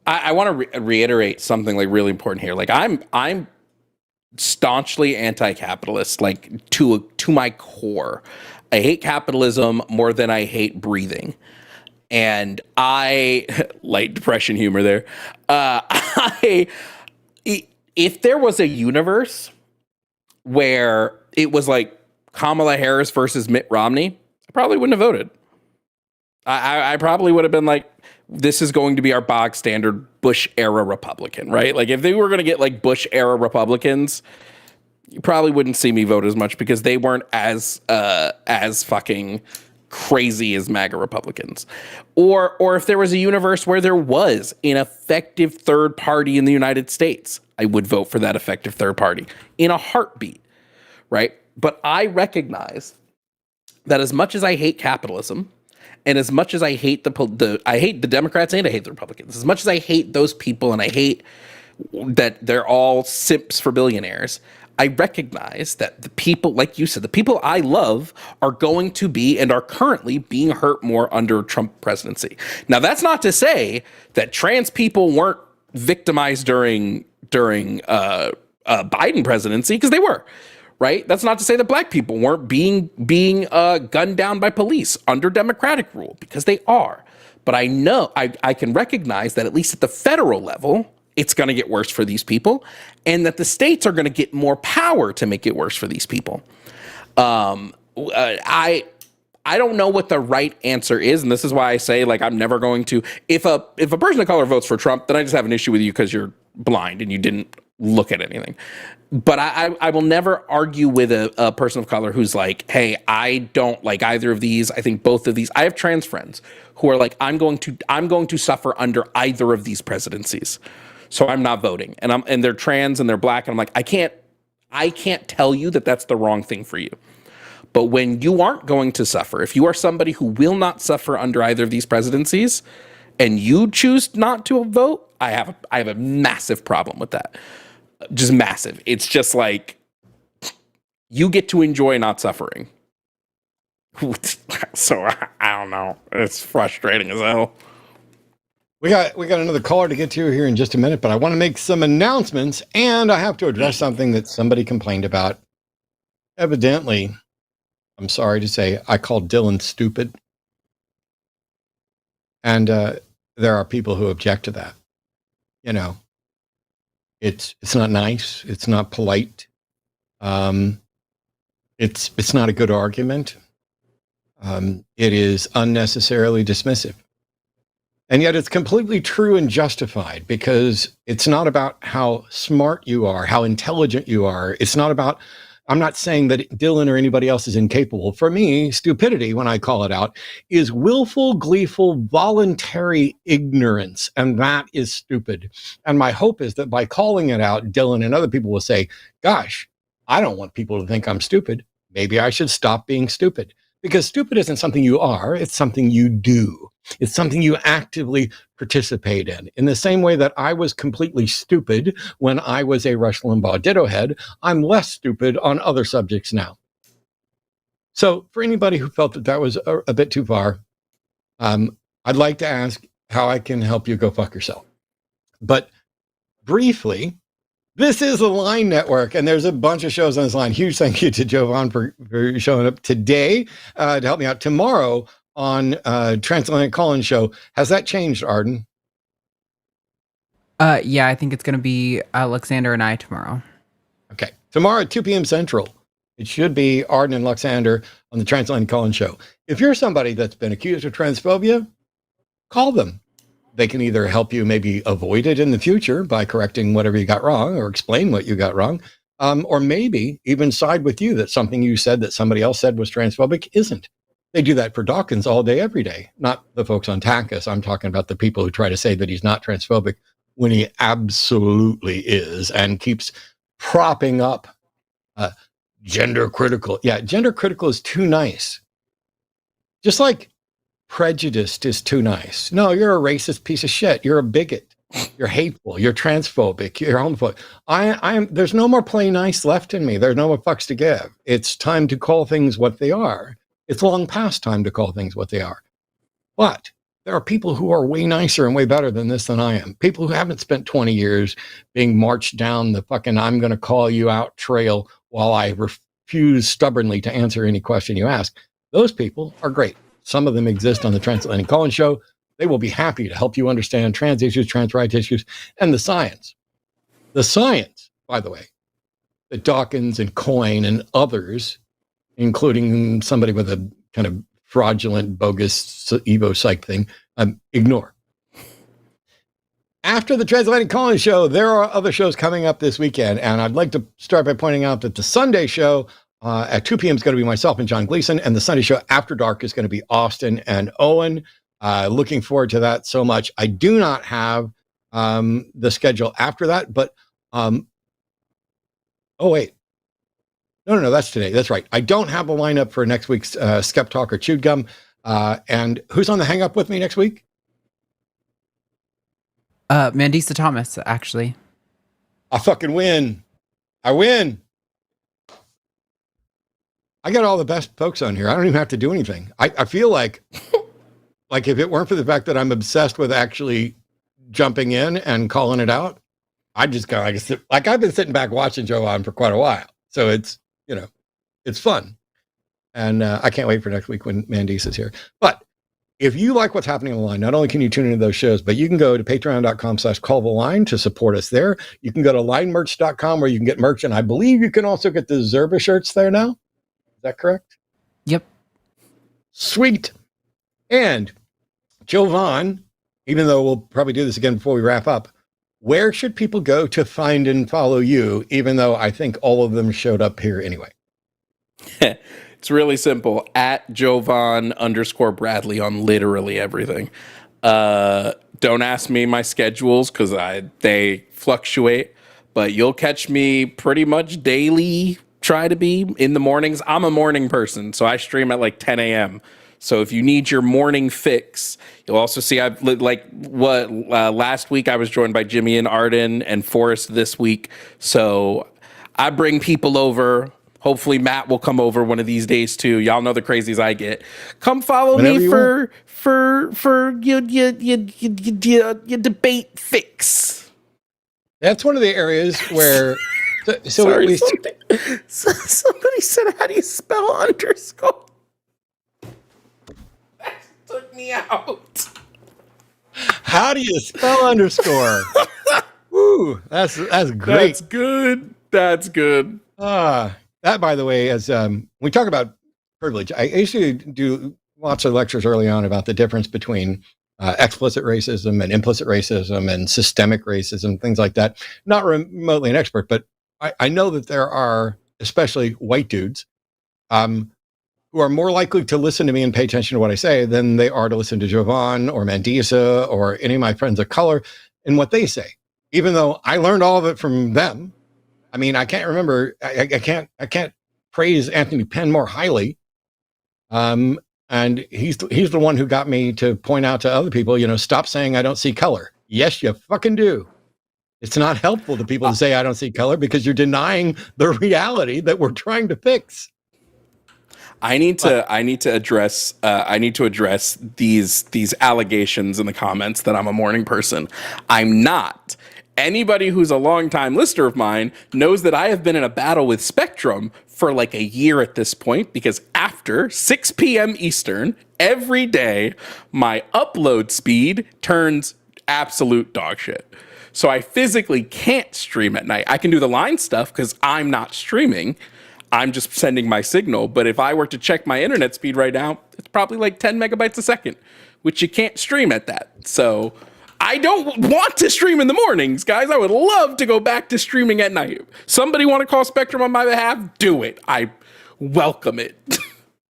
want to reiterate something like really important here. Like I'm staunchly anti-capitalist, like to my core. I hate capitalism more than I hate breathing. And I, light depression humor there. If there was a universe where it was like Kamala Harris versus Mitt Romney, I probably wouldn't have voted. I probably would have been like, this is going to be our bog standard Bush era Republican, right? Like if they were going to get like Bush era Republicans, you probably wouldn't see me vote as much because they weren't as fucking crazy as MAGA Republicans. Or if there was a universe where there was an effective third party in the United States, I would vote for that effective third party in a heartbeat, right? But I recognize that as much as I hate capitalism, and as much as I hate I hate the Democrats and I hate the Republicans, as much as I hate those people and I hate that they're all simps for billionaires, I recognize that the people, like you said, the people I love are going to be and are currently being hurt more under Trump presidency. Now, that's not to say that trans people weren't victimized during Biden presidency, because they were, right? That's not to say that black people weren't being gunned down by police under Democratic rule, because they are. But I know I can recognize that at least at the federal level, it's going to get worse for these people, and that the states are going to get more power to make it worse for these people. I don't know what the right answer is, and this is why I say, like, I'm never going to. If a person of color votes for Trump, then I just have an issue with you because you're blind and you didn't look at anything. But I will never argue with a person of color who's like, hey, I don't like either of these. I think both of these. I have trans friends who are like, I'm going to suffer under either of these presidencies, so I'm not voting. And they're trans and they're black, and I'm like, I can't tell you that that's the wrong thing for you. But when you aren't going to suffer, if you are somebody who will not suffer under either of these presidencies, and you choose not to vote, I have a massive problem with that. Just massive. It's just like, you get to enjoy not suffering. So I don't know. It's frustrating as hell. We got another caller to get to here in just a minute, but I want to make some announcements, and I have to address something that somebody complained about. Evidently, I'm sorry to say, I called Dylan stupid, and there are people who object to that. You know, it's not nice. It's not polite. It's not a good argument. It is unnecessarily dismissive. And yet it's completely true and justified, because it's not about how smart you are, how intelligent you are. It's not about, I'm not saying that Dylan or anybody else is incapable. For me, stupidity, when I call it out, is willful, gleeful, voluntary ignorance. And that is stupid. And my hope is that by calling it out, Dylan and other people will say, gosh, I don't want people to think I'm stupid. Maybe I should stop being stupid. Because stupid isn't something you are, it's something you do. It's something you actively participate in the same way that I was completely stupid when I was a Rush Limbaugh ditto head, I'm less stupid on other subjects now. So for anybody who felt that was a bit too far, I'd like to ask how I can help you go fuck yourself. But briefly, this is the Line Network, and there's a bunch of shows on this line. Huge thank you to Jovan for showing up today to help me out. Tomorrow on Transatlantic Call-In Show. Has that changed, Arden? Yeah, I think it's going to be Alexander and I tomorrow. Okay. Tomorrow at 2 p.m. Central, it should be Arden and Alexander on the Transatlantic Call-In Show. If you're somebody that's been accused of transphobia, call them. They can either help you maybe avoid it in the future by correcting whatever you got wrong or explain what you got wrong, or maybe even side with you that something you said that somebody else said was transphobic isn't. They do that for Dawkins all day, every day. Not the folks on TACIS. I'm talking about the people who try to say that he's not transphobic when he absolutely is, and keeps propping up gender critical. Yeah, gender critical is too nice. Just like prejudiced is too nice. No, you're a racist piece of shit. You're a bigot. You're hateful. You're transphobic. You're homophobic. I am. There's no more play nice left in me. There's no more fucks to give. It's time to call things what they are. It's long past time to call things what they are. But there are people who are way nicer and way better than this than I am. People who haven't spent 20 years being marched down the fucking I'm going to call you out trail while I refuse stubbornly to answer any question you ask. Those people are great. Some of them exist on the Transatlantic Call-In Show. They will be happy to help you understand trans issues, trans rights issues, and the science. The science, by the way, that Dawkins and Coyne and others, including somebody with a kind of fraudulent, bogus Evo psych thing, ignore. After the Transatlantic Call-In Show, there are other shows coming up this weekend, and I'd like to start by pointing out that the Sunday show at 2 p.m. is going to be myself and John Gleason, and the Sunday show after dark is going to be Austin and Owen. Looking forward to that so much. I do not have the schedule after that, but oh wait. No, that's today. That's right. I don't have a lineup for next week's Skeptalk or Chewed Gum. And who's on the hang up with me next week? Mandisa Thomas, actually. I fucking win. I win. I got all the best folks on here. I don't even have to do anything. I feel like if it weren't for the fact that I'm obsessed with actually jumping in and calling it out, I just go like I've been sitting back watching Jovan for quite a while. So it's, it's fun. And I can't wait for next week when Mandisa is here. But if you like what's happening on the line, not only can you tune into those shows, but you can go to patreon.com/calltheline to support us there. You can go to linemerch.com where you can get merch. And I believe you can also get the Zerba shirts there now. Is that correct? Yep. Sweet. And Jovan, even though we'll probably do this again before we wrap up, where should people go to find and follow you, even though I think all of them showed up here anyway? It's really simple. At Jovan_Bradley on literally everything. Don't ask me my schedules because they fluctuate, but you'll catch me pretty much daily. Try to be in the mornings. I'm a morning person, so I stream at like 10 a.m. So if you need your morning fix, you'll also see last week I was joined by Jimmy and Arden and Forrest this week. So I bring people over Hopefully Matt will come over one of these days too. Y'all know the crazies I get. Come follow Whenever me you for your debate fix. That's one of the areas where. So Sorry, we somebody said, "How do you spell underscore?" That took me out. How do you spell underscore? Woo, that's great. That's good. That's good. That, by the way, as we talk about privilege, I used to do lots of lectures early on about the difference between explicit racism and implicit racism and systemic racism, things like that. Not remotely an expert, but I know that there are, especially white dudes, who are more likely to listen to me and pay attention to what I say than they are to listen to Jovan or Mandisa or any of my friends of color and what they say. Even though I learned all of it from them. I mean, I can't remember. I can't praise Anthony Penn more highly. And he's the one who got me to point out to other people, stop saying I don't see color. Yes, you fucking do. It's not helpful to people to say I don't see color because you're denying the reality that we're trying to fix. I need to address these allegations in the comments that I'm a morning person. I'm not. Anybody who's a longtime listener of mine knows that I have been in a battle with Spectrum for like a year at this point, because after 6 p.m. Eastern every day, my upload speed turns absolute dog shit. So I physically can't stream at night. I can do the line stuff because I'm not streaming. I'm just sending my signal. But if I were to check my internet speed right now, it's probably like 10 megabytes a second, which you can't stream at that. So I don't want to stream in the mornings, guys. I would love to go back to streaming at night. Somebody want to call Spectrum on my behalf? Do it. I welcome it.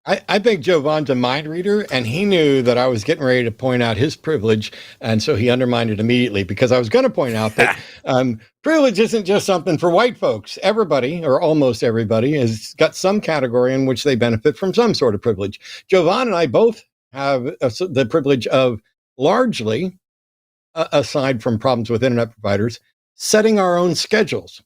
I think Jovan's a mind reader, and he knew that I was getting ready to point out his privilege, and so he undermined it immediately, because I was going to point out that privilege isn't just something for white folks. Everybody, or almost everybody, has got some category in which they benefit from some sort of privilege. Jovan and I both have the privilege of largely, aside from problems with internet providers, setting our own schedules.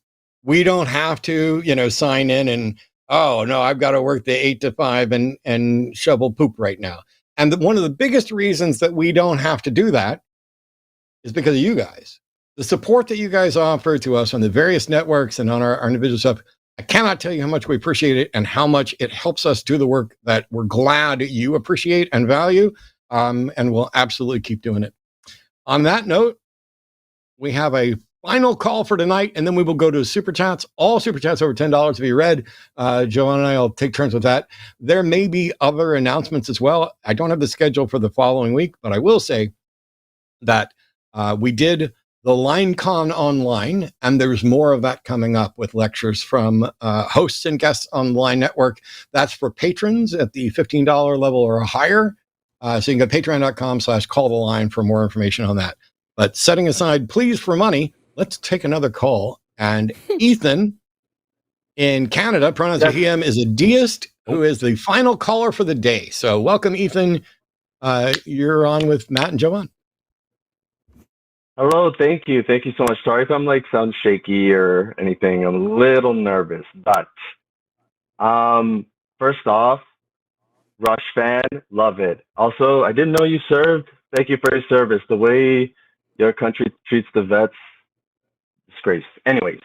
We don't have to, sign in and, oh no, I've got to work the 8 to 5 and shovel poop right now. And one of the biggest reasons that we don't have to do that is because of you guys. The support that you guys offer to us on the various networks and on our individual stuff, I cannot tell you how much we appreciate it and how much it helps us do the work that we're glad you appreciate and value, and we'll absolutely keep doing it. On that note, we have a final call for tonight, and then we will go to super chats. All super chats over $10 to be read. Joanne and I will take turns with that. There may be other announcements as well. I don't have the schedule for the following week, but I will say that we did the LineCon online, and there's more of that coming up with lectures from hosts and guests on the Line Network. That's for patrons at the $15 level or higher. So you can go to patreon.com/calltheline for more information on that. But setting aside pleas for money, let's take another call. And Ethan in Canada, pronouns are him, is a deist who is the final caller for the day. So welcome, Ethan. You're on with Matt and Jovan. Hello, thank you. Thank you so much. Sorry if I'm sound shaky or anything. I'm a little nervous, but first off, Rush fan, love it. Also, I didn't know you served. Thank you for your service. The way your country treats the vets, disgrace. Anyways,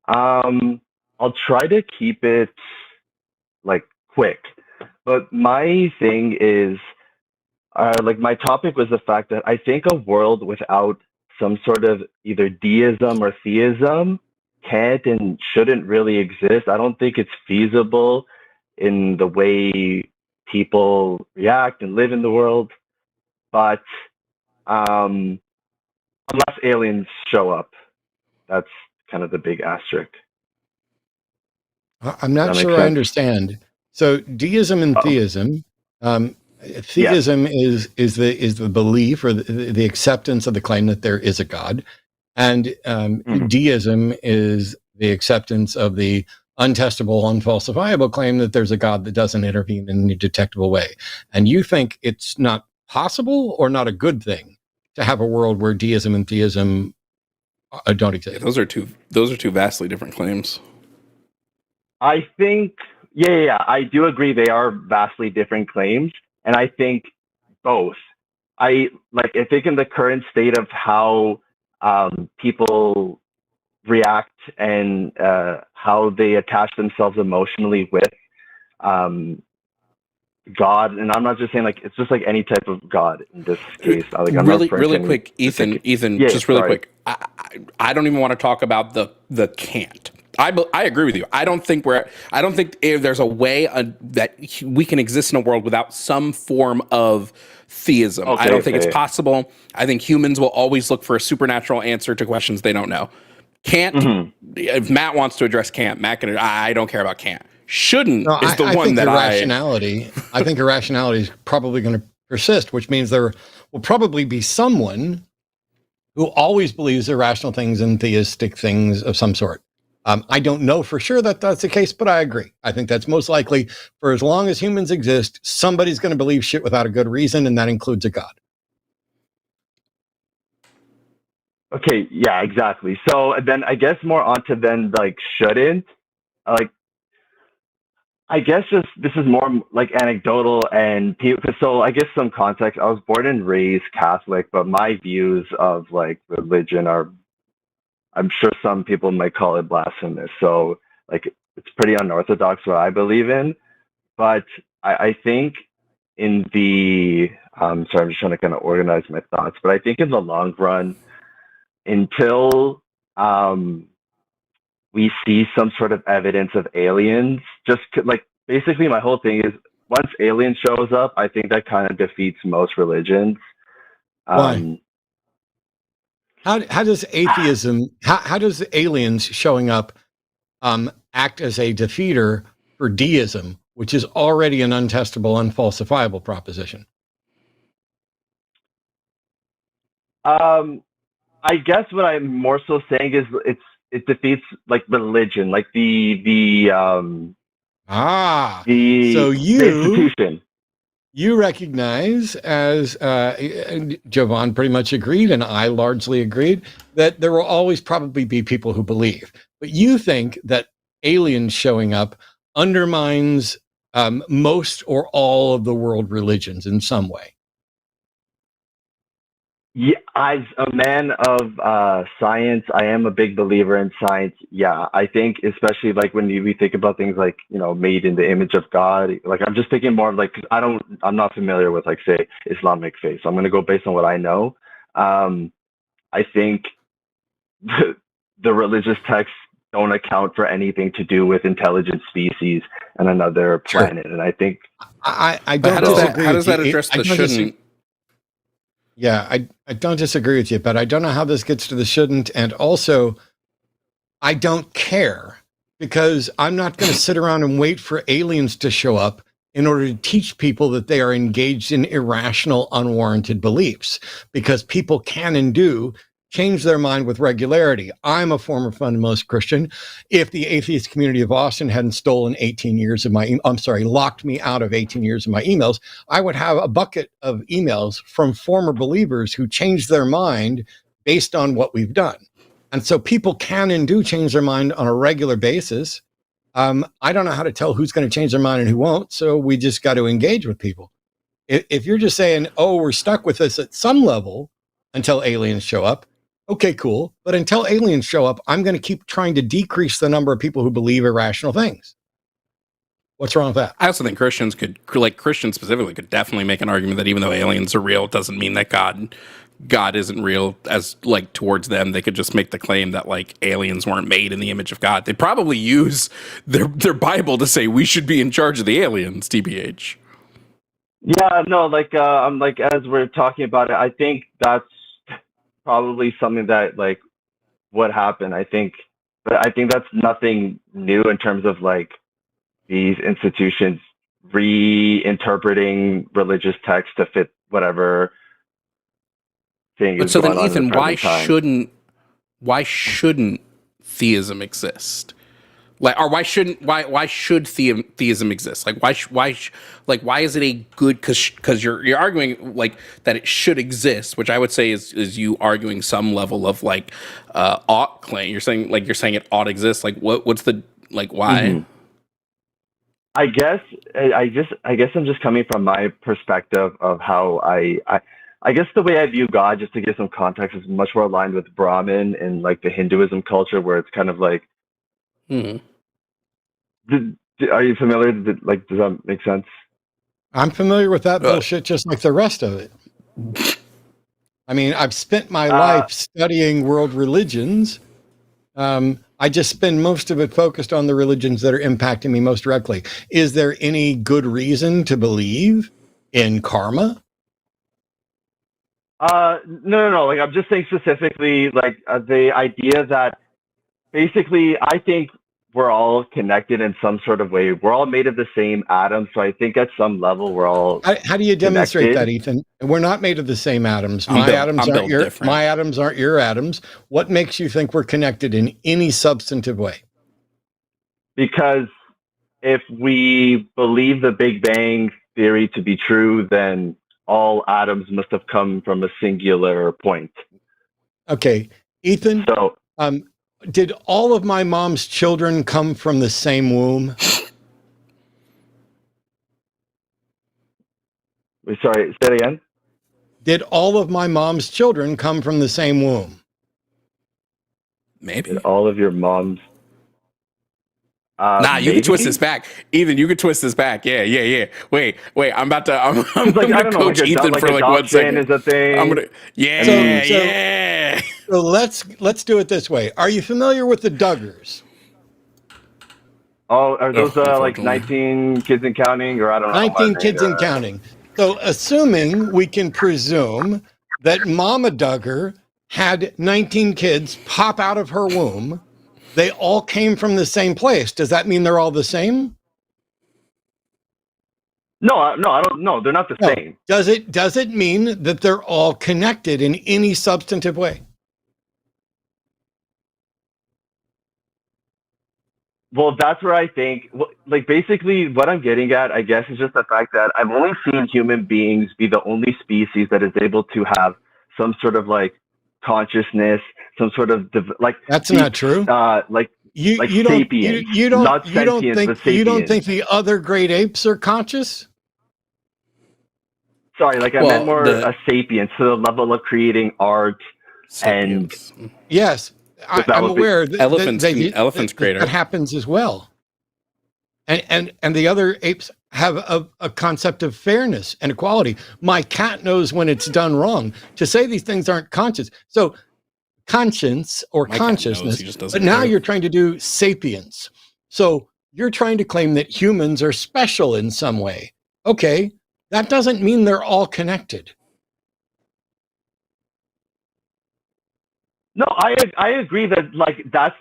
I'll try to keep it quick, but my thing is, my topic was the fact that I think a world without some sort of either deism or theism can't and shouldn't really exist. I don't think it's feasible in the way people react and live in the world. But unless aliens show up, that's kind of the big asterisk. I'm not sure I understand. So deism and theism. Theism is the belief or the acceptance of the claim that there is a God, and deism is the acceptance of the untestable, unfalsifiable claim that there's a God that doesn't intervene in any detectable way. And you think it's not possible or not a good thing to have a world where deism and theism don't exist? Those are two vastly different claims. I think, yeah, I do agree they are vastly different claims, and I think both. I think in the current state of how people react and how they attach themselves emotionally with God, and I'm not just saying like it's just like any type of God in this case. Like I'm really, not really quick, Ethan, yeah, just really sorry. quick. I don't even want to talk about the can't. I agree with you. I don't think if there's a way that we can exist in a world without some form of theism. I don't think it's possible. I think humans will always look for a supernatural answer to questions they don't know. Can't. If Matt wants to address can't, Matt can. I don't care about can't. Shouldn't No, is the I one think that irrationality. I think irrationality is probably going to persist, which means there will probably be someone who always believes irrational things and theistic things of some sort. I don't know for sure that that's the case, but I agree. I think that's most likely. For as long as humans exist, somebody's going to believe shit without a good reason, and that includes a god. Okay, yeah, exactly. So then I guess more onto then like shouldn't. Like I guess just this is more like anecdotal and so I guess some context. I was born and raised Catholic, but my views of like religion are, I'm sure some people might call it blasphemous. So like it's pretty unorthodox what I believe in. But I think in the sorry, I'm just trying to kind of organize my thoughts. But I think in the long run, until we see some sort of evidence of aliens, just like basically my whole thing is once alien shows up, I think that kind of defeats most religions. Why? How does atheism? How does aliens showing up act as a defeater for deism, which is already an untestable, unfalsifiable proposition? I guess what I'm more so saying is it defeats like religion, like the so you institution. You recognize, as Jovan pretty much agreed, and I largely agreed, that there will always probably be people who believe. But you think that aliens showing up undermines most or all of the world religions in some way. Yeah, as a man of science, I am a big believer in science. Yeah, I think especially like when we think about things like, you know, made in the image of God, like I'm just thinking more of like, I'm not familiar with like say Islamic faith. So I'm going to go based on what I know. I think the religious texts don't account for anything to do with intelligent species and another planet. Sure. And I think I don't disagree. How does that address the shouldn't? Yeah, I don't disagree with you, but I don't know how this gets to the shouldn't. And also, I don't care because I'm not going to sit around and wait for aliens to show up in order to teach people that they are engaged in irrational, unwarranted beliefs, because people can and do change their mind with regularity. I'm a former fundamentalist Christian. If the atheist community of Austin hadn't stolen 18 years of locked me out of 18 years of my emails, I would have a bucket of emails from former believers who changed their mind based on what we've done. And so people can and do change their mind on a regular basis. I don't know how to tell who's going to change their mind and who won't. So we just got to engage with people. If you're just saying, oh, we're stuck with this at some level until aliens show up, okay, cool. But until aliens show up, I'm going to keep trying to decrease the number of people who believe irrational things. What's wrong with that? I also think Christians Christians specifically could definitely make an argument that even though aliens are real, it doesn't mean that God isn't real. As like towards them, they could just make the claim that like aliens weren't made in the image of God. They probably use their Bible to say we should be in charge of the aliens, TBH. Yeah, no, like I'm like as we're talking about it, I think that's probably something that like would happen. But I think that's nothing new in terms of like these institutions reinterpreting religious text to fit whatever thing is going on. But so then, Ethan, why shouldn't theism exist? Like, or why should theism exist? Like, why is it a good? Because you're arguing like that it should exist, which I would say is you arguing some level of like ought claim. You're saying it ought exist. Like, what's the like why? Mm-hmm. I guess I'm just coming from my perspective of how I guess the way I view God, just to give some context, is much more aligned with Brahmin and like the Hinduism culture, where it's kind of like, Mhm. are you familiar? Like, does that make sense? I'm familiar with that bullshit just like the rest of it. I mean, I've spent my life studying world religions. I just spend most of it focused on the religions that are impacting me most directly. Is there any good reason to believe in karma? No. Like, I'm just saying specifically, like the idea that basically, I think we're all connected in some sort of way. We're all made of the same atoms, so I think at some level we're all. How do you demonstrate connected. that, Ethan? We're not made of the same atoms. I'm built different. My atoms aren't your atoms. What makes you think we're connected in any substantive way? Because if we believe the Big Bang theory to be true, then all atoms must have come from a singular point. Okay, Ethan. So, did all of my mom's children come from the same womb? sorry, say it again. Did all of my mom's children come from the same womb? Maybe. Did all of your mom's. Nah, you maybe? can twist this back. Ethan, you can twist this back. Yeah. Wait. I'm about to. I'm Like, gonna I don't know, coach like Ethan for like 1 second. Is a thing. I'm gonna. Yeah. So let's do it this way. Are you familiar with the Duggars? Oh, are those like unfortunately. 19 kids and counting, or I don't know? 19 kids and counting. So assuming we can presume that Mama Duggar had 19 kids pop out of her womb, they all came from the same place. Does that mean they're all the same? No, I don't. No, they're not the same. Does it mean that they're all connected in any substantive way? Well, that's where I think, like, basically what I'm getting at, I guess, is just the fact that I've only seen human beings be the only species that is able to have some sort of like consciousness, some sort of like. That's not true. Like you sapiens, you not don't sentience, think but sapiens. you don't think the other great apes are conscious? Sorry, like I meant more a sapient to the level of creating art Sapiens. and yes. I'm aware that elephants create that happens as well. And the other apes have a concept of fairness and equality. My cat knows when it's done wrong. To say these things aren't conscious. So conscience or My cat knows, consciousness, he just doesn't but now care. you're trying to do sapience. So you're trying to claim that humans are special in some way. Okay, that doesn't mean they're all connected. No, I agree that like that's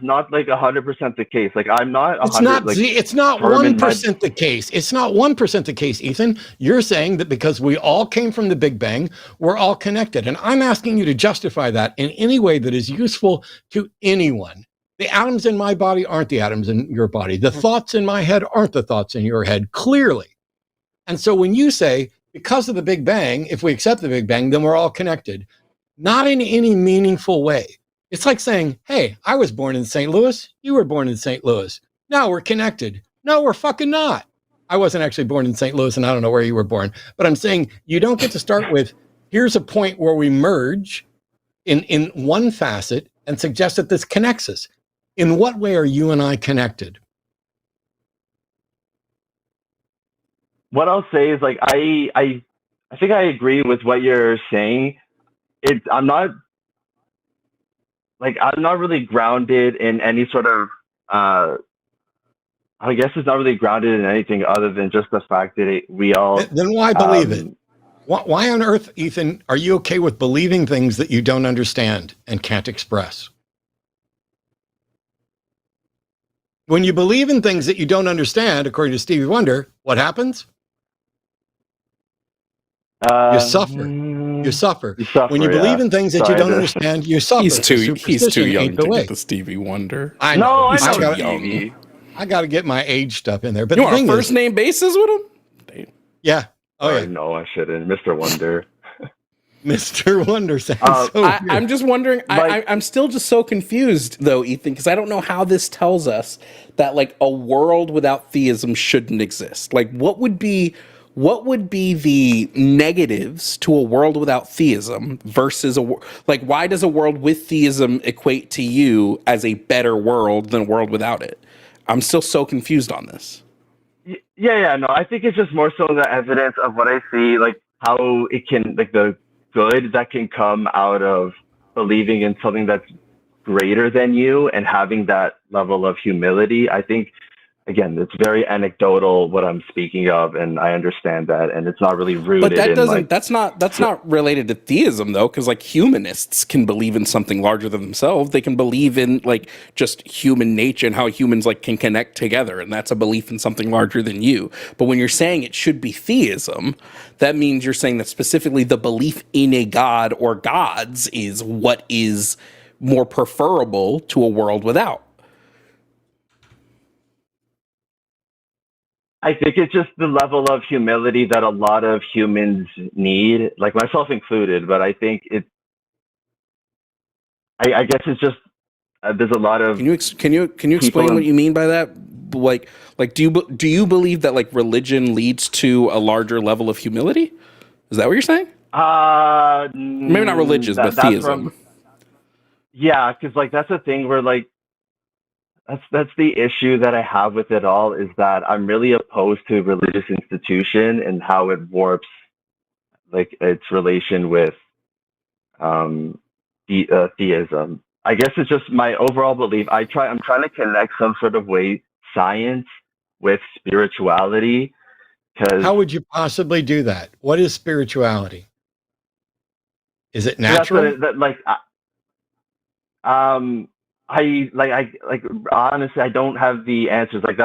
not like 100% the case. Like I'm not. It's not 1% the case. It's not 1% the case, Ethan. You're saying that because we all came from the Big Bang, we're all connected, and I'm asking you to justify that in any way that is useful to anyone. The atoms in my body aren't the atoms in your body. The thoughts in my head aren't the thoughts in your head, clearly. And so when you say because of the Big Bang, if we accept the Big Bang, then we're all connected. Not in any meaningful way. It's like saying, hey, I was born in St. Louis. You were born in St. Louis. Now we're connected. No, we're fucking not. I wasn't actually born in St. Louis and I don't know where you were born. But I'm saying you don't get to start with, here's a point where we merge in one facet and suggest that this connects us. In what way are you and I connected? What I'll say is like I think I agree with what you're saying. I'm not really grounded in any sort of I guess it's not really grounded in anything other than just the fact that we all. Then why believe it? Why on earth, Ethan, are you okay with believing things that you don't understand and can't express? When you believe in things that you don't understand, according to Stevie Wonder, what happens? You suffer. You suffer. When you believe in things that you don't understand, you suffer. He's too young to get the Stevie Wonder. I know. I know. I got to get my age stuff in there. But you the want thing first name basis with him? Yeah. Oh, yeah. No, I shouldn't. Mr. Wonder. Mr. Wonder sounds so weird. I'm just wondering. Like- I'm still just so confused, though, Ethan, because I don't know how this tells us that like a world without theism shouldn't exist. Like, what would be the negatives to a world without theism versus why does a world with theism equate to you as a better world than a world without it? I'm still so confused on this. Yeah, no, I think it's just more so the evidence of what I see, like how it can, like the good that can come out of believing in something that's greater than you and having that level of humility. I think, again, it's very anecdotal what I'm speaking of, and I understand that, and it's not really rooted. But that in, doesn't. like, that's not related to theism, though, because like humanists can believe in something larger than themselves. They can believe in like just human nature and how humans like can connect together, and that's a belief in something larger than you. But when you're saying it should be theism, that means you're saying that specifically the belief in a god or gods is what is more preferable to a world without. I think it's just the level of humility that a lot of humans need, like myself included. But I think I guess it's just there's a lot of. Can you explain what you mean by that? Like do you believe that like religion leads to a larger level of humility? Is that what you're saying? Maybe not religious, but theism. Yeah, because like that's the thing where like that's the issue that I have with it all, is that I'm really opposed to religious institution and how it warps like its relation with theism. I guess it's just my overall belief. I'm trying to connect some sort of way science with spirituality. How would you possibly do that? What is spirituality? Is it natural? Honestly, I don't have the answers. Like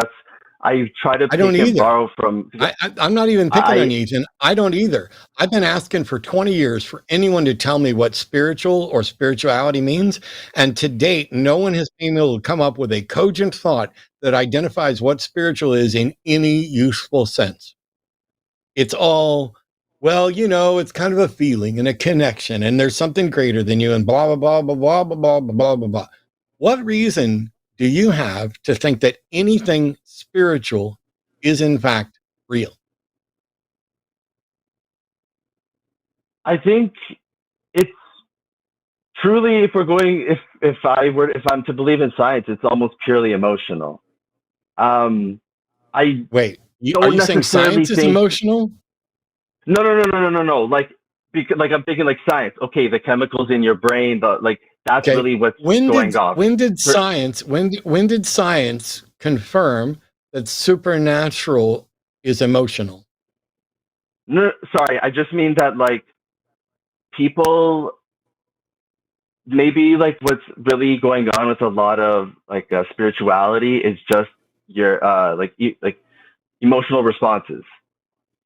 I try to pick and borrow from. I'm not even picking on you, Ethan. I don't either. I've been asking for 20 years for anyone to tell me what spiritual or spirituality means. And to date, no one has been able to come up with a cogent thought that identifies what spiritual is in any useful sense. It's all, well, it's kind of a feeling and a connection, and there's something greater than you, and blah, blah, blah, blah, blah, blah, blah, blah, blah, blah. What reason do you have to think that anything spiritual is in fact real? I think it's truly, if I'm to believe in science, it's almost purely emotional. Wait, are you saying science is emotional? No. Like I'm thinking like science. Okay, the chemicals in your brain, that's really what's going on. When did science confirm that supernatural is emotional? No, sorry, I just mean that like people, maybe like what's really going on with a lot of like spirituality is just your emotional responses.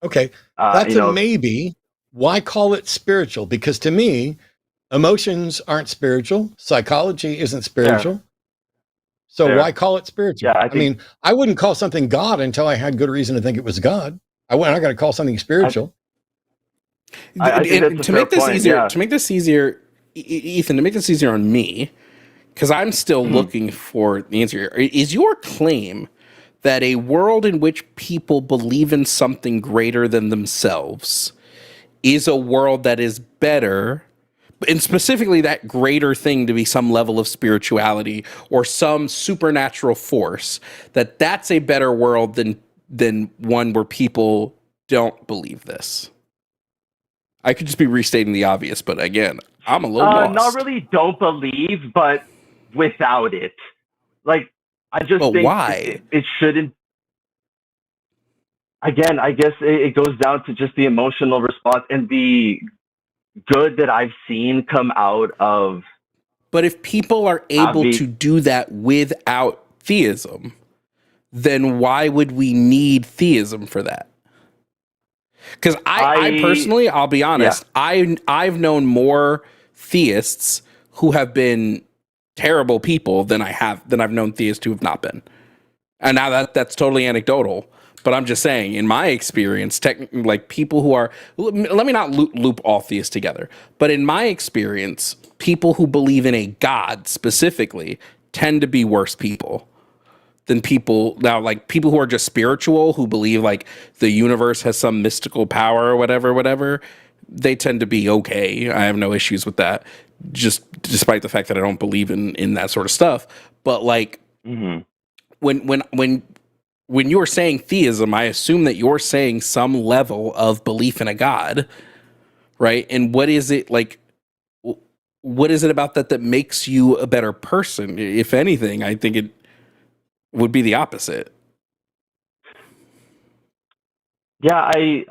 Okay, that's a maybe. Why call it spiritual? Because to me, emotions aren't spiritual. Psychology isn't spiritual. Fair. So why call it spiritual? Yeah, I mean, I wouldn't call something God until I had good reason to think it was God. I got to call something spiritual. To make this easier, Ethan, to make this easier on me, because I'm still looking for the answer here. Is your claim that a world in which people believe in something greater than themselves is a world that is better, and specifically that greater thing to be some level of spirituality or some supernatural force, that's a better world than one where people don't believe this? I could just be restating the obvious, but again, I'm a little lost. Not really don't believe, but without it. Like, I just think why? It shouldn't. Again, I guess it goes down to just the emotional response and the good that I've seen come out of. But if people are able to do that without theism, then why would we need theism for that? Because I personally, I'll be honest, I've known more theists who have been terrible people than I've known theists who have not been. And now that's totally anecdotal. But I'm just saying, in my experience, like people who are, let me not loop all theists together, but in my experience, people who believe in a God specifically tend to be worse people than people now, like people who are just spiritual, who believe like the universe has some mystical power or whatever. They tend to be okay. I have no issues with that, just despite the fact that I don't believe in that sort of stuff. But like when you're saying theism, I assume that you're saying some level of belief in a God, right? And what is it like? What is it about that makes you a better person? If anything, I think it would be the opposite. Yeah, I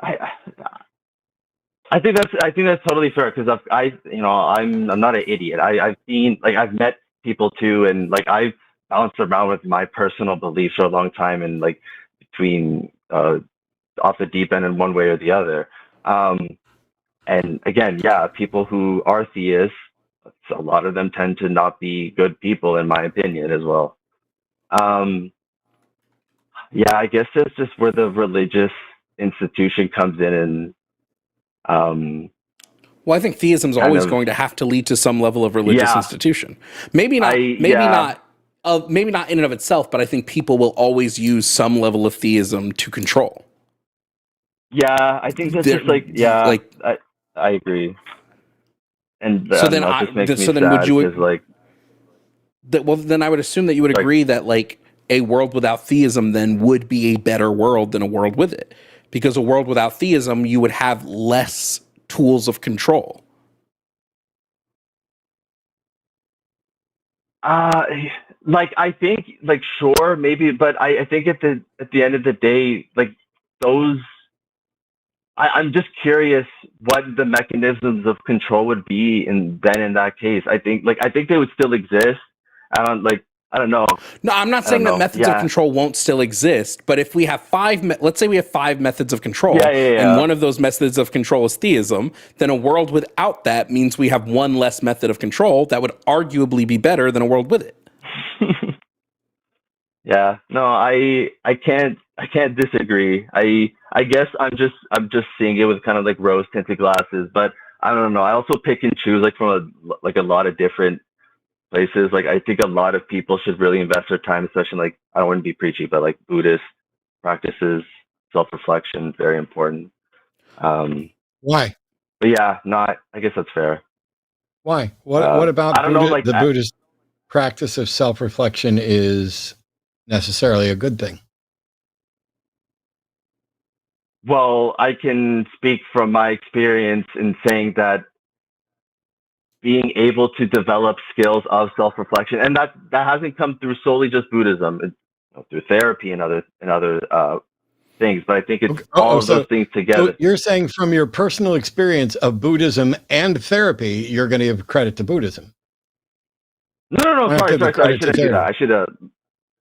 think that's totally fair because I'm not an idiot. I've seen, like, I've met people too, and like I've bounced around with my personal beliefs for a long time, and like between off the deep end in one way or the other. And again, yeah, people who are theists, a lot of them tend to not be good people, in my opinion, as well. Yeah, I guess that's just where the religious institution comes in, and well, I think theism is always going to have to lead to some level of religious institution. Maybe not in and of itself, but I think people will always use some level of theism to control. Yeah, I think that's just like I agree. And so then, that just makes me so then sad, would you like well, then I would assume that you would agree that like a world without theism then would be a better world than a world with it, because a world without theism, you would have less tools of control. Like I think, like, sure, maybe, but I think at the end of the day, like those, I'm just curious what the mechanisms of control would be in that case. I think they would still exist. I don't know. No, I'm not saying that methods of control won't still exist, but if we have let's say we have 5 methods of control, and one of those methods of control is theism, then a world without that means we have one less method of control that would arguably be better than a world with it. Yeah, no, I can't disagree. I guess I'm just seeing it with kind of like rose tinted glasses, but I don't know. I also pick and choose like from a lot of different places. Like I think a lot of people should really invest their time, especially like, I don't want to be preachy, but like Buddhist practices, self-reflection, very important. Why? But yeah, I guess that's fair. Why? What about I don't know, like the Buddhist practice of self-reflection is necessarily a good thing? Well, I can speak from my experience in saying that being able to develop skills of self-reflection, and that hasn't come through solely just Buddhism, it's through therapy and other things, but I think it's all of those things together. So you're saying from your personal experience of Buddhism and therapy, you're going to give credit to Buddhism? No, sorry. I shouldn't do that. I should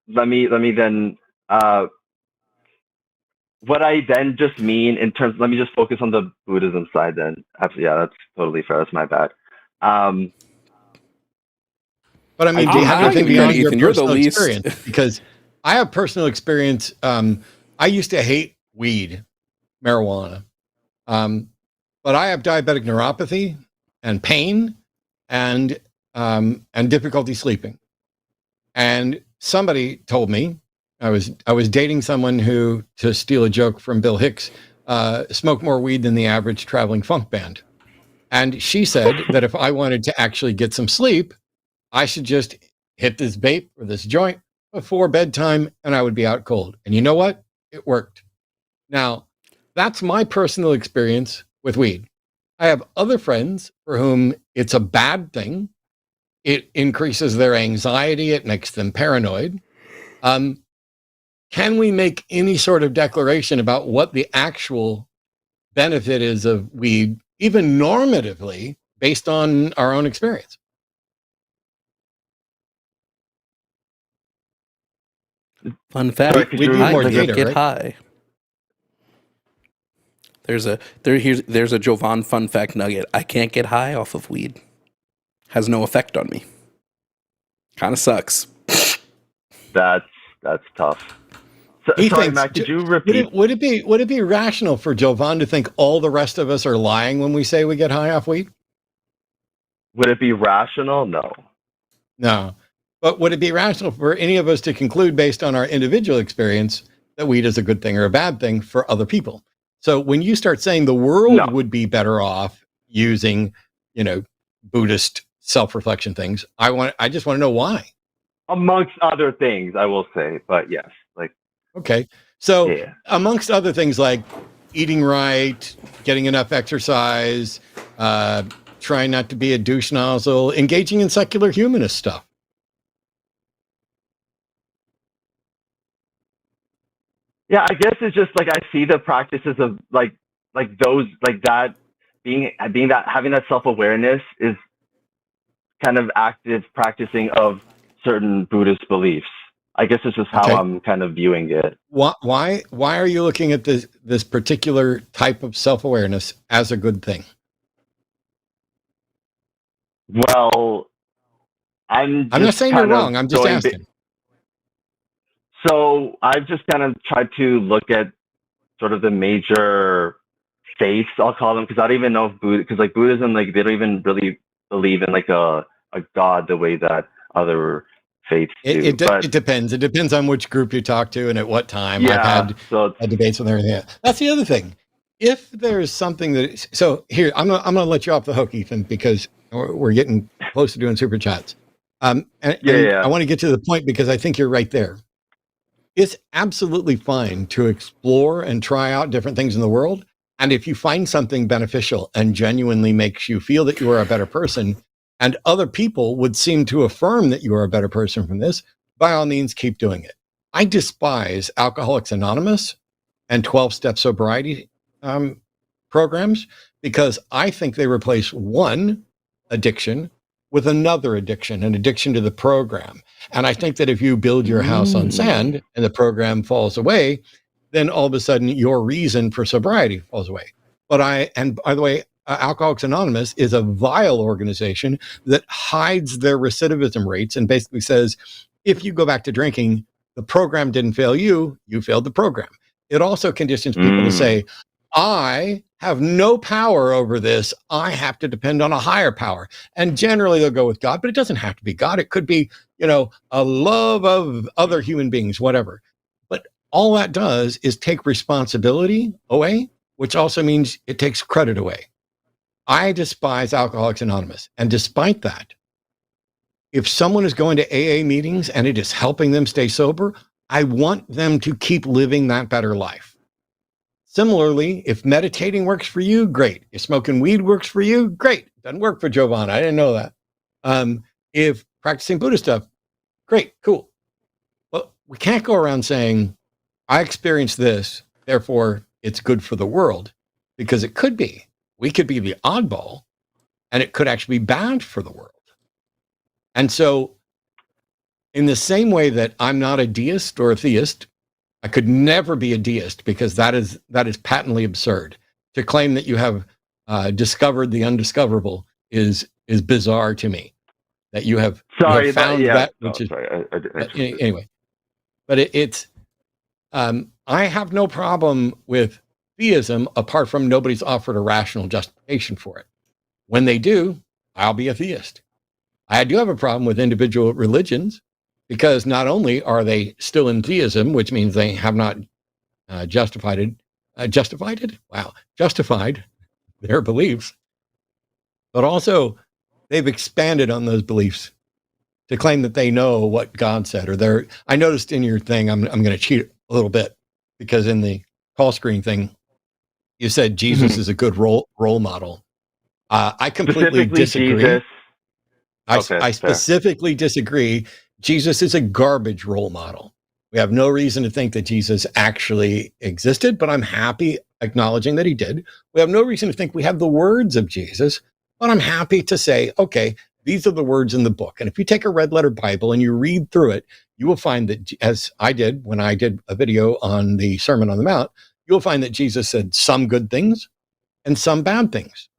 let me then what I then just mean in terms, let me just focus on the Buddhism side then. Absolutely, yeah, that's totally fair. That's my bad. But I mean, do you have anything beyond your personal experience? Because I have personal experience. I used to hate weed, marijuana, but I have diabetic neuropathy and pain and difficulty sleeping. And somebody told me, I was dating someone who, to steal a joke from Bill Hicks, smoked more weed than the average traveling funk band. And she said that if I wanted to actually get some sleep, I should just hit this vape or this joint before bedtime and I would be out cold. And you know what? It worked. Now, that's my personal experience with weed. I have other friends for whom it's a bad thing. It increases their anxiety. It makes them paranoid. Can we make any sort of declaration about what the actual benefit is of weed, even normatively, based on our own experience? Fun fact: we need more data, get right? high. There's a Jovan fun fact nugget. I can't get high off of weed. Has no effect on me. Kind of sucks. That's tough. He Sorry, thinks, Matt, could you repeat? would it be rational for Jovan to think all the rest of us are lying when we say we get high off weed? Would it be rational? No. No. But would it be rational for any of us to conclude based on our individual experience that weed is a good thing or a bad thing for other people? So when you start saying the world No. would be better off using, Buddhist self-reflection things, I just want to know why. Amongst other things, I will say, but yes, Okay. So yeah. amongst other things like eating right, getting enough exercise, trying not to be a douche nozzle, engaging in secular humanist stuff. Yeah, I guess it's just I see the practices of those that being that having that self-awareness is kind of active practicing of certain Buddhist beliefs. I guess it's just how I'm kind of viewing it. Why are you looking at this particular type of self-awareness as a good thing? Well, I'm not saying you're wrong. I'm just asking. So I've just kind of tried to look at sort of the major faiths, I'll call them, because I don't even know if Buddhism, they don't even really believe in a God the way that other faiths do. It depends. It depends on which group you talk to and at what time. Yeah, I've had debates with everything. That's the other thing. If there's something so here, I'm gonna let you off the hook, Ethan, because we're getting close to doing super chats. I want to get to the point because I think you're right there. It's absolutely fine to explore and try out different things in the world. And if you find something beneficial and genuinely makes you feel that you are a better person, and other people would seem to affirm that you are a better person from this, by all means, keep doing it. I despise Alcoholics Anonymous and 12-step sobriety programs because I think they replace one addiction with another addiction, an addiction to the program. And I think that if you build your house on sand and the program falls away, then all of a sudden your reason for sobriety falls away. And by the way, Alcoholics Anonymous is a vile organization that hides their recidivism rates and basically says, if you go back to drinking, the program didn't fail you, you failed the program. It also conditions people to say, I have no power over this. I have to depend on a higher power. And generally they'll go with God, but it doesn't have to be God. It could be, a love of other human beings, whatever. But all that does is take responsibility away, which also means it takes credit away. I despise Alcoholics Anonymous. And despite that, if someone is going to AA meetings and it is helping them stay sober, I want them to keep living that better life. Similarly, if meditating works for you, great. If smoking weed works for you, great. Doesn't work for Jovan. I didn't know that. If practicing Buddha stuff, great, cool. Well, we can't go around saying, I experienced this, therefore it's good for the world, because it could be. We could be the oddball, and it could actually be bad for the world. And so, in the same way that I'm not a deist or a theist, I could never be a deist because that is patently absurd. To claim that you have discovered the undiscoverable is bizarre to me. That you have found that, which is anyway. But it's I have no problem with theism apart from nobody's offered a rational justification for it. When they do, I'll be a theist. I do have a problem with individual religions because not only are they still in theism, which means they have not justified their beliefs, but also they've expanded on those beliefs to claim that they know what God said. Or I noticed in your thing, I'm going to cheat a little bit because in the call screen thing, you said Jesus is a good role model. I completely disagree. Jesus. I specifically disagree. Jesus is a garbage role model. We have no reason to think that Jesus actually existed, but I'm happy acknowledging that he did. We have no reason to think we have the words of Jesus, but I'm happy to say, okay, these are the words in the book. And if you take a red letter Bible and you read through it, you will find that, as I did when I did a video on the Sermon on the Mount, you'll find that Jesus said some good things and some bad things.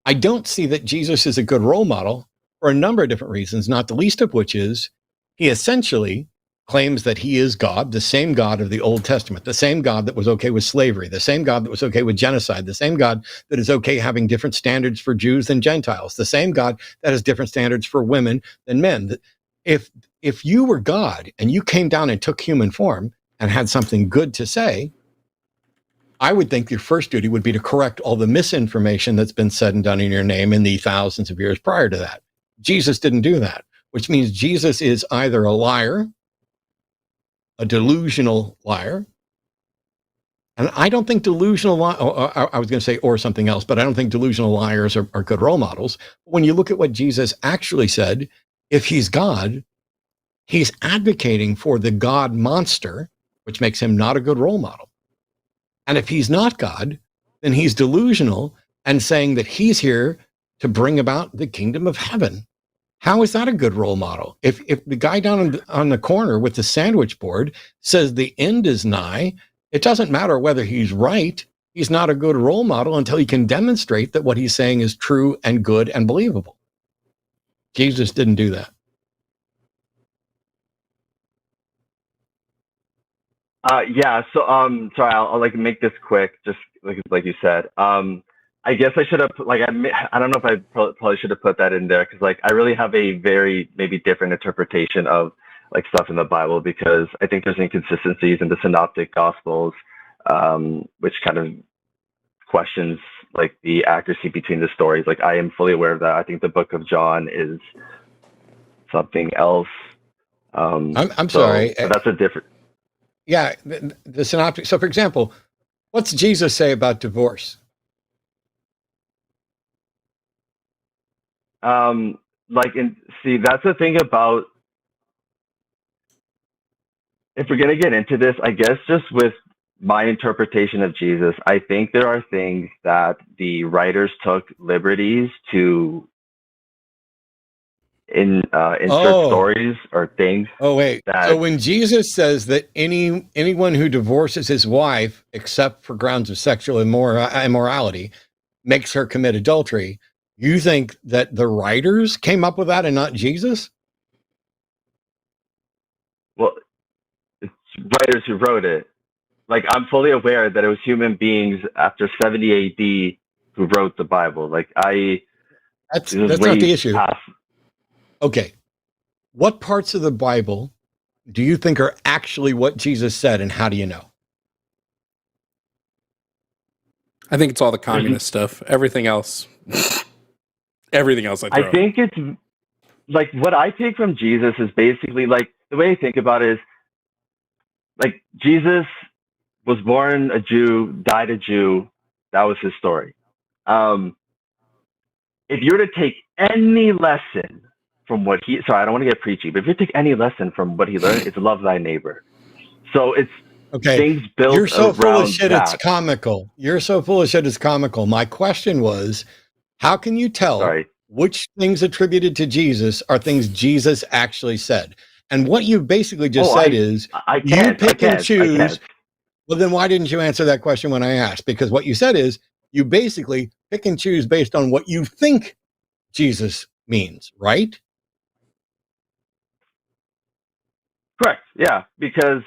I don't see that Jesus is a good role model for a number of different reasons, not the least of which is he essentially claims that he is God, the same God of the Old Testament, the same God that was okay with slavery, the same God that was okay with genocide, the same God that is okay having different standards for Jews than Gentiles, the same God that has different standards for women than men. If you were God and you came down and took human form and had something good to say, I would think your first duty would be to correct all the misinformation that's been said and done in your name in the thousands of years prior to that. Jesus didn't do that, which means Jesus is either a liar, a delusional liar. And I don't think delusional, I was going to say or something else, but I don't think delusional liars are good role models. When you look at what Jesus actually said, if he's God, he's advocating for the God monster, which makes him not a good role model. And if he's not God, then he's delusional and saying that he's here to bring about the kingdom of heaven. How is that a good role model? If the guy down on the corner with the sandwich board says the end is nigh, it doesn't matter whether he's right. He's not a good role model until he can demonstrate that what he's saying is true and good and believable. Jesus didn't do that. Yeah. So, sorry, I'll like make this quick, just like you said. I guess I should have I don't know if I probably should have put that in there because like I really have a very maybe different interpretation of like stuff in the Bible because I think there's inconsistencies in the synoptic gospels, which kind of questions like the accuracy between the stories. Like I am fully aware of that. I think the book of John is something else. I'm sorry. But that's a different. Yeah, the synoptic. So, for example, what's Jesus say about divorce? See, that's the thing about. If we're gonna get into this, I guess just with my interpretation of Jesus, I think there are things that the writers took liberties to insert stories or things. Oh, wait. So when Jesus says that anyone who divorces his wife, except for grounds of sexual immorality, makes her commit adultery, you think that the writers came up with that and not Jesus? Well, it's writers who wrote it. Like, I'm fully aware that it was human beings after 70 AD who wrote the Bible. Like, that's not the issue. Okay. What parts of the Bible do you think are actually what Jesus said, and how do you know? I think it's all the communist stuff. Everything else. Everything else I think it's like what I take from Jesus is basically like the way I think about it is like Jesus was born a Jew, died a Jew. That was his story. If you were to take any lesson from what sorry, I don't want to get preachy, but if you take any lesson from what he learned, it's love thy neighbor. So it's things built You're so full of shit, that. it's comical. You're so full of shit, it's comical. My question was, how can you tell which things attributed to Jesus are things Jesus actually said? And what you basically just said is, you pick and choose. Well, then why didn't you answer that question when I asked? Because what you said is, you basically pick and choose based on what you think Jesus means, right? Correct. Yeah, because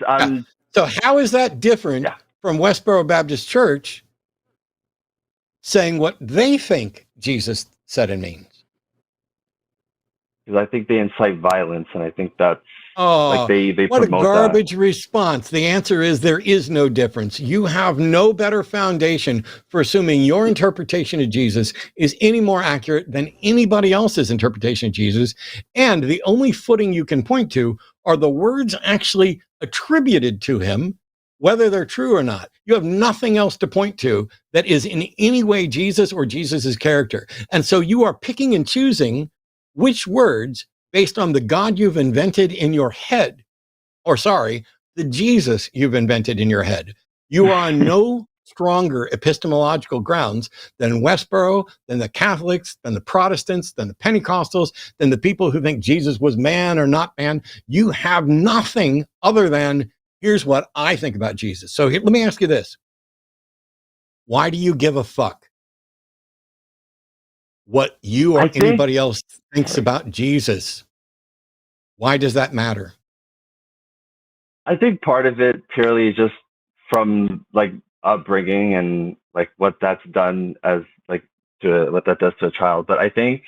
So how is that different from Westboro Baptist Church saying what they think Jesus said and means? Because I think they incite violence, and I think that's like they what promote a garbage response. The answer is there is no difference. You have no better foundation for assuming your interpretation of Jesus is any more accurate than anybody else's interpretation of Jesus. And the only footing you can point to are the words actually attributed to him, whether they're true or not. You have nothing else to point to that is in any way Jesus or Jesus's character. And so you are picking and choosing which words based on the God you've invented in your head, or sorry, the Jesus you've invented in your head. You are on no stronger epistemological grounds than Westboro, than the Catholics, than the Protestants, than the Pentecostals, than the people who think Jesus was man or not man. You have nothing other than, here's what I think about Jesus. So let me ask you this. Why do you give a fuck what you or anybody else thinks about Jesus? Why does that matter? I think part of it purely is just from like upbringing and like what that's done as like to what that does to a child. But I think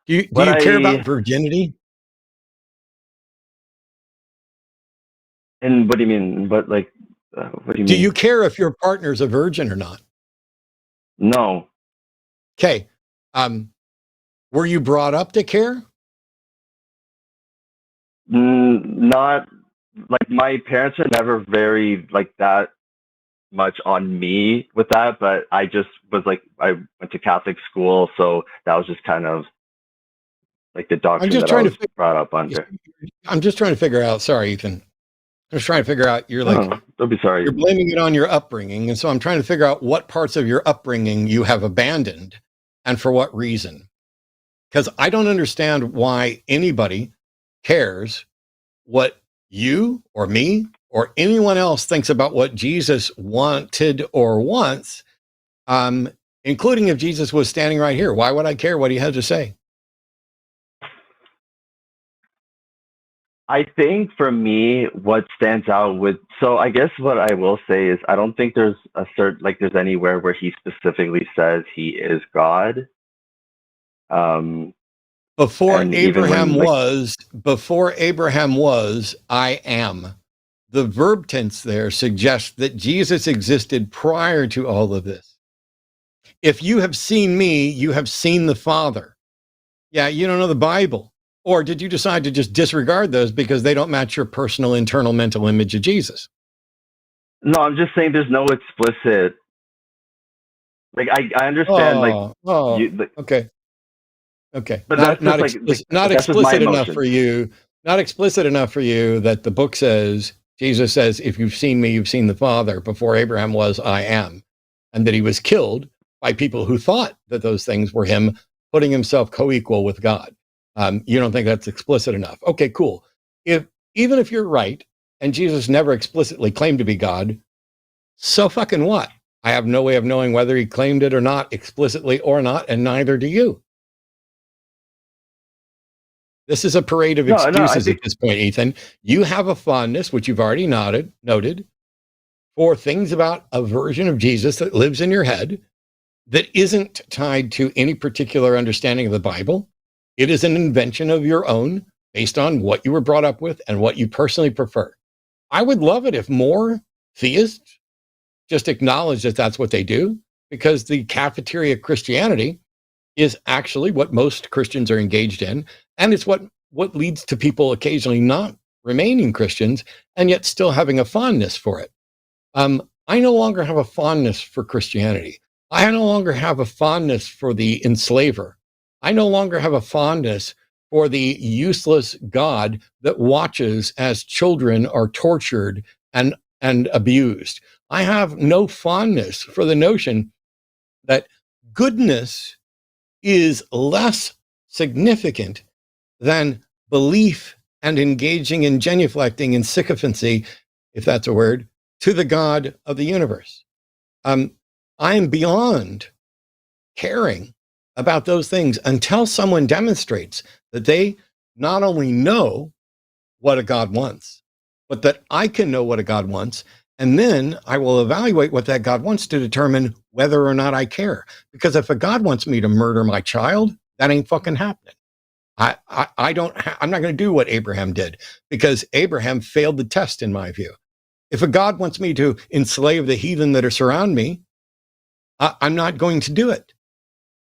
Do you what care I about virginity? and what do you mean? But like, what do you Do mean? you care if your partner's a virgin or not? No, Okay. Were you brought up to care? not like my parents are never very like that much on me with that, but I just was like I went to Catholic school, so that was just kind of like the I'm doctrine just that I trying to was brought up under. I'm just trying to figure out. Sorry, Ethan. I'm just trying to figure out. You're like Oh, don't be sorry. you're blaming it on your upbringing, and so I'm trying to figure out what parts of your upbringing you have abandoned, and for what reason. Because I don't understand why anybody cares what you or me or anyone else thinks about what Jesus wanted or wants, including if Jesus was standing right here. Why would I care what he had to say? I think for me, what stands out with so I guess what I will say is I don't think there's a certain like there's anywhere where he specifically says he is God. Before And even Abraham when like was, I am. The verb tense there suggests that Jesus existed prior to all of this. If you have seen me, you have seen the Father. Yeah, you don't know the Bible. Or did you decide to just disregard those because they don't match your personal internal mental image of Jesus? no, I'm just saying there's no explicit like I understand like you like, Okay. Okay. but Not that's just like explicit, not that's just my explicit enough emotion. for you. Not explicit enough for you that the book says, Jesus says, if you've seen me, you've seen the Father. Before Abraham was, I am. And that he was killed by people who thought that those things were him putting himself co-equal with God. You don't think that's explicit enough. Okay, cool. Even if you're right, and Jesus never explicitly claimed to be God, so fucking what? I have no way of knowing whether he claimed it or not, explicitly or not, and neither do you. This is a parade of No, I excuses at think this point, Ethan. You have a fondness, which you've already noted, for things about a version of Jesus that lives in your head that isn't tied to any particular understanding of the Bible. It is an invention of your own based on what you were brought up with and what you personally prefer. I would love it if more theists just acknowledge that that's what they do, because the cafeteria Christianity is actually what most Christians are engaged in. And it's what leads to people occasionally not remaining Christians and yet still having a fondness for it. I no longer have a fondness for Christianity. I no longer have a fondness for the enslaver. I no longer have a fondness for the useless God that watches as children are tortured and abused. I have no fondness for the notion that goodness is less significant than belief and engaging in genuflecting and sycophancy, if that's a word, to the God of the universe. I am beyond caring about those things until someone demonstrates that they not only know what a God wants, but that I can know what a God wants. And then I will evaluate what that God wants to determine whether or not I care. Because if a God wants me to murder my child, that ain't fucking happening. I'm not going to do what Abraham did, because Abraham failed the test in my view. If a God wants me to enslave the heathen that are surround me, I'm not going to do it.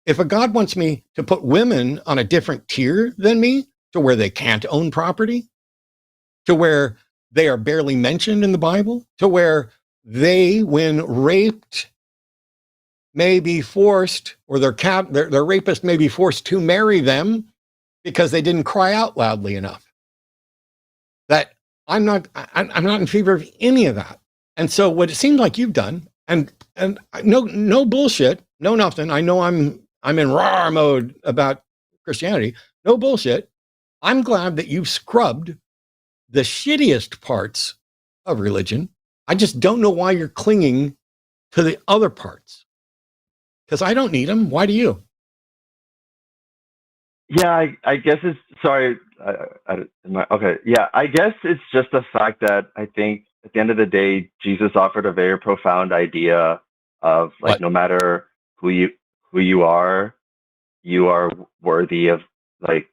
If a God wants me to put women on a different tier than me, to where they can't own property, to where they are barely mentioned in the Bible, to where they, when raped, may be forced, or their rapist may be forced to marry them because they didn't cry out loudly enough. That I'm not in favor of any of that. And so what it seems like you've done, and no bullshit, no nothing. I know I'm in raw mode about Christianity. No bullshit. I'm glad that you've scrubbed the shittiest parts of religion. I just don't know why you're clinging to the other parts, because I don't need them. Why do you? yeah, I guess it's sorry. Okay, yeah. I guess it's just the fact that I think at the end of the day, Jesus offered a very profound idea of like What? no matter who you are worthy of like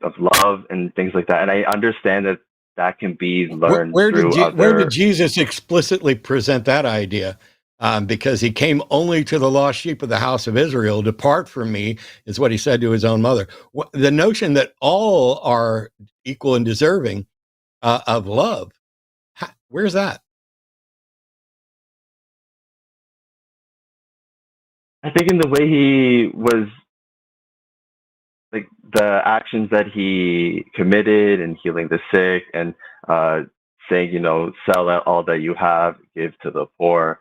of love and things like that. And I understand that that can be learned through Where did other. Jesus explicitly present that idea? Because he came only to the lost sheep of the house of Israel. Depart from me is what he said to his own mother. The notion that all are equal and deserving of love. Where's that? I think in the way he was like the actions that he committed and healing the sick and saying, sell out all that you have, give to the poor.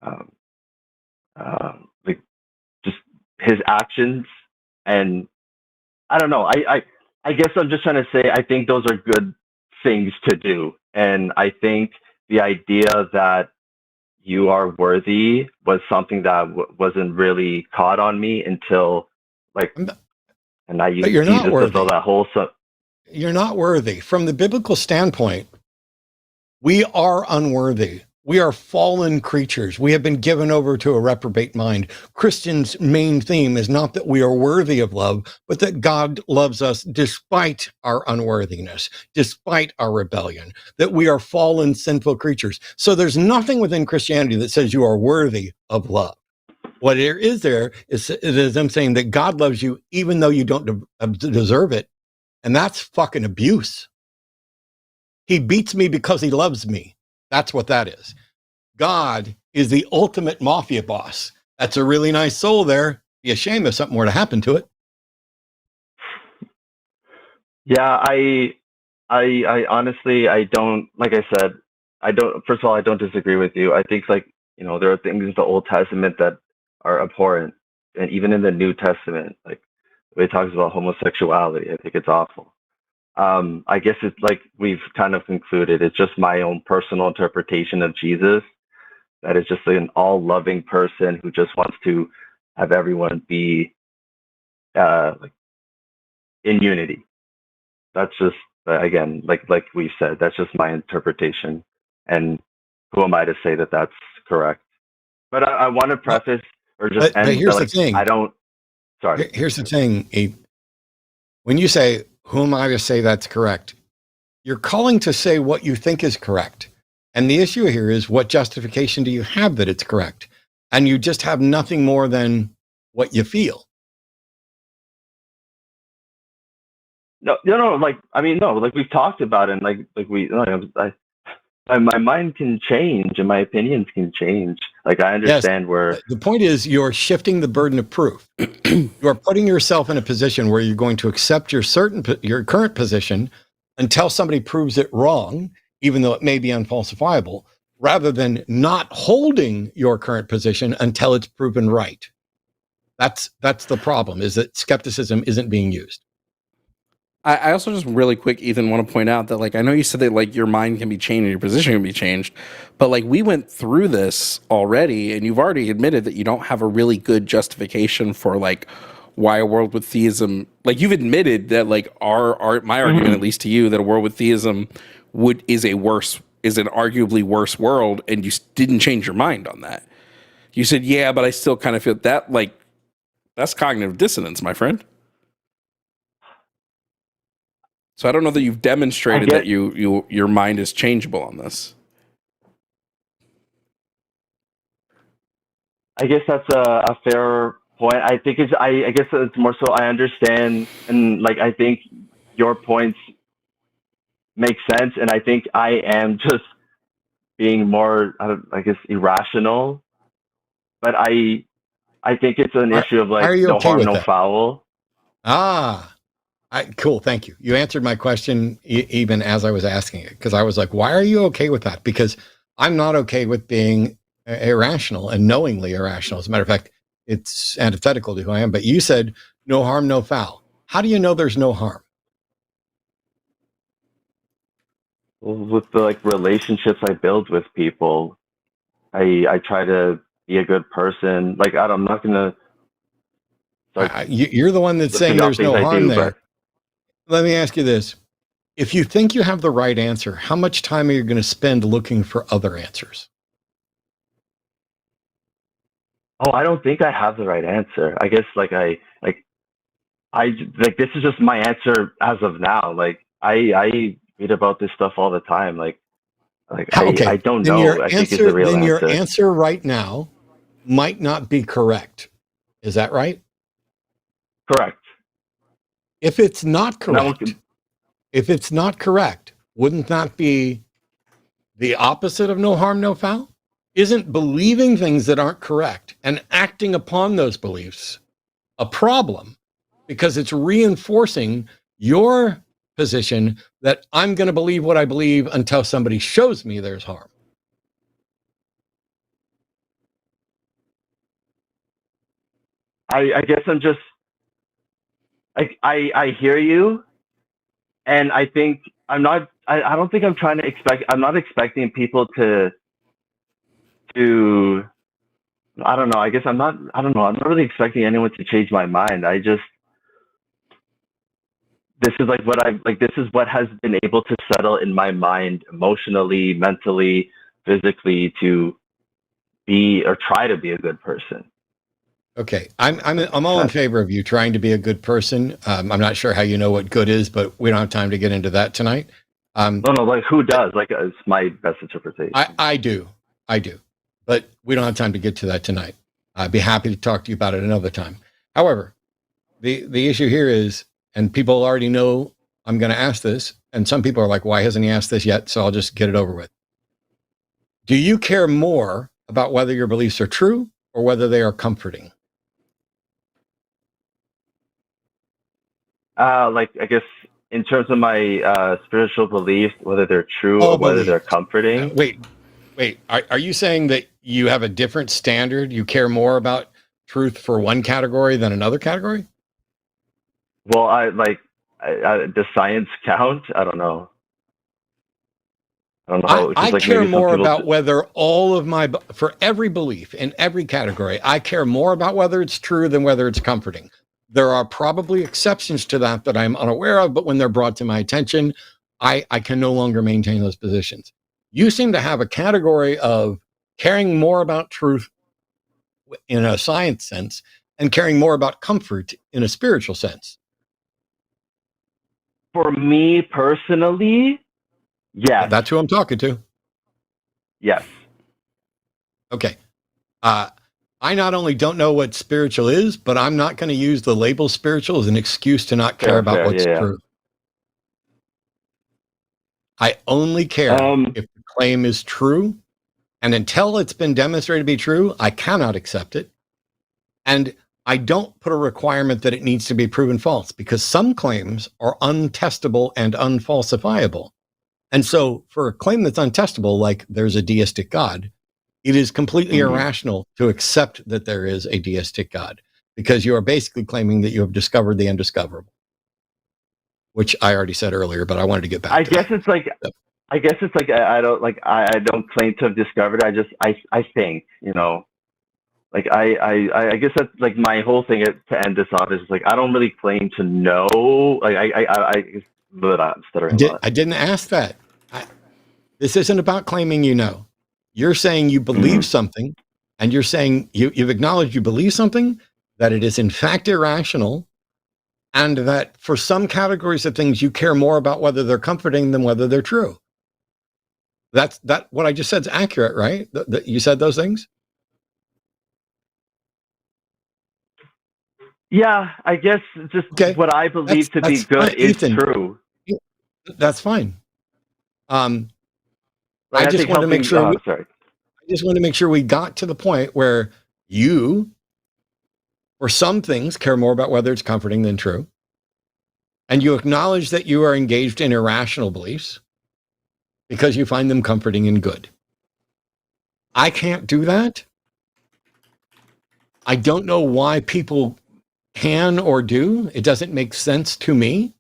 Um, like just his actions, and I don't know. I guess I'm just trying to say I think those are good things to do, and I think the idea that you are worthy was something that wasn't really caught on me until like, and I But used you're not Jesus to fill worthy. that hole. So You're not worthy. From the biblical standpoint, we are unworthy. We are fallen creatures. We have been given over to a reprobate mind. Christians' main theme is not that we are worthy of love, but that God loves us despite our unworthiness, despite our rebellion, that we are fallen, sinful creatures. So there's nothing within Christianity that says you are worthy of love. What there is them saying that God loves you even though you don't deserve it. And that's fucking abuse. He beats me because he loves me. That's what that is. God is the ultimate mafia boss. That's a really nice soul there. Be a shame if something were to happen to it. yeah, I honestly I don't like I said I don't. First of all, I don't disagree with you. I think like there are things in the Old Testament that are abhorrent, and even in the New Testament, like the way it talks about homosexuality, I think it's awful. I guess it's like we've kind of concluded. It's just my own personal interpretation of Jesus. That is just an all-loving person who just wants to have everyone be like in unity. That's just again, like we said, that's just my interpretation. And who am I to say that that's correct? But I want to Well, preface or just but end that here's the like thing. I don't. Sorry. Here's the thing, Abe. When you say, who am I to say that's correct? You're calling to say what you think is correct. And the issue here is, what justification do you have that it's correct? And you just have nothing more than what you feel. No. Like I mean, no. Like we've talked about it. And like we. My mind can change and my opinions can change. Like I Yes. understand where The point is, you're shifting the burden of proof. You are putting yourself in a position where you're going to accept your current position until somebody proves it wrong, even though it may be unfalsifiable, rather than not holding your current position until it's proven right. That's the problem, is that skepticism isn't being used. I also just really quick, Ethan, want to point out that like I know you said that like your mind can be changed and your position can be changed, but like we went through this already, and you've already admitted that you don't have a really good justification for like why a world with theism. Like you've admitted that like my argument, at least to you, that a world with theism is an arguably worse world, and you didn't change your mind on that. You said, yeah, but I still kind of feel that like that's cognitive dissonance, my friend. So I don't know that you've demonstrated that your mind is changeable on this. I guess that's a fair point. I think I guess it's more so I understand and like I think your points make sense, and I think I am just being more I guess irrational. But I think it's an issue of Are like you no okay harm, with no that? foul. Cool. Thank you. You answered my question even as I was asking it, because I was like, why are you okay with that? Because I'm not okay with being irrational and knowingly irrational. As a matter of fact, it's antithetical to who I am. But you said no harm, no foul. How do you know there's no harm? With the like relationships I build with people, I try to be a good person. Like I'm not gonna. You're the one that's saying Listing off there's things no I harm do, there. but Let me ask you this. If you think you have the right answer, how much time are you going to spend looking for other answers? Oh, I don't think I have the right answer. I guess this is just my answer as of now. Like I read about this stuff all the time. Okay. I don't Then know. I think it's the real your answer. answer right now might not be correct. Is that right? Correct. If it's not Now, correct, wouldn't that be the opposite of no harm, no foul? Isn't believing things that aren't correct and acting upon those beliefs a problem because it's reinforcing your position that I'm going to believe what I believe until somebody shows me there's harm? I guess I'm just I hear you, and I think I don't think I'm not expecting people to I don't know. I guess I'm not I don't know. I'm not really expecting anyone to change my mind. This is this is what has been able to settle in my mind emotionally, mentally, physically to be or try to be a good person. Okay, I'm all in favor of you trying to be a good person. I'm not sure how you know what good is, but we don't have time to get into that tonight. No, like who does? Like it's my best interpretation. I do, but we don't have time to get to that tonight. I'd be happy to talk to you about it another time. However, the issue here is, and people already know I'm going to ask this, and some people are like, why hasn't he asked this yet? So I'll just get it over with. Do you care more about whether your beliefs are true or whether they are comforting? I guess in terms of my spiritual beliefs, whether they're true or whether they're comforting. Wait. Are you saying that you have a different standard? You care more about truth for one category than another category? Well, does science count? I don't know. I care more about whether all of for every belief in every category, I care more about whether it's true than whether it's comforting. There are probably exceptions to that I'm unaware of, but when they're brought to my attention, I can no longer maintain those positions. You seem to have a category of caring more about truth in a science sense and caring more about comfort in a spiritual sense. For me personally, yes. That's who I'm talking to. Yes. Okay. I not only don't know what spiritual is, but I'm not going to use the label spiritual as an excuse to not care about what's true. I only care if the claim is true. And until it's been demonstrated to be true, I cannot accept it. And I don't put a requirement that it needs to be proven false because some claims are untestable and unfalsifiable. And so for a claim that's untestable, like there's a deistic God, it is completely irrational to accept that there is a deistic God because you are basically claiming that you have discovered the undiscoverable, which I already said earlier, but I wanted to get back to I guess it's like I don't claim to have discovered. I think, you know, like I guess that's like my whole thing to end this off is like I don't really claim to know. Like I'm stuttering. I didn't ask that. This isn't about claiming you know. You're saying you believe something, and you're saying you've acknowledged you believe something, that it is in fact irrational, and that for some categories of things you care more about whether they're comforting than whether they're true. That what I just said is accurate, right? You said those things? Yeah, I guess just what I believe to be good is true. That's fine. I just want to make sure. I just want to make sure we got to the point where you, for some things, care more about whether it's comforting than true, and you acknowledge that you are engaged in irrational beliefs because you find them comforting and good. I can't do that. I don't know why people can or do. It doesn't make sense to me.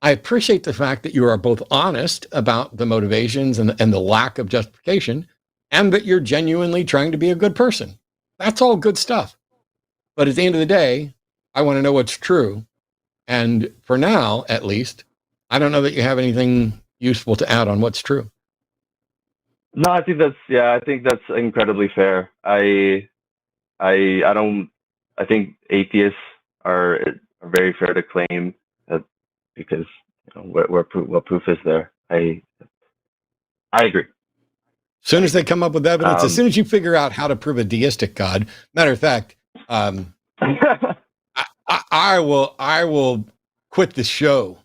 I appreciate the fact that you are both honest about the motivations and the lack of justification, and that you're genuinely trying to be a good person. That's all good stuff. But at the end of the day, I want to know what's true. And for now, at least, I don't know that you have anything useful to add on what's true. No, I think that's incredibly fair. I don't. I think atheists are very fair to claim that because what proof is there? I agree. As soon as they come up with evidence, as soon as you figure out how to prove a deistic God, matter of fact, I will quit the show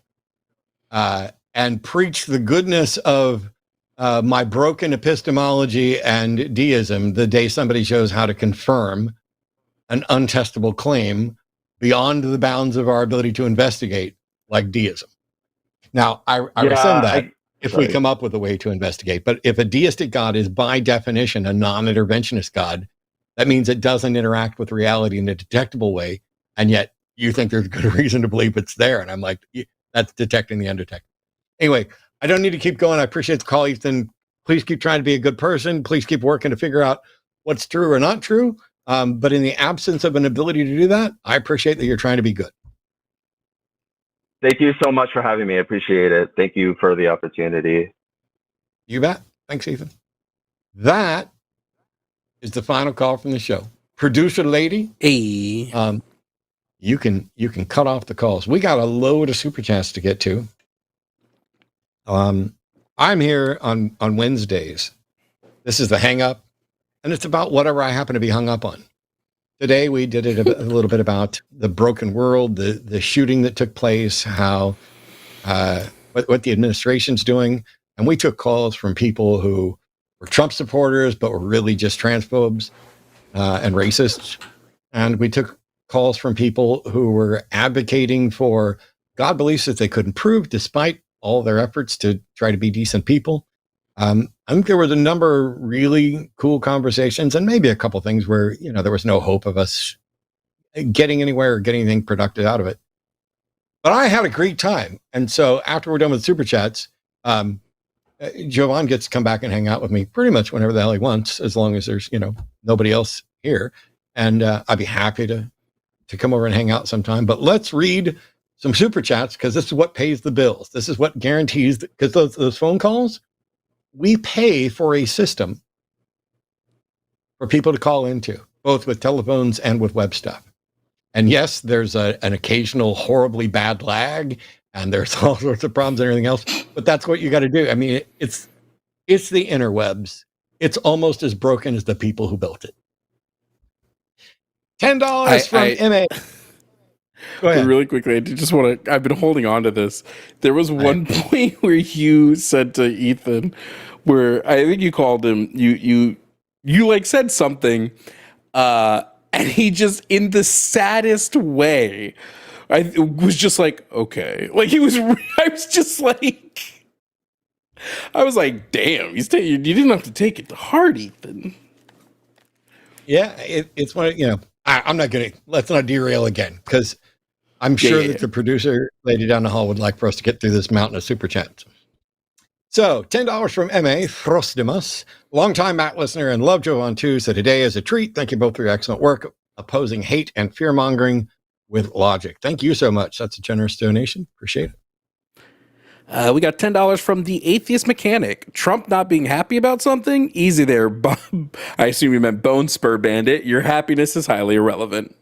and preach the goodness of my broken epistemology and deism the day somebody shows how to confirm an untestable claim beyond the bounds of our ability to investigate, like deism. Now, I rescind that if we come up with a way to investigate. But if a deistic God is by definition a non-interventionist God, that means it doesn't interact with reality in a detectable way, and yet you think there's good reason to believe it's there. And I'm like, that's detecting the undetectable. Anyway, I don't need to keep going. I appreciate the call, Ethan. Please keep trying to be a good person. Please keep working to figure out what's true or not true. But in the absence of an ability to do that, I appreciate that you're trying to be good. Thank you so much for having me. I appreciate it. Thank you for the opportunity. You bet. Thanks, Ethan. That is the final call from the show. Producer lady, Hey. you can cut off the calls. We got a load of super chats to get to. I'm here on Wednesdays. This is the hang up, and it's about whatever I happen to be hung up on. Today we did it a little bit about the broken world, the shooting that took place, how what the administration's doing, and we took calls from people who were Trump supporters but were really just transphobes and racists, and we took calls from people who were advocating for God beliefs that they couldn't prove despite all their efforts to try to be decent people. I think there was a number of really cool conversations and maybe a couple things where, there was no hope of us getting anywhere or getting anything productive out of it. But I had a great time. And so after we're done with super chats, Jovan gets to come back and hang out with me pretty much whenever the hell he wants, as long as there's, nobody else here. And I'd be happy to come over and hang out sometime. But let's read some super chats, because this is what pays the bills. This is what guarantees, because those phone calls, we pay for a system for people to call into, both with telephones and with web stuff. And yes, there's an occasional horribly bad lag, and there's all sorts of problems and everything else, but that's what you got to do. I mean, it's the interwebs. It's almost as broken as the people who built it. $10 from MA. Go ahead. Really quickly, I just want to. I've been holding on to this. There was one point where you said to Ethan, where I think you called him, you like said something, and he just, in the saddest way, I was just like, okay, like he was. I was just like, I was like, damn, you didn't have to take it to heart, Ethan. Yeah, it's one. I'm not gonna. Let's not derail again, because I'm sure that the producer lady down the hall would like for us to get through this mountain of super chats. So $10 from MA Throstimus, longtime Matt listener and love Jovan too. So today is a treat. Thank you both for your excellent work opposing hate and fear mongering with logic. Thank you so much. That's a generous donation. Appreciate it. We got $10 from the Atheist Mechanic. Trump not being happy about something? Easy there, Bob. I assume you meant Bone Spur Bandit. Your happiness is highly irrelevant.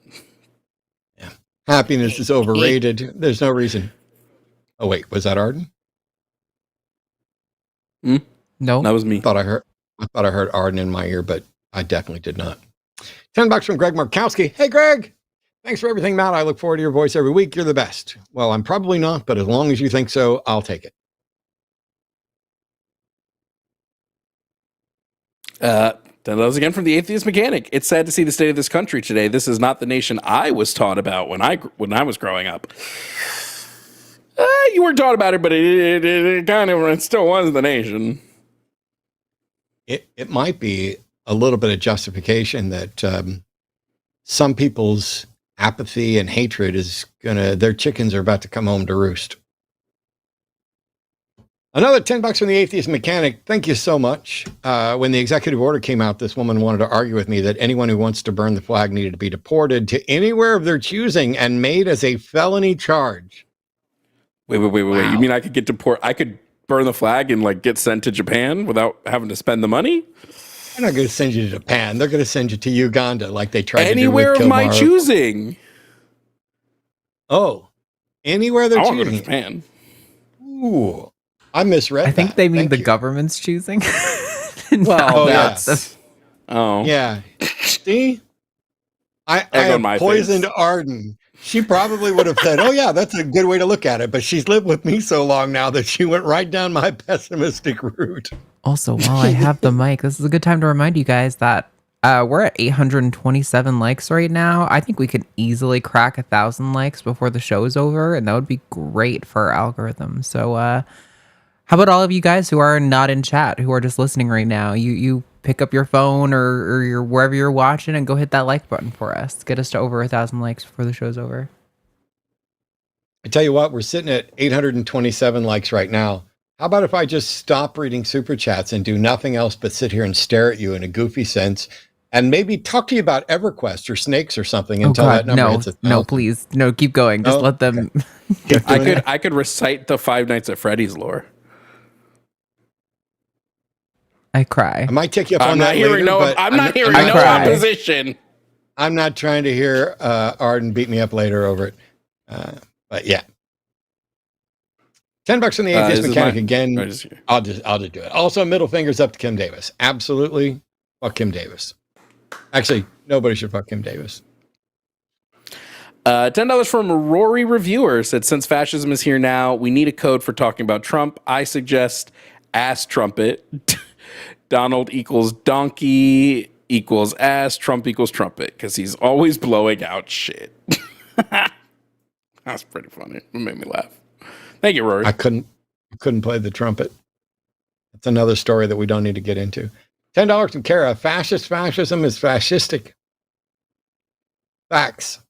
Yeah. Happiness is overrated. There's no reason. Oh, wait. Was that Arden? No. That was me. I thought I heard Arden in my ear, but I definitely did not. $10 from Greg Markowski. Hey, Greg. Thanks for everything, Matt. I look forward to your voice every week. You're the best. Well, I'm probably not, but as long as you think so, I'll take it. $10 again from the Atheist Mechanic. It's sad to see the state of this country today. This is not the nation I was taught about when I was growing up. You weren't taught about it, but it still was the nation. It might be a little bit of justification that some people's apathy and hatred is their chickens are about to come home to roost. Another $10 from the Atheist Mechanic. Thank you so much. When the executive order came out, this woman wanted to argue with me that anyone who wants to burn the flag needed to be deported to anywhere of their choosing and made as a felony charge. Wait. Wow. You mean I could get deported? I could burn the flag and like get sent to Japan without having to spend the money? They're not going to send you to Japan. They're going to send you to Uganda like they tried Anywhere to do of with my Kilmar. choosing. Oh, anywhere they're I want to go to choosing. Japan. Ooh, I misread I think that. they mean Thank the you. government's choosing. Well, that's- that's... Oh. Yeah. See? I Egg on have my poisoned face. Arden. She probably would have said, oh, yeah, that's a good way to look at it. But she's lived with me so long now that she went right down my pessimistic route. Also, while I have the mic, this is a good time to remind you guys that we're at 827 likes right now. I think we could easily crack 1,000 likes before the show is over, and that would be great for our algorithm. So how about all of you guys who are not in chat, who are just listening right now? You pick up your phone or your wherever you're watching and go hit that like button for us. Get us to over 1,000 likes before the show's over. I tell you what, we're sitting at 827 likes right now. How about if I just stop reading super chats and do nothing else but sit here and stare at you in a goofy sense and maybe talk to you about EverQuest or snakes or something until that number hits 1,000? No, please. No, keep going. Just let them. Okay. I could recite the Five Nights at Freddy's lore. I cry. I might take you up I'm on not that hearing later, no. but I'm not hearing I no cry. opposition. I'm not trying to hear Arden beat me up later over it. But yeah. $10 from the Atheist This is Mechanic mine. again. Or just- I'll just do it. Also, middle fingers up to Kim Davis. Absolutely, fuck Kim Davis. Actually, nobody should fuck Kim Davis. $10 from Rory Reviewer said, since fascism is here now, we need a code for talking about Trump. I suggest ass trumpet. Donald equals donkey equals ass. Trump equals trumpet because he's always blowing out shit. That's pretty funny. It made me laugh. Thank you, Rory. I couldn't play the trumpet. That's another story that we don't need to get into. $10 from Kara. Fascism is fascistic. Facts.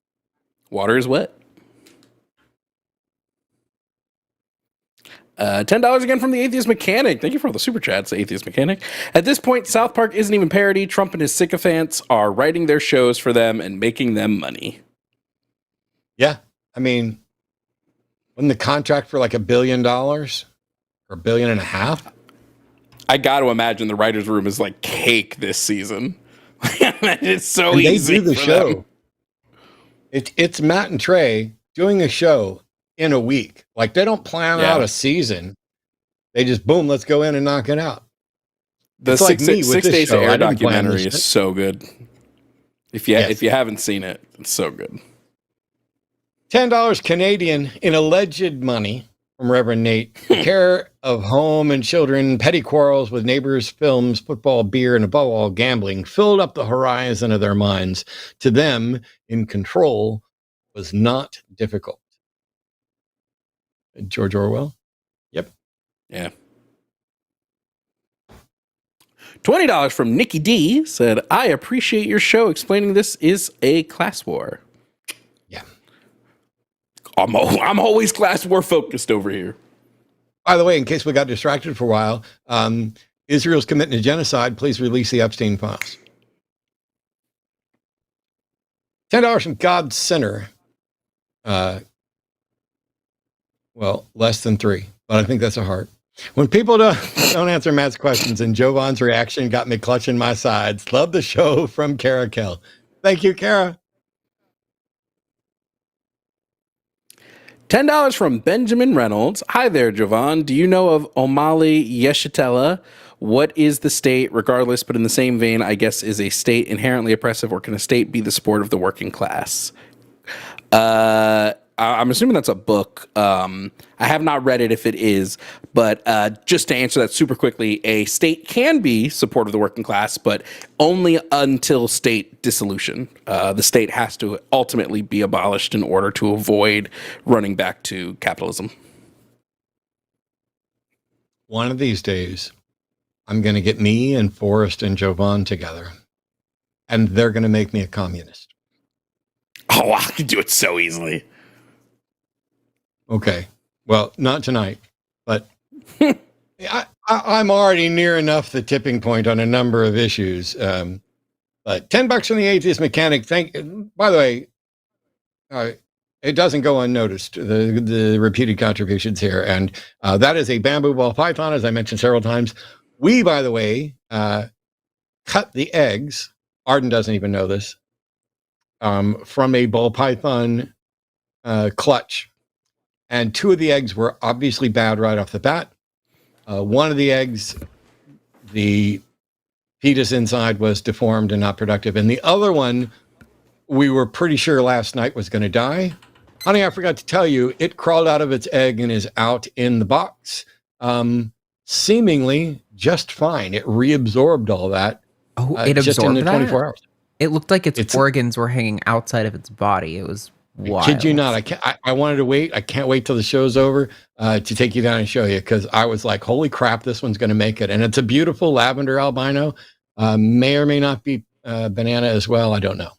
Water is wet. $10 again from the Atheist Mechanic. Thank you for all the super chats, the Atheist Mechanic. At this point, South Park isn't even parody. Trump and his sycophants are writing their shows for them and making them money. Yeah. I mean, wasn't the contract for like $1 billion or $1.5 billion? I got to imagine the writer's room is like cake this season. It's so And they easy. do the for show. them. It's Matt and Trey doing a show in a week. Like they don't plan Yeah. out a season. They just boom, let's go in and knock it out. The It's like six, me with six this Days show. to I Air didn't plan documentary this is shit. so good. If you Yes. if you haven't seen it, it's so good. $10 Canadian in alleged money from Reverend Nate. Care of home and children, petty quarrels with neighbors, films, football, beer, and above all, gambling filled up the horizon of their minds. To them, in control was not difficult. George Orwell? Yep. Yeah. $20 from Nikki D said, I appreciate your show explaining this is a class war. Yeah. I'm always class war focused over here. By the way, in case we got distracted for a while, Israel's committing a genocide. Please release the Epstein files. $10 from God's Sinner. Well, less than 3, but I think that's a heart. When people don't answer Matt's questions, and Jovan's reaction got me clutching my sides. Love the show from Kara Kell. Thank you, Kara. $10 from Benjamin Reynolds. Hi there, Jovan. Do you know of Omali Yeshitela? What is the state, regardless, but in the same vein, I guess, is a state inherently oppressive, or can a state be the sport of the working class? I'm assuming that's a book. I have not read it if it is, but just to answer that super quickly, a state can be support of the working class, but only until state dissolution. The state has to ultimately be abolished in order to avoid running back to capitalism. One of these days, I'm going to get me and Forrest and Jovan together, and they're going to make me a communist. Oh, I can do it so easily. Okay. Well, not tonight, but I'm already near enough the tipping point on a number of issues. But $10 from the atheist mechanic. By the way, it doesn't go unnoticed, the repeated contributions here. And that is a bamboo ball python, as I mentioned several times. We, by the way, cut the eggs. Arden doesn't even know this. From a ball python clutch. And 2 of the eggs were obviously bad right off the bat. One of the eggs, the fetus inside was deformed and not productive. And the other one, we were pretty sure last night was going to die. Honey, I forgot to tell you, it crawled out of its egg and is out in the box. Seemingly just fine. It reabsorbed all that. Oh, it absorbed just in the that? 24 hours. It looked like its organs were hanging outside of its body. It was wild. Kid you not. I wanted to wait. I can't wait till the show's over to take you down and show you, because I was like, holy crap, this one's going to make it. And it's a beautiful lavender albino. May or may not be banana as well. I don't know.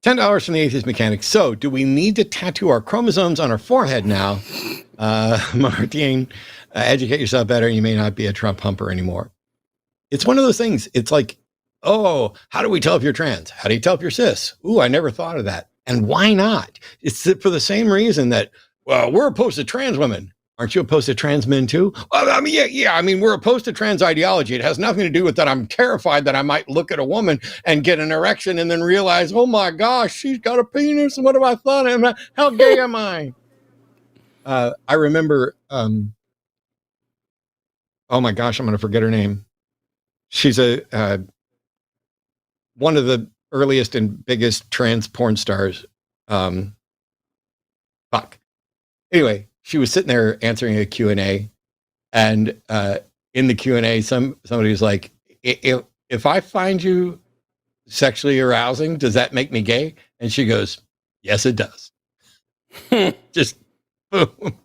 $10 from the atheist mechanic. So, do we need to tattoo our chromosomes on our forehead now? Martine, educate yourself better. You may not be a Trump humper anymore. It's one of those things. It's like, oh, how do we tell if you're trans? How do you tell if you're cis? Ooh, I never thought of that. And why not? It's for the same reason that, well, we're opposed to trans women. Aren't you opposed to trans men too? Well, I mean, yeah. I mean, we're opposed to trans ideology. It has nothing to do with that. I'm terrified that I might look at a woman and get an erection and then realize, oh my gosh, she's got a penis. What have I thought? How gay am I? I remember, oh my gosh, I'm going to forget her name. She's one of the earliest and biggest trans porn stars. Fuck. Anyway, she was sitting there answering a Q&A, and in the Q&A, somebody was like, if I find you sexually arousing, does that make me gay? And she goes, yes, it does. Just boom.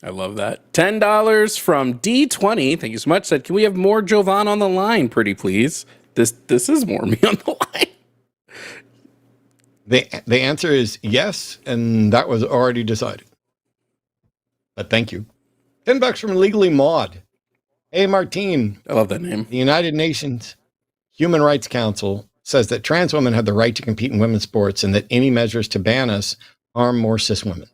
I love that. $10 from D20. Thank you so much. Said, can we have more Jovan on the line, pretty please? This is more me on the line. The answer is yes, and that was already decided. But thank you. $10 from Legally Maud. Hey, Martine. I love that name. The United Nations Human Rights Council says that trans women have the right to compete in women's sports and that any measures to ban us harm more cis women.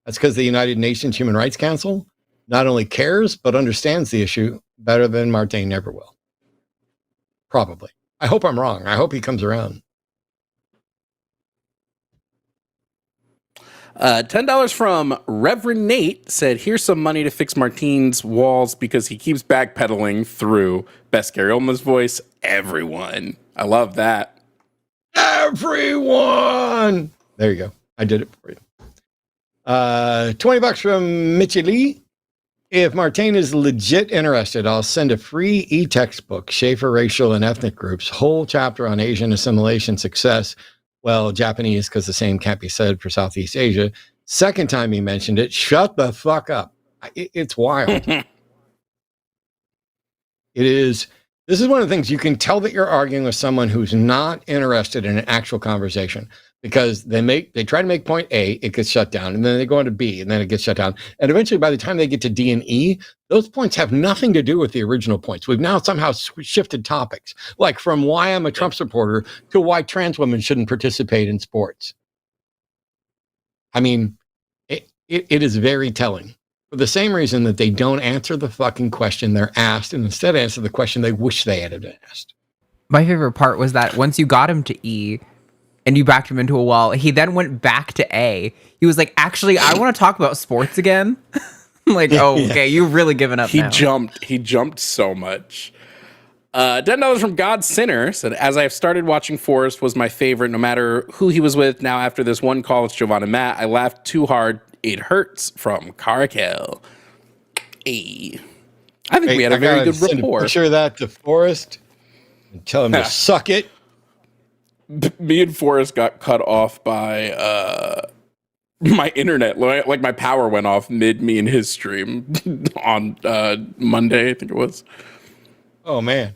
That's because the United Nations Human Rights Council not only cares, but understands the issue better than Martine ever will. Probably. I hope I'm wrong. I hope he comes around. $10 from Reverend Nate said, here's some money to fix Martine's walls because he keeps backpedaling through best Gary Oldman's voice. Everyone. I love that. Everyone. There you go. I did it for you. $20 from Mitchie Lee. If Martine is legit interested, I'll send a free e-textbook, Schaefer Racial and Ethnic Groups, whole chapter on Asian assimilation success. Well, Japanese, because the same can't be said for Southeast Asia. Second time he mentioned it, shut the fuck up. It's wild. It is. This is one of the things you can tell that you're arguing with someone who's not interested in an actual conversation, because they try to make point A, it gets shut down, and then they go on to B, and then it gets shut down. And eventually, by the time they get to D and E, those points have nothing to do with the original points. We've now somehow shifted topics, like from why I'm a Trump supporter to why trans women shouldn't participate in sports. I mean, it is very telling. For the same reason that they don't answer the fucking question they're asked, and instead answer the question they wish they had been asked. My favorite part was that once you got him to E and you backed him into a wall, he then went back to A. He was like, actually, I want to talk about sports again. Like, oh, okay, you've really given up now. He jumped so much. $10 from God Sinner said, as I have started watching Forrest was my favorite, no matter who he was with. Now, after this one call with Jovan and Matt, I laughed too hard. It hurts from Caracal. Hey. I think we had a very good rapport. Picture that to Forrest and tell him to suck it. Me and Forrest got cut off by my internet. Like my power went off mid me and his stream on Monday, I think it was. Oh, man.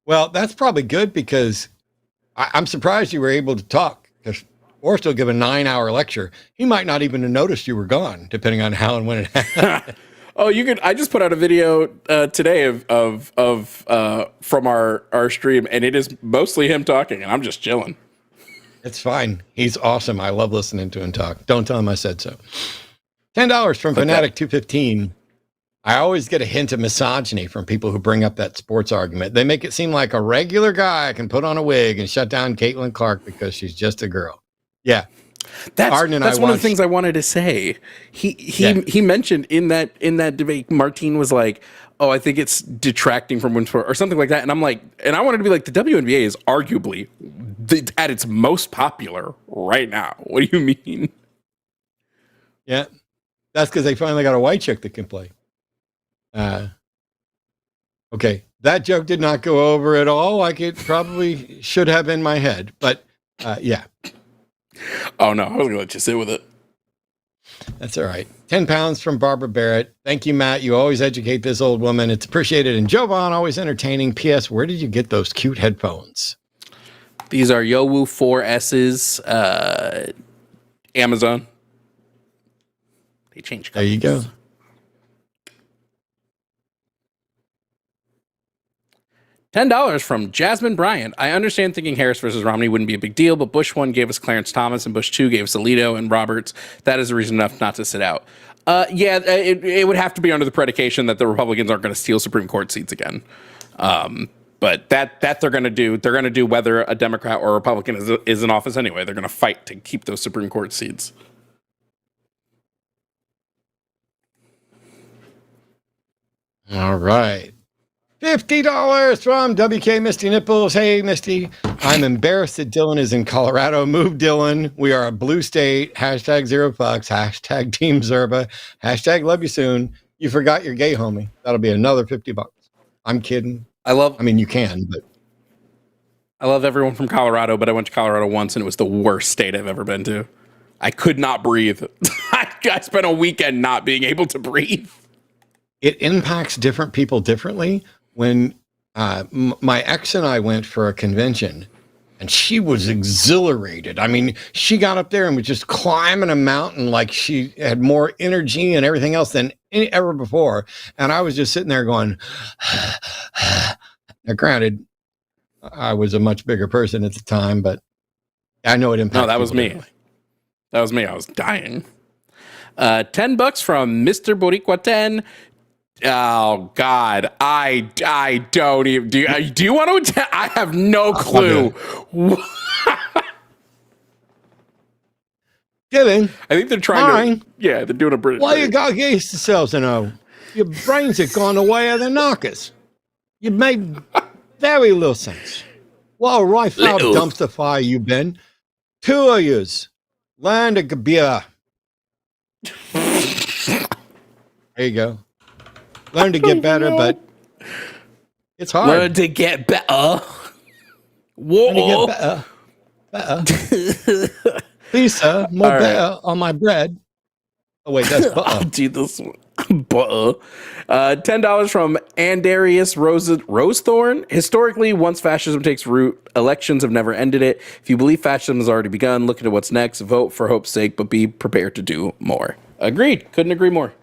Well, that's probably good, because I'm surprised you were able to talk. or still give a 9-hour lecture. He might not even have noticed you were gone, depending on how and when it happened. Oh, you could. I just put out a video today of from our stream, and it is mostly him talking, and I'm just chilling. It's fine. He's awesome. I love listening to him talk. Don't tell him I said so. $10 from Fanatic 215. I always get a hint of misogyny from people who bring up that sports argument. They make it seem like a regular guy can put on a wig and shut down Caitlin Clark because she's just a girl. Yeah. That's one of the things I wanted to say. He mentioned in that debate, Martine was like, "Oh, I think it's detracting from women's sport," or something like that. And I'm like, and I wanted to be like, the WNBA is arguably at its most popular right now. What do you mean? Yeah, that's because they finally got a white chick that can play. Okay, that joke did not go over at all like it probably should have in my head, but yeah. Oh no, I was gonna let you sit with it. That's all right. 10 pounds from Barbara Barrett. Thank you, Matt. You always educate this old woman. It's appreciated. And Jovan, always entertaining. P.S. Where did you get those cute headphones? These are Yowu 4S's, Amazon. They change colors. There you go. $10 from Jasmine Bryant. I understand thinking Harris versus Romney wouldn't be a big deal, but Bush 1 gave us Clarence Thomas and Bush 2 gave us Alito and Roberts. That is a reason enough not to sit out. It would have to be under the predication that the Republicans aren't going to steal Supreme Court seats again. But that they're going to do. They're going to do whether a Democrat or a Republican is in office anyway. They're going to fight to keep those Supreme Court seats. All right. $50 from WK Misty Nipples. Hey, Misty. I'm embarrassed that Dylan is in Colorado. Move Dylan. We are a blue state. Hashtag zero fucks. Hashtag Team Zerba. Hashtag love you soon. You forgot your gay homie. That'll be another $50. I'm kidding. I mean, you can, but. I love everyone from Colorado, but I went to Colorado once and it was the worst state I've ever been to. I could not breathe. I spent a weekend not being able to breathe. It impacts different people differently. When my ex and I went for a convention, and she was exhilarated. I mean, she got up there and was just climbing a mountain like she had more energy and everything else than ever before. And I was just sitting there going, now, granted, I was a much bigger person at the time, but I know it impacted. No, that was me. That was me. I was dying. $10 from Mr. Boricua 10. Oh God, I don't even. Do you want to? I have no clue. Dylan, I think they're trying to. Yeah, they're doing a British. Why you got against yourselves, your brains have gone away of the knockers. You made very little sense. What a right-out dumpster fire you've been. Two of yous. Land a beer. There you go. Learn to get better, but it's hard. Learn to get better. Whoa. Learn to get better. Please, sir, more better on my bread. Oh, wait, that's butter. I'll do this one. Butter. $10 from Andarius Rosethorn. Historically, once fascism takes root, elections have never ended it. If you believe fascism has already begun, look at what's next. Vote for hope's sake, but be prepared to do more. Agreed. Couldn't agree more.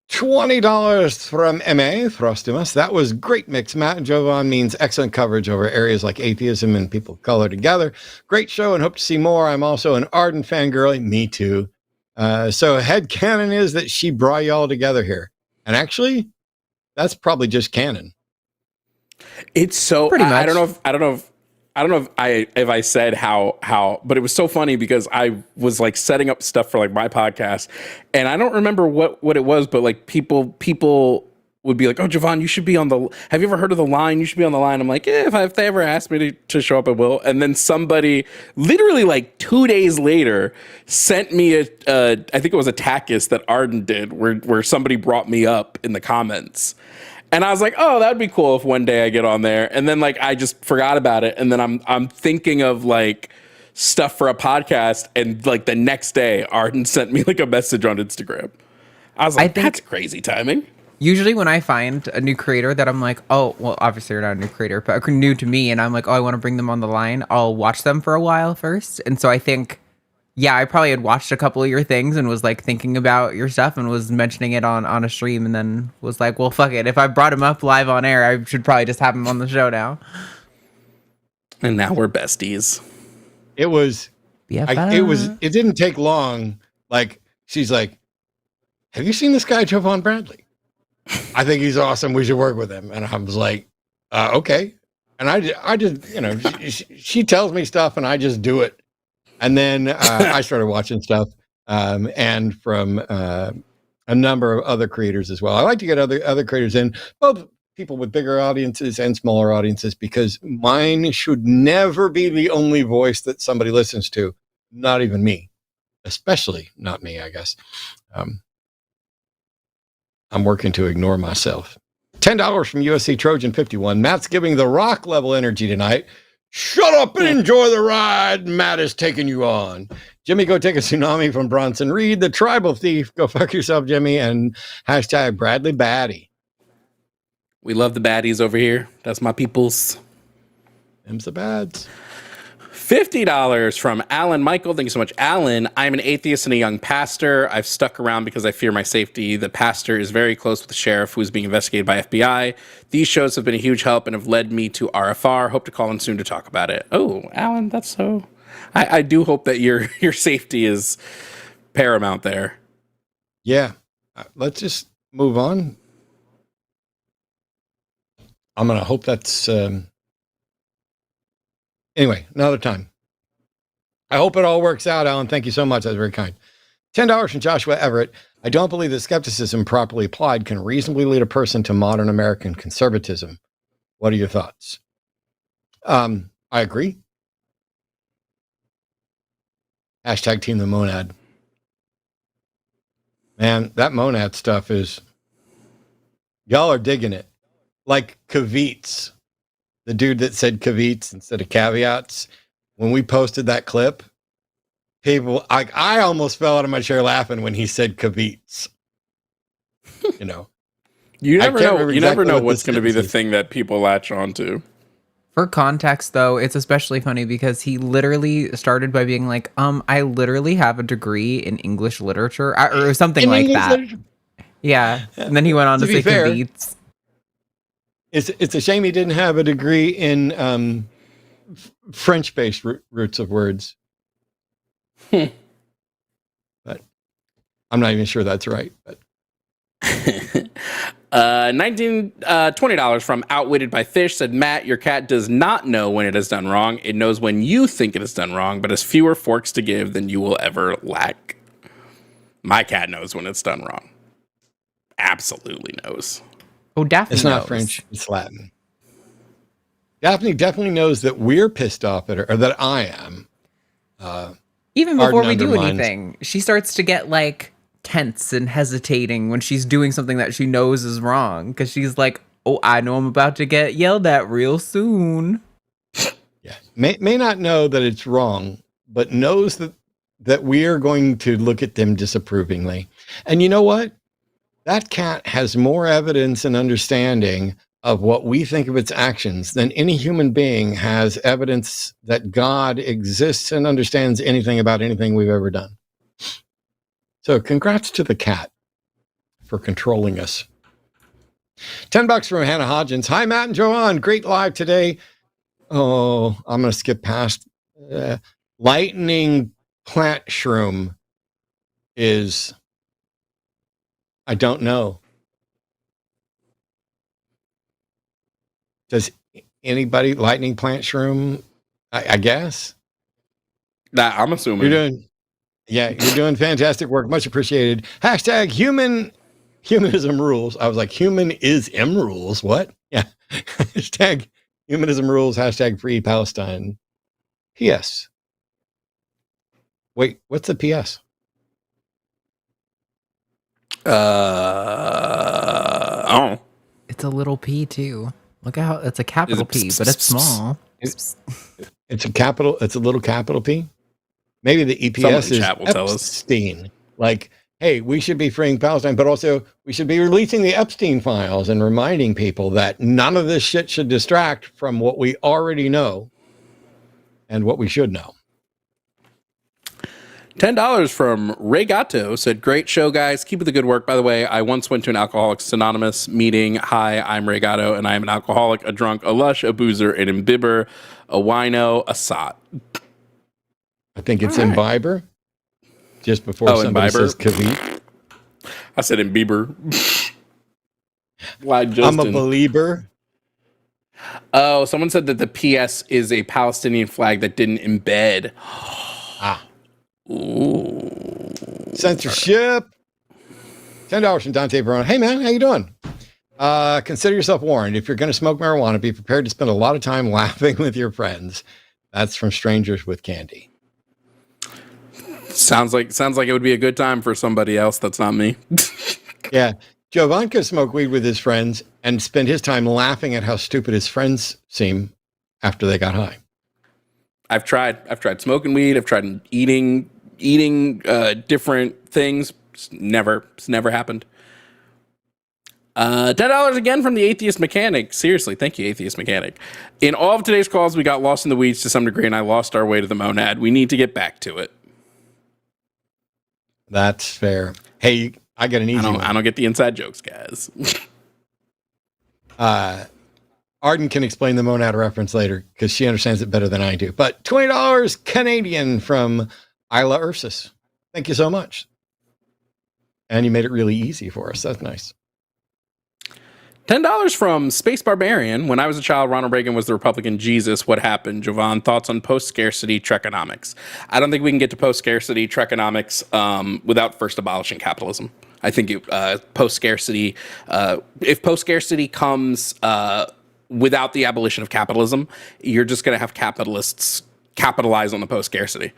$20 from MA Throstimus. That was great mix. Matt and Jovan means excellent coverage over areas like atheism and people of color together. Great show and hope to see more. I'm also an Arden fangirl. Me too. So headcanon is that she brought y'all together here. And actually, that's probably just canon. It's so pretty much. I don't know if I said how, but it was so funny because I was like setting up stuff for like my podcast, and I don't remember what it was, but like people would be like, "Oh, Jovan, you should be on the. Have you ever heard of the line? You should be on the line." I'm like, "Yeah, if they ever ask me to show up, I will." And then somebody, literally like 2 days later, sent me I think it was a TACIS that Arden did, where somebody brought me up in the comments. And I was like, oh, that'd be cool if one day I get on there. And then like I just forgot about it. And then I'm thinking of like stuff for a podcast. And like the next day, Arden sent me like a message on Instagram. I was like, that's crazy timing. Usually when I find a new creator that I'm like, oh, well, obviously you're not a new creator, but new to me, and I'm like, oh, I want to bring them on the line, I'll watch them for a while first. And so I think, yeah, I probably had watched a couple of your things and was like thinking about your stuff and was mentioning it on a stream, and then was like, well, fuck it. If I brought him up live on air, I should probably just have him on the show now. And now we're besties. It was, BFF. it didn't take long. Like, she's like, have you seen this guy, Jovan Bradley? I think he's awesome. We should work with him. And I was like, okay. And I just, you know, she tells me stuff and I just do it. And then I started watching stuff and from a number of other creators as well. I like to get other creators in, both people with bigger audiences and smaller audiences, because mine should never be the only voice that somebody listens to. Not even me, especially not me, I guess. I'm working to ignore myself. $10 from USC Trojan 51. Matt's giving the rock level energy tonight. Shut up and enjoy the ride. Matt is taking you on. Jimmy, go take a tsunami from Bronson Reed. The tribal thief. Go fuck yourself, Jimmy. And hashtag Bradley Baddie. We love the baddies over here. That's my peoples. Them's the bads. $50 from Alan Michael. Thank you so much, Alan. I'm an atheist and a young pastor. I've stuck around because I fear my safety. The pastor is very close with the sheriff who is being investigated by FBI. These shows have been a huge help and have led me to RFR. Hope to call in soon to talk about it. Oh, Alan, that's so... I do hope that your safety is paramount there. Yeah. Let's just move on. I'm going to hope that's... Anyway, another time. I hope it all works out, Alan. Thank you so much. That's very kind. $10 from Joshua Everett. I don't believe that skepticism properly applied can reasonably lead a person to modern American conservatism. What are your thoughts? I agree. Hashtag Team the Monad. Man, that monad stuff is... Y'all are digging it. Like Kavitz. The dude that said caveats instead of caveats, when we posted that clip, people, I almost fell out of my chair laughing when he said caveats. You know, you never know. You never know what's going to be the thing that people latch onto. For context, though, it's especially funny because he literally started by being like, I literally have a degree in English literature or something like that. Yeah. And then he went on to say caveats. It's a shame he didn't have a degree in French-based roots of words. But I'm not even sure that's right. But $20 from Outwitted by Fish said, Matt, your cat does not know when it has done wrong. It knows when you think it has done wrong, but has fewer forks to give than you will ever lack. My cat knows when it's done wrong. Absolutely knows. Oh, Daphne It's not French, it's Latin. Daphne definitely knows that we're pissed off at her, or that I am. Even before we do anything, she starts to get like tense and hesitating when she's doing something that she knows is wrong. Because she's like, oh, I know I'm about to get yelled at real soon. Yeah. May not know that it's wrong, but knows that we are going to look at them disapprovingly. And you know what? That cat has more evidence and understanding of what we think of its actions than any human being has evidence that God exists and understands anything about anything we've ever done. So congrats to the cat for controlling us. $10 from Hannah Hodgins. Hi, Matt and Jovan. Great live today. Oh, I'm going to skip past. Lightning plant shroom is... I don't know. Does anybody lightning plant shroom? I guess. Nah, I'm assuming. You're doing fantastic work. Much appreciated. Hashtag humanism rules. I was like, human is M rules. What? Yeah. Hashtag humanism rules. Hashtag free Palestine. P.S. Wait, what's the P.S.? Oh. It's a little P too. Look how it's a capital P, but it's small. It's a capital. It's a little capital P. Maybe the EPS is Epstein. Like hey, we should be freeing Palestine, but also we should be releasing the Epstein files and reminding people that none of this shit should distract from what we already know and what we should know. $10 from Regato said, great show, guys. Keep up the good work. By the way, I once went to an Alcoholics Anonymous meeting. Hi, I'm Regato, and I am an alcoholic, a drunk, a lush, a boozer, an imbibber, a wino, a sot. I think it's imbiber. Just before somebody says kavit. I said imbiber. Like I'm a believer. Oh, someone said that the PS is a Palestinian flag that didn't embed. Ooh. Censorship. $10 from Dante Verona. Hey man, how you doing? Consider yourself warned. If you're going to smoke marijuana, be prepared to spend a lot of time laughing with your friends. That's from Strangers with Candy. Sounds like it would be a good time for somebody else that's not me. Yeah. Jovan could smoke weed with his friends and spend his time laughing at how stupid his friends seem after they got high. I've tried smoking weed. I've tried eating different things. It's never happened. $10 again from the Atheist Mechanic. Seriously, thank you, Atheist Mechanic. In all of today's calls, we got lost in the weeds to some degree, and I lost our way to the monad. We need to get back to it. That's fair. Hey, I got an easy one. I don't get the inside jokes, guys. Arden can explain the monad reference later because she understands it better than I do. But $20 Canadian from Isla Ursus. Thank you so much. And you made it really easy for us. That's nice. $10 from Space Barbarian. When I was a child, Ronald Reagan was the Republican Jesus. What happened? Jovan, thoughts on post-scarcity Trekonomics? I don't think we can get to post-scarcity Trekonomics without first abolishing capitalism. I think post-scarcity, if post-scarcity comes without the abolition of capitalism, you're just going to have capitalists capitalize on the post-scarcity.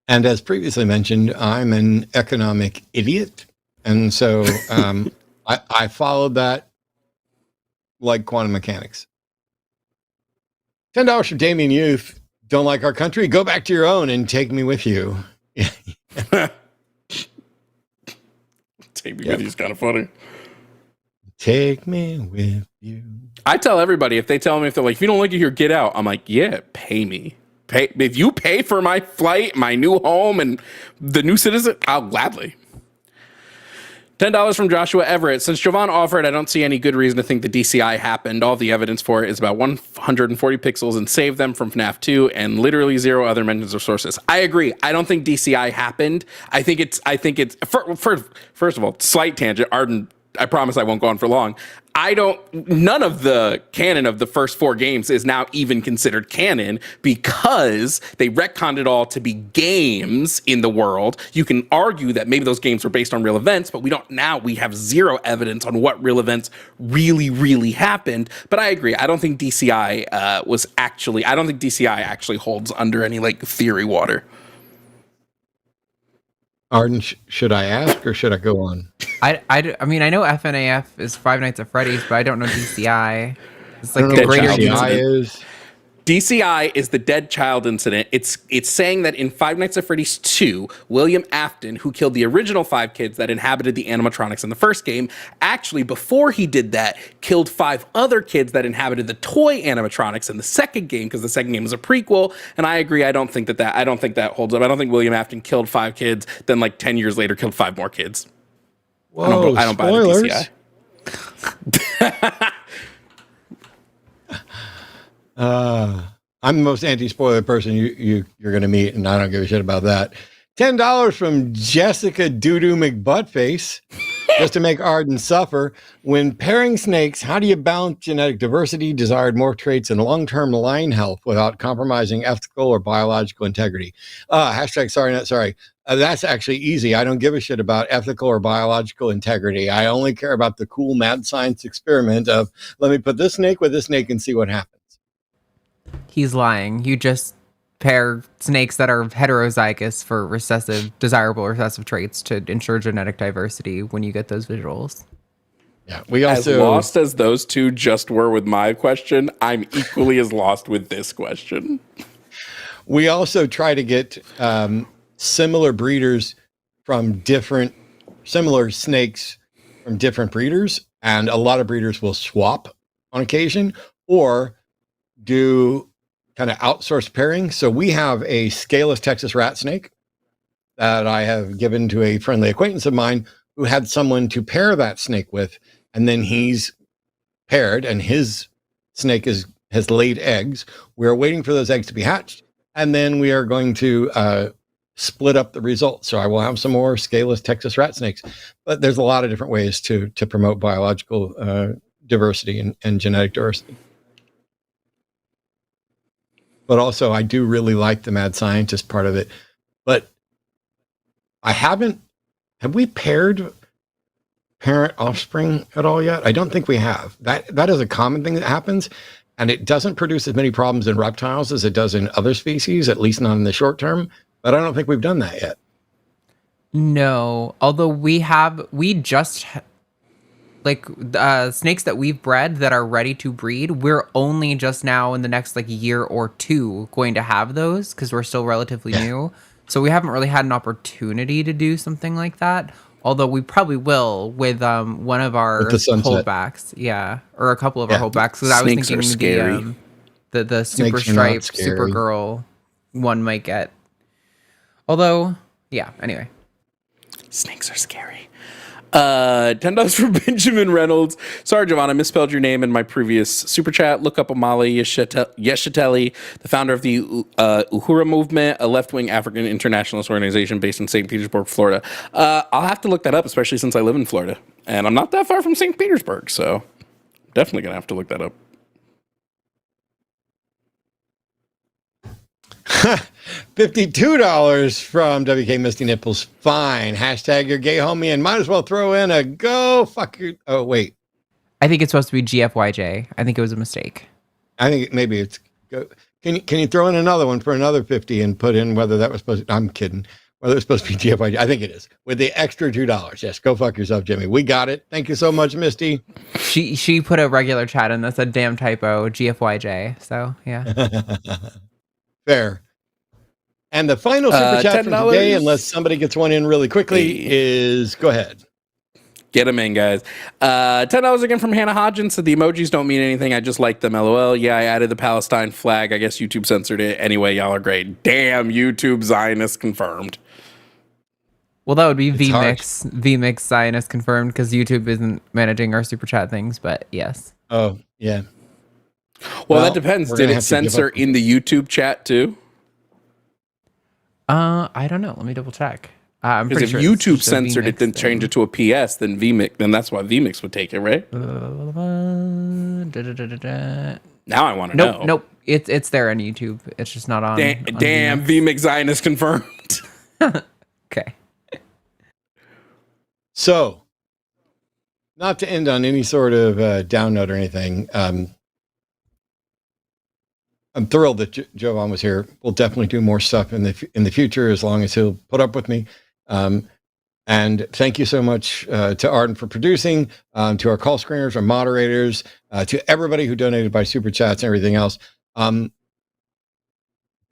And as previously mentioned, I'm an economic idiot. And so I followed that like quantum mechanics. $10 from Damien Youth. Don't like our country? Go back to your own and take me with you. Take me with you is kind of funny. Take me with you. I tell everybody, if they're like, if you don't like it here, get out. I'm like, yeah, pay me. If you pay for my flight, my new home, and the new citizen, I'll gladly. $10 from Joshua Everett. Since Jovan offered, I don't see any good reason to think the DCI happened. All the evidence for it is about 140 pixels and save them from FNAF 2 and literally zero other mentions of sources. I agree. I don't think DCI happened. I think it's first of all, slight tangent. Arden, I promise I won't go on for long. None of the canon of the first 4 games is now even considered canon because they retconned it all to be games in the world. You can argue that maybe those games were based on real events, but we have zero evidence on what real events really happened. But I agree. I don't think DCI actually holds under any like theory water. Arden, should I ask or should I go on? I mean, I know FNAF is Five Nights at Freddy's, but I don't know DCI. It's like a greater DCI is the dead child incident. It's saying that in Five Nights at Freddy's 2, William Afton, who killed the original 5 kids that inhabited the animatronics in the first game, actually, before he did that, killed 5 other kids that inhabited the toy animatronics in the second game, because the second game was a prequel. And I agree, I don't think that holds up. I don't think William Afton killed 5 kids, then like 10 years later killed 5 more kids. Whoa, I don't buy the DCI. I'm the most anti-spoiler person you're going to meet, and I don't give a shit about that. $10 from Jessica Doodoo McButtface, just to make Arden suffer. When pairing snakes, how do you balance genetic diversity, desired morph traits, and long-term line health without compromising ethical or biological integrity? Hashtag sorry, not sorry. That's actually easy. I don't give a shit about ethical or biological integrity. I only care about the cool mad science experiment of, let me put this snake with this snake and see what happens. He's lying. You just pair snakes that are heterozygous for desirable recessive traits to ensure genetic diversity when you get those visuals. Yeah, we also, as lost as those two just were with my question, I'm equally as lost with this question. We also try to get similar breeders from similar snakes from different breeders, and a lot of breeders will swap on occasion or do kind of outsourced pairing. So we have a scaleless Texas rat snake that I have given to a friendly acquaintance of mine who had someone to pair that snake with, and then he's paired, and his snake has laid eggs. We're waiting for those eggs to be hatched, and then we are going to split up the results. So I will have some more scaleless Texas rat snakes, but there's a lot of different ways to promote biological diversity and genetic diversity. But also, I do really like the mad scientist part of it. But have we paired parent offspring at all yet? I don't think we have. That is a common thing that happens, and it doesn't produce as many problems in reptiles as it does in other species, at least not in the short term. But I don't think we've done that yet. No, although we just snakes that we've bred that are ready to breed. We're only just now in the next year or two going to have those because we're still relatively new. So we haven't really had an opportunity to do something like that. Although we probably will with one of our holdbacks, or a couple of our holdbacks. Because I was thinking the super striped Supergirl one might get. Although, anyway. Snakes are scary. $10 for Benjamin Reynolds. Sorry, Jovan, I misspelled your name in my previous super chat. Look up Amali Yeshiteli, the founder of the Uhura Movement, a left-wing African internationalist organization based in St. Petersburg, Florida. I'll have to look that up, especially since I live in Florida. And I'm not that far from St. Petersburg, so definitely going to have to look that up. $52 from WK Misty Nipples. Fine. Hashtag you're gay homie, and might as well throw in a go fuck your. Oh, wait. I think it's supposed to be GFYJ. I think it was a mistake. I think maybe it's go. Can you throw in another one for another 50 and put in whether that was supposed to, I'm kidding. Whether it's supposed to be GFYJ. I think it is. With the extra $2. Yes, go fuck yourself, Jimmy. We got it. Thank you so much, Misty. She put a regular chat in. That's a damn typo. GFYJ. So, yeah. Fair. And the final super chat from today, unless somebody gets one in really quickly, is go ahead. Get them in, guys. $10 again from Hannah Hodgins. Said the emojis don't mean anything. I just like them. LOL. Yeah, I added the Palestine flag. I guess YouTube censored it. Anyway, y'all are great. Damn, YouTube Zionist confirmed. Well, that would be VMix Zionist confirmed because YouTube isn't managing our super chat things, but yes. Oh, yeah. Well, that depends. Did it censor in the YouTube chat too? I don't know. Let me double check. Because if YouTube censored it, then change it to a PS, then VMix, then that's why VMix would take it, right? Now I want to know. Nope. It's there on YouTube. It's just not on. Damn, VMix Zionist confirmed. Okay. So, not to end on any sort of down note or anything. I'm thrilled that Jovan was here. We'll definitely do more stuff in the future as long as he'll put up with me. And thank you so much to Arden for producing, to our call screeners, our moderators, to everybody who donated by super chats and everything else.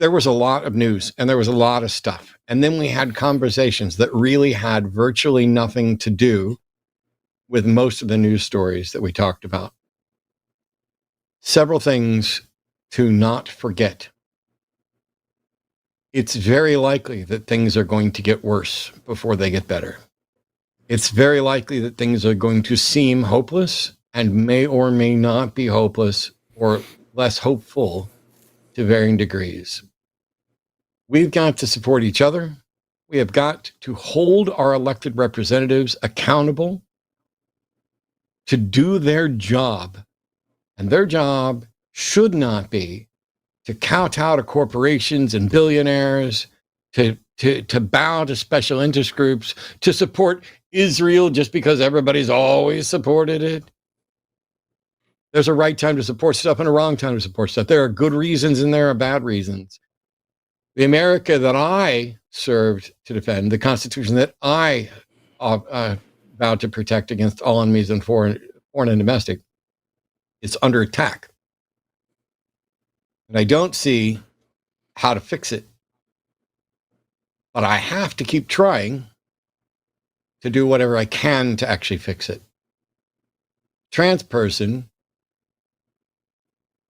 There was a lot of news and there was a lot of stuff. And then we had conversations that really had virtually nothing to do with most of the news stories that we talked about. Several things to not forget. It's very likely that things are going to get worse before they get better. It's very likely that things are going to seem hopeless and may or may not be hopeless or less hopeful to varying degrees. We've got to support each other. We have got to hold our elected representatives accountable to do their job. And their job should not be to kowtow to corporations and billionaires, to bow to special interest groups, to support Israel just because everybody's always supported it. There's a right time to support stuff and a wrong time to support stuff. There are good reasons and there are bad reasons. The America that I served to defend, the Constitution that I vowed to protect against all enemies and foreign and domestic, is under attack. And I don't see how to fix it. But I have to keep trying to do whatever I can to actually fix it. Trans person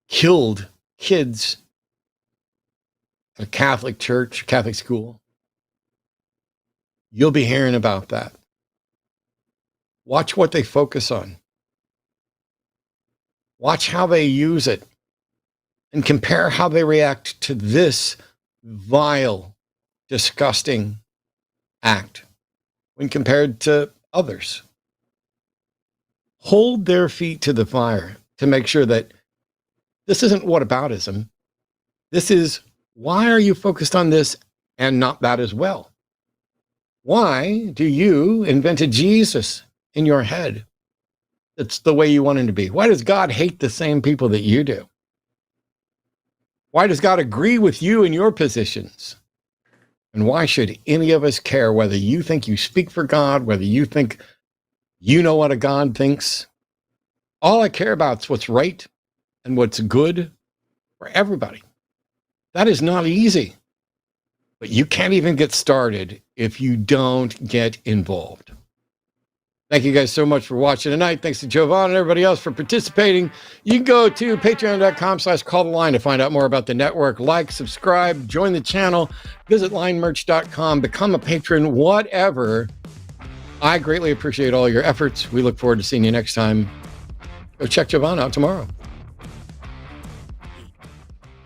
killed kids at a Catholic church, Catholic school. You'll be hearing about that. Watch what they focus on. Watch how they use it and compare how they react to this vile, disgusting act when compared to others. Hold their feet to the fire to make sure that this isn't whataboutism. This is, why are you focused on this and not that as well? Why do you invent a Jesus in your head that's the way you want him to be? Why does God hate the same people that you do? Why does God agree with you in your positions? And why should any of us care whether you think you speak for God, whether you think you know what a God thinks? All I care about is what's right and what's good for everybody. That is not easy. But you can't even get started if you don't get involved. Thank you guys so much for watching tonight. Thanks to Jovan and everybody else for participating. You can go to patreon.com/calltheline to find out more about the network. Like, subscribe, join the channel, visit linemerch.com, become a patron, whatever. I greatly appreciate all your efforts. We look forward to seeing you next time. Go check Jovan out tomorrow.